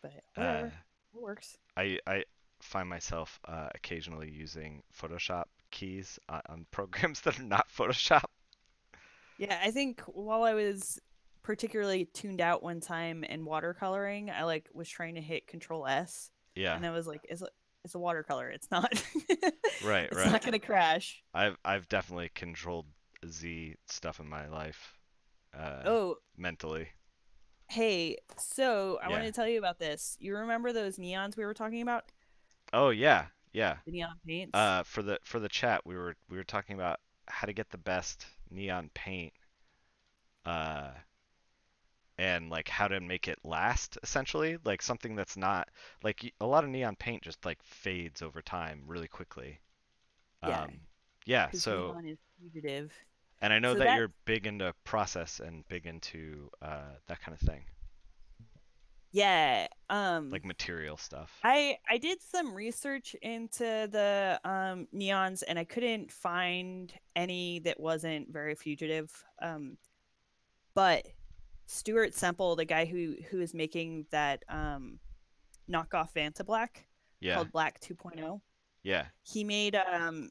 But Uh, whatever. It works. I find myself occasionally using Photoshop keys on programs that are not Photoshop. Yeah, I think while I was particularly tuned out one time in watercoloring, I like was trying to hit Control S, Yeah. and I was like, it's a watercolor. It's not. Right, It's right. not gonna crash. I've definitely controlled Z stuff in my life, uh, Oh, mentally. hey, so I wanted Yeah. to tell you about this. You remember those neons we were talking about? Oh yeah, yeah. The neon paints? For the chat, we were talking about how to get the best neon paint, uh, and like how to make it last, essentially, like something that's not like a lot of neon paint just like fades over time really quickly. Yeah, Yeah, because so neon is fugitive. And I know So that that you're big into process and big into that kind of thing, yeah, like material stuff. I did some research into the neons and I couldn't find any that wasn't very fugitive. But Stuart Semple, the guy who is making that knockoff Vanta Black Yeah, called Black 2.0, yeah, he made a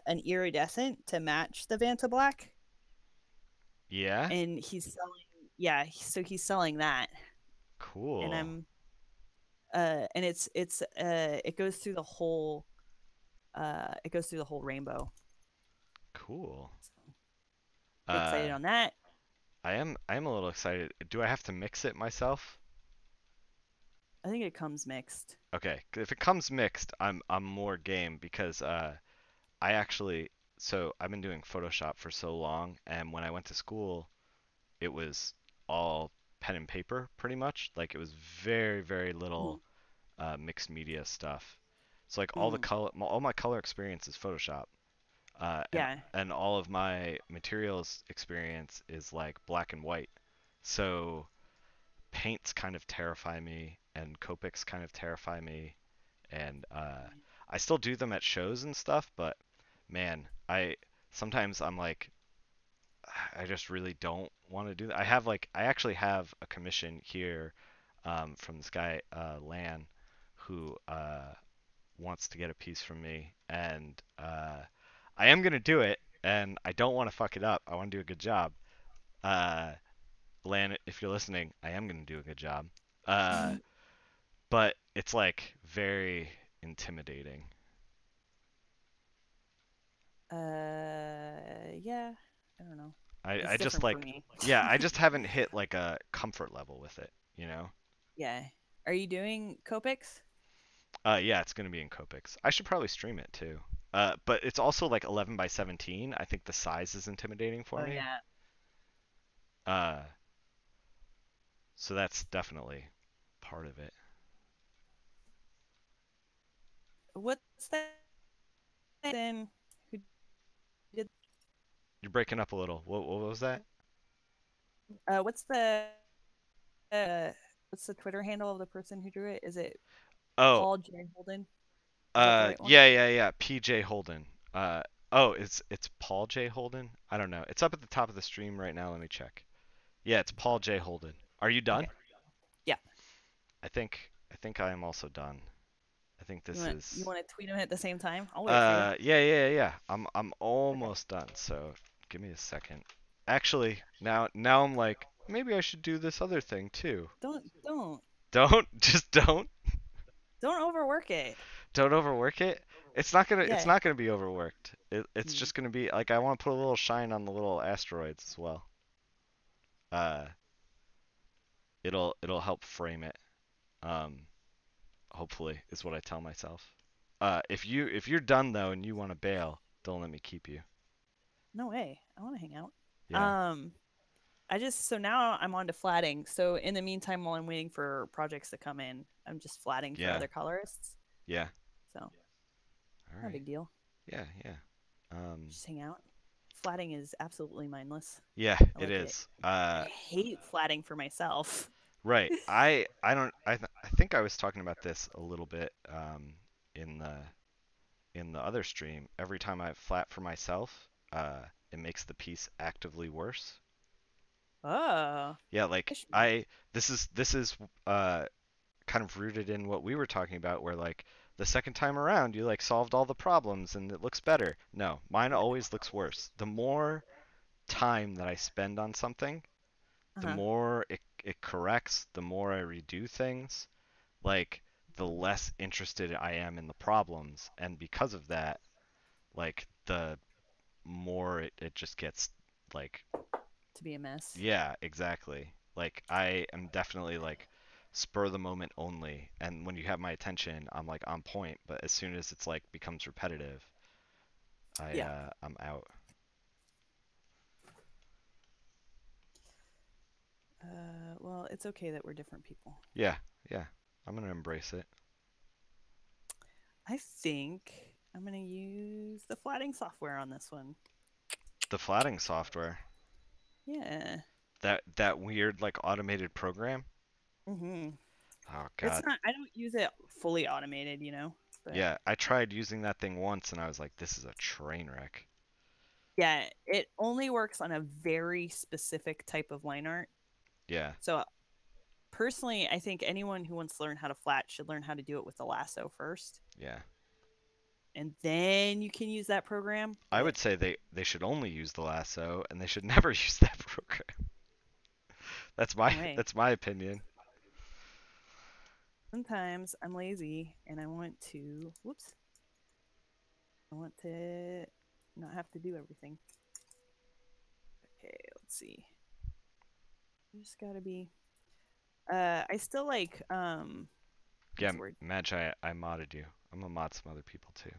an iridescent to match the Vanta Black, yeah. and he's selling so he's selling that, and Cool, I'm and it goes through the whole rainbow. cool. So get Uh, excited on that. I am a little excited. Do I have to mix it myself? I think it comes mixed. Okay, if it comes mixed, I'm more game because I actually I've been doing Photoshop for so long, and when I went to school, it was all pen and paper pretty much. Like it was very, very Mm-hmm. little mixed media stuff. So like Mm-hmm. all my color experience is Photoshop, uh, and Yeah. and all of my materials experience is like black and white. So paints kind of terrify me, and Copics kind of terrify me, and I still do them at shows and stuff, but man, I sometimes I'm like I just really don't want to do that. I actually have a commission here from this guy Lan who wants to get a piece from me, and I am gonna do it, and I don't want to fuck it up. I want to do a good job. Uh, Lan, if you're listening, I am gonna do a good job. Uh, but it's like very intimidating. Yeah. I don't know. I It's just different for like me. yeah, I just haven't hit like a comfort level with it, you know? Yeah. Are you doing Copics? Yeah, it's gonna be in Copics. I should probably stream it too. But it's also like 11 by 17. I think the size is intimidating for Oh me. yeah. Uh, so that's definitely part of it. What's that then? Who did? You're breaking up a little. What was that? Uh, what's the uh, what's the Twitter handle of the person who drew it? Is it Oh, Paul J. Holden? Is that the right one? yeah. PJ Holden. Oh, it's Paul J Holden. I don't know. It's up at the top of the stream right now. Let me check. Yeah, it's Paul J Holden. Are you done? Okay. Yeah. I think I am also done. I think this You is want to tweet them at the same time? I'll wait for you. yeah. I'm Okay. almost done. So give me a second. Actually, now I'm like maybe I should do this other thing too. Don't Don't just don't overwork it. don't overwork it. It's Yeah. not gonna be overworked. It's Hmm. just gonna be like I want to put a little shine on the little asteroids as well. Uh, it'll help frame it. Um, hopefully is what I tell myself. If you're done though and you want to bail, don't let me keep you. No way. I want to hang out. Yeah, Um, I just so now I'm on to flatting. So in the meantime, while I'm waiting for projects to come in, I'm just flatting for yeah, other colorists. yeah. So All not a right. big deal. Yeah. Um, Just hang out. Flatting is absolutely mindless. yeah, I it like it. is. I hate flatting for myself. Right. I don't I think I was talking about this a little bit in the other stream. Every time I flat for myself, it makes the piece actively worse. Oh, Yeah, like fish me. I this is uh kind of rooted in what we were talking about where like the second time around you like solved all the problems and it looks better. No, mine Yeah. always looks worse. The more time that I spend on something, Uh the huh. more it corrects, the more I redo things, like the less interested I am in the problems. And because of that, like the more it just gets like, To be a mess. yeah, exactly. Like I am definitely like spur the moment only. And when you have my attention, I'm like on point. But as soon as it's like becomes repetitive, Yeah. I'm out. Well, it's okay that we're different people. Yeah, yeah. I'm gonna embrace it. I think I'm gonna use the flatting software on this one. The flatting software. Yeah. That weird like automated program. Hmm. Oh It's God. not. I don't use it fully automated, but Yeah, I tried using that thing once and I was like, this is a train wreck. yeah, it only works on a very specific type of line art. Yeah, So personally, I think anyone who wants to learn how to flat should learn how to do it with the lasso first, yeah. and then you can use that program. I But would say they should only use the lasso and they should never use that program. anyway, That's my opinion. sometimes I'm lazy and I want to. Whoops. I want to not have to do everything. Okay, let's see. You just gotta be. I still like Yeah, what's the word? Madge, I modded you. I'm gonna mod some other people too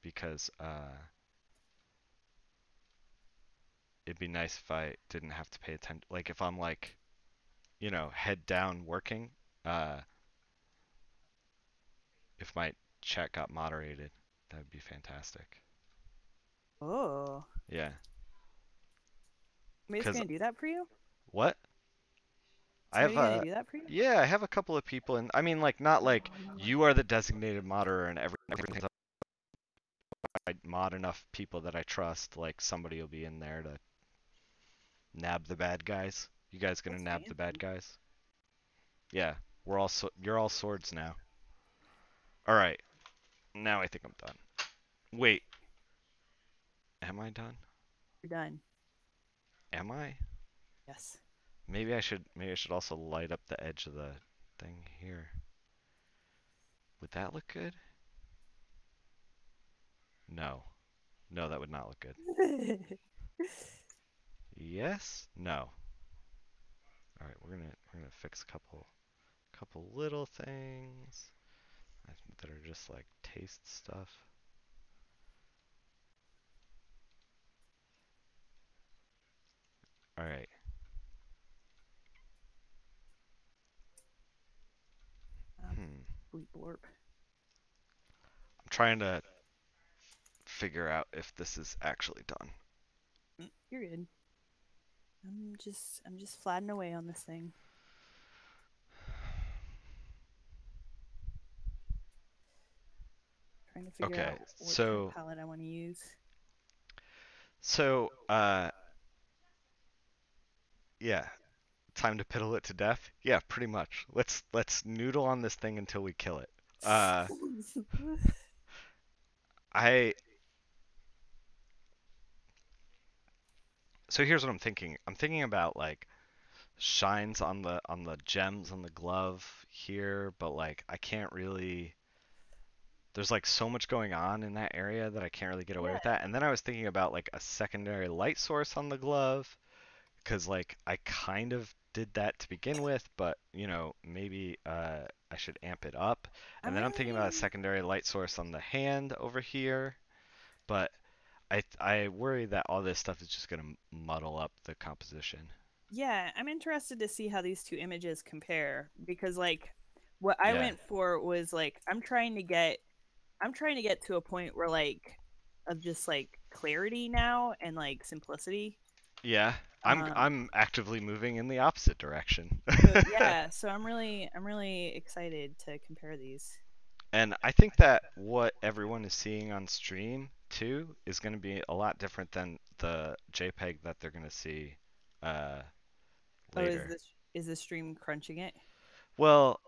because it'd be nice if I didn't have to pay attention. Like if I'm like, head down working, uh, if my chat got moderated, that would be fantastic. Oh, Yeah, somebody's because gonna do that for you. what? I have Somebody gonna do that for you? yeah, I have a couple of people, and I mean like not like you are the designated moderator and everything. I mod enough people that I trust, like somebody will be in there to nab the bad guys. You guys gonna That's nab the bad fancy. guys? Yeah, you're all swords now. All right, now I think I'm done. Wait, am I done? You're done. Am I? Yes. Maybe I should also light up the edge of the thing here. Would that look good? No. No, that would not look good. Yes? No. All right, we're gonna fix a couple little things that are just like taste stuff. All right. Hmm. Bleep blorp. I'm trying to figure out if this is actually done. You're good. I'm just flattening away on this thing, trying to figure Okay. out what kind of So palette I want to use. so yeah, time to piddle it to death? Yeah, pretty much. Let's noodle on this thing until we kill it. Uh I so here's what I'm thinking. I'm thinking about like shines on the gems on the glove here, but like I can't really there's like so much going on in that area that I can't really get away with Yeah, that. And then I was thinking about like a secondary light source on the glove because like I kind of did that to begin with, but maybe I should amp it up. I'm And then I'm thinking about a really. secondary light source on the hand over here, but I worry that all this stuff is just gonna muddle up the composition. Yeah, I'm interested to see how these two images compare because what I Yeah. went for was I'm trying to get to a point where of just clarity now and simplicity. Yeah. Um I'm actively moving in the opposite direction. so yeah, so I'm really excited to compare these. And I think that what everyone is seeing on stream too is going to be a lot different than the JPEG that they're going to see uh, Oh, is later. this stream crunching it? Well,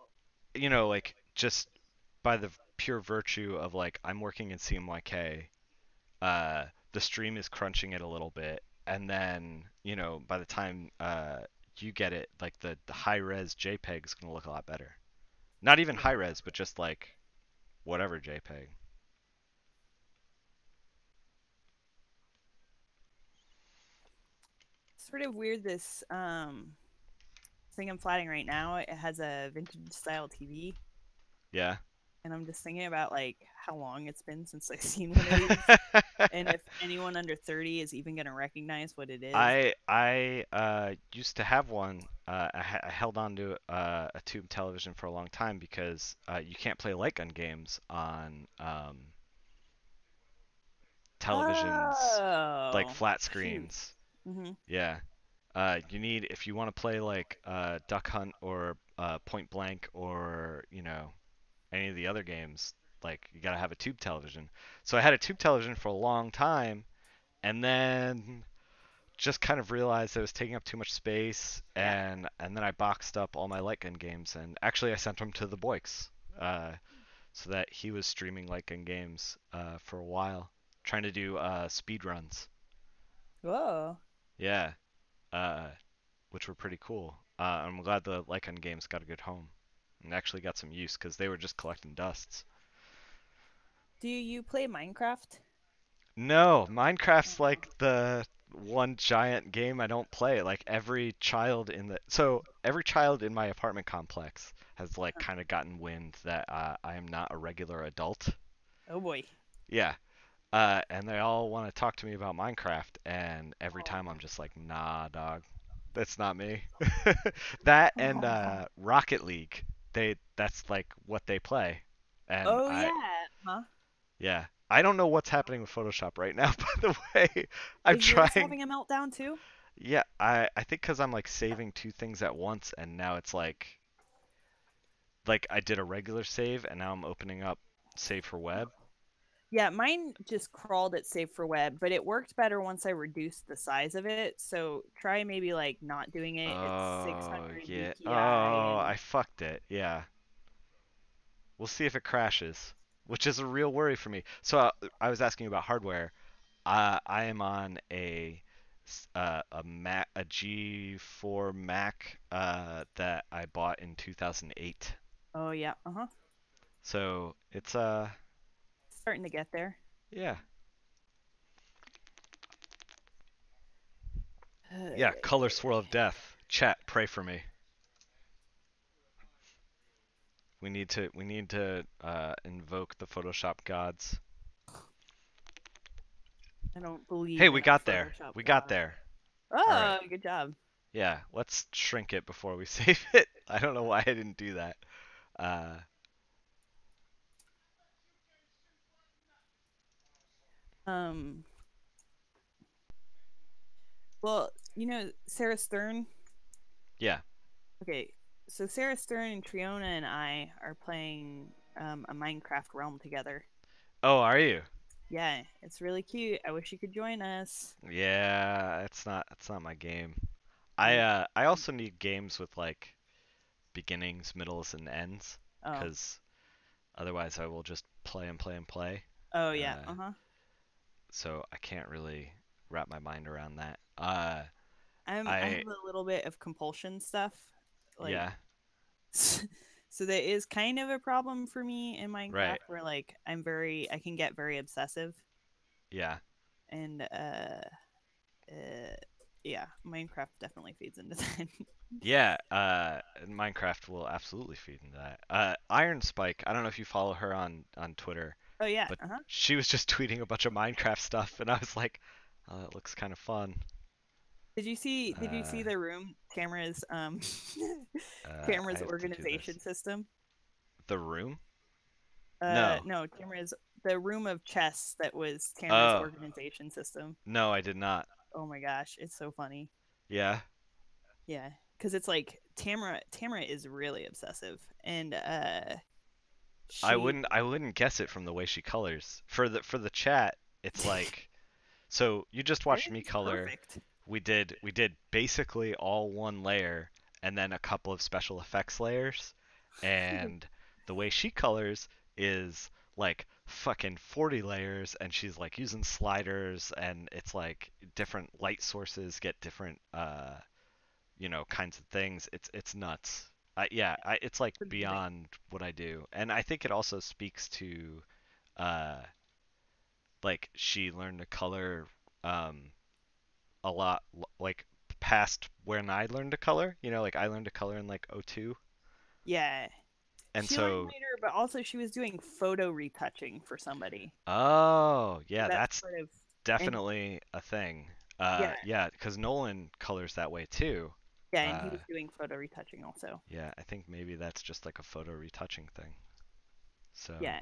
like just by the pure virtue of like I'm working in CMYK, the stream is crunching it a little bit, and then by the time you get it, like the high res JPEG is going to look a lot better. Not even high Yeah. res, but just like whatever JPEG. Sort of weird this thing I'm flatting right now. It has a vintage style TV, Yeah. and I'm just thinking about how long it's been since I've seen one of these, and if anyone under 30 is even gonna recognize what it is. I used to have one. I held on to a tube television for a long time because you can't play light gun games on televisions, like Oh, flat shoot. screens. Mhm. Yeah. You need if you want to play like Duck Hunt or Point Blank or any of the other games, like you gotta have a tube television. So I had a tube television for a long time, and then just kind of realized it was taking up too much space, Yeah. and then I boxed up all my light gun games, and actually I sent them to the Boix, uh, so that he was streaming light gun games for a while, trying to do speed runs. Whoa. Yeah, uh, which were pretty cool. I'm glad the light gun games got a good home and actually got some use because they were just collecting dusts. Do you play Minecraft? No, Minecraft's like the one giant game I don't play. Like every child in my apartment complex has like kind of gotten wind that I am not a regular adult. Oh boy. Yeah. And they all want to talk to me about Minecraft, and every time I'm just like, nah, dog, that's not me. That and Rocket League, that's like what they play, and Oh yeah. Huh? yeah, I don't know what's happening with Photoshop right now. By the way, I'm Is yours trying. having a meltdown too? Yeah, I think because I'm like saving two things at once, and now it's like I did a regular save, and now I'm opening up save for web. Yeah, mine just crawled at Save for Web, but it worked better once I reduced the size of it. So try maybe like not doing it at Oh 600 yeah. DPI Oh, and I fucked it. Yeah. We'll see if it crashes, which is a real worry for me. So I was asking you about hardware. I am on a Mac, a G4 Mac that I bought in 2008. oh yeah, uh-huh. So it's Starting to get there. yeah. Yeah, color swirl of death. Chat, pray for me. We need to invoke the Photoshop gods. I don't Hey, believe we in a got there. Photoshop We got god. there. All right. Oh, good job. Yeah, let's shrink it before we save it. I don't know why I didn't do that. Uh, Um, well, Sarah Stern. yeah. Okay, so Sarah Stern and Triona and I are playing a Minecraft realm together. Oh, are you? Yeah, it's really cute. I wish you could join us. Yeah, it's not my game. I Yeah. uh I also need games with like beginnings, middles, and ends, Oh. because otherwise I will just play and play and play. Oh yeah. Uh, Uh-huh. so I can't really wrap my mind around that. I have I a little bit of compulsion stuff. Like yeah, so that is kind of a problem for me in Minecraft right, where like I can get very obsessive yeah. and uh yeah, Minecraft definitely feeds into that. Yeah, Minecraft will absolutely feed into that. Iron Spike, I don't know if you follow her on Twitter, Oh yeah. but Uh-huh. she was just tweeting a bunch of Minecraft stuff, and I was like, oh, that looks kind of fun. Did you see Uh, the room Tamara's I Tamara's have to do this. organization system? The room? No. No, Tamara's the room of chess that was Tamara's Oh, organization system. no, I did not. Oh my gosh, it's so funny. Yeah. Yeah, because it's like Tamara is really obsessive, and I she wouldn't I wouldn't guess it from the way she colors. For the chat, it's like so you just watched me everything's color. perfect. We did basically all one layer and then a couple of special effects layers. And the way she colors is like fucking 40 layers, and she's like using sliders, and it's like different light sources get different kinds of things. It's nuts. Yeah, it's like It's amazing. beyond what I do. And I think it also speaks to uh like she learned to color um a lot like past when I learned to color. Like I learned to color in like '02, Yeah, and she learned so later, but also she was doing photo retouching for somebody. oh So yeah, that's that's part of and definitely a thing. yeah, Yeah, because Nolan colors that way too. yeah, and he Uh, was doing photo retouching also. yeah, I think maybe that's just like a photo retouching thing. So, Yeah.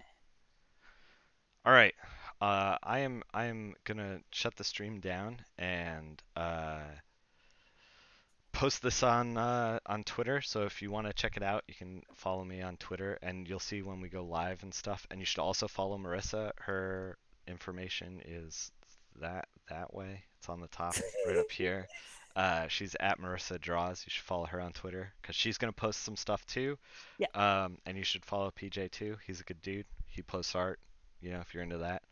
all right, I am gonna shut the stream down and post this on Twitter. So if you want to check it out, you can follow me on Twitter, and you'll see when we go live and stuff. And you should also follow Marissa. Her information is that way. It's on the top, right up here. She's at Marissa Draws. You should follow her on Twitter because she's gonna post some stuff too. Yeah. And you should follow PJ too. He's a good dude. He posts art. You know, if you're into that.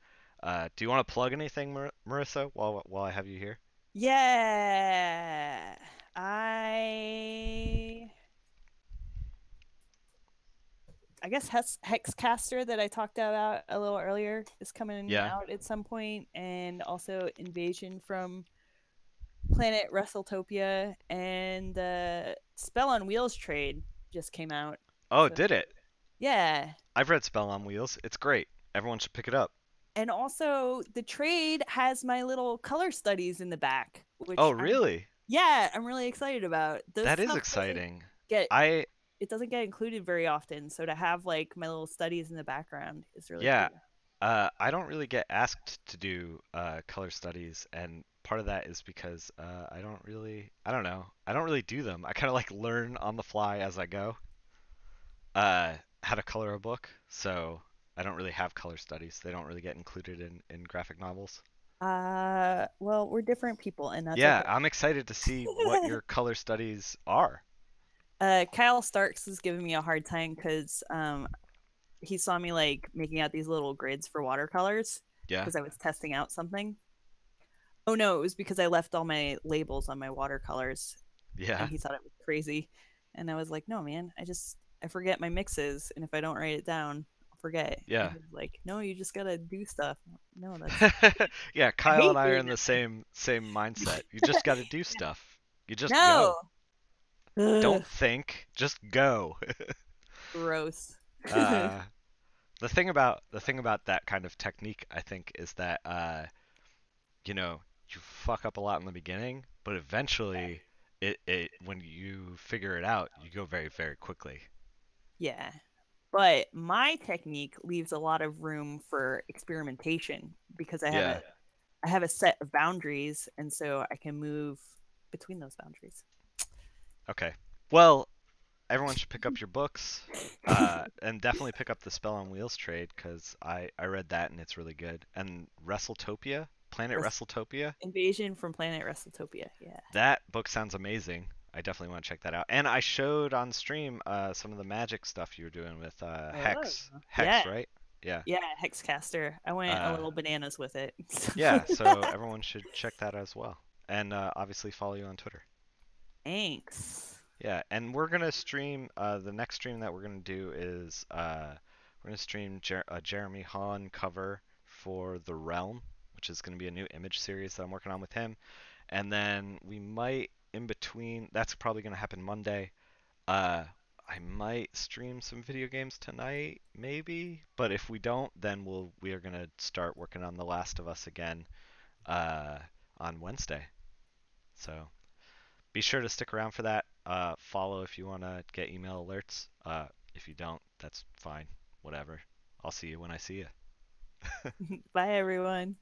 Do you want to plug anything, Marissa, while I have you here? Yeah. I I guess Hexcaster that I talked about a little earlier is coming Yeah. out at some point, and also Invasion from Planet WrestleTopia and Spell on Wheels trade just came out. Oh, So did it? yeah. I've read Spell on Wheels. It's great. Everyone should pick it up. And also the trade has my little color studies in the back, Oh, which really? I'm really excited about. This That is stuff doesn't exciting. get I it doesn't get included very often, so to have like my little studies in the background is really yeah, cool. I don't really get asked to do color studies, and part of that is because I don't know, I don't really do them. I kind of like learn on the fly as I go. How to color a book, so I don't really have color studies. They don't really get included in graphic novels. Well, we're different people, and that's Yeah, okay. I'm excited to see what your color studies are. Kyle Starks is giving me a hard time because he saw me like making out these little grids for watercolors Yeah, because I was testing out something. Oh no, it was because I left all my labels on my watercolors, and yeah, he thought it was crazy. And I was like, no, man, I forget my mixes, and if I don't write it down, I'll forget. And yeah. he was like, no, you just gotta do stuff. No, that's Yeah, I Kyle and hate I are doing in the same mindset. You just got to do stuff. You just no. go. Ugh, Don't think, just go. gross. uh, the thing about that kind of technique, I think, is that you know, you fuck up a lot in the beginning, but eventually, it when you figure it out, you go very very quickly. Yeah. But my technique leaves a lot of room for experimentation because Yeah. I have a set of boundaries, and so I can move between those boundaries. Okay. Well, everyone should pick up your books, and definitely pick up the Spell on Wheels trade because I read that and it's really good. And WrestleTopia, Planet Res- WrestleTopia, Invasion from Planet WrestleTopia. Yeah. that book sounds amazing. I definitely want to check that out. And I showed on stream some of the magic stuff you were doing with Oh. Yeah. Hex, right? Yeah. Yeah. Hexcaster. I went a Uh, little bananas with it. yeah. So everyone should check that as well, and obviously follow you on Twitter. Thanks. Yeah, and we're gonna stream. The next stream that we're gonna do is we're gonna stream a Jeremy Hahn cover for The Realm, which is gonna be a new image series that I'm working on with him. And then we might, in between, that's probably gonna happen Monday. Uh, I might stream some video games tonight, maybe. But if we don't, then we are gonna start working on The Last of Us again uh, on Wednesday. So be sure to stick around for that. Follow if you want to get email alerts. If you don't, that's fine. Whatever. I'll see you when I see you. Bye, everyone.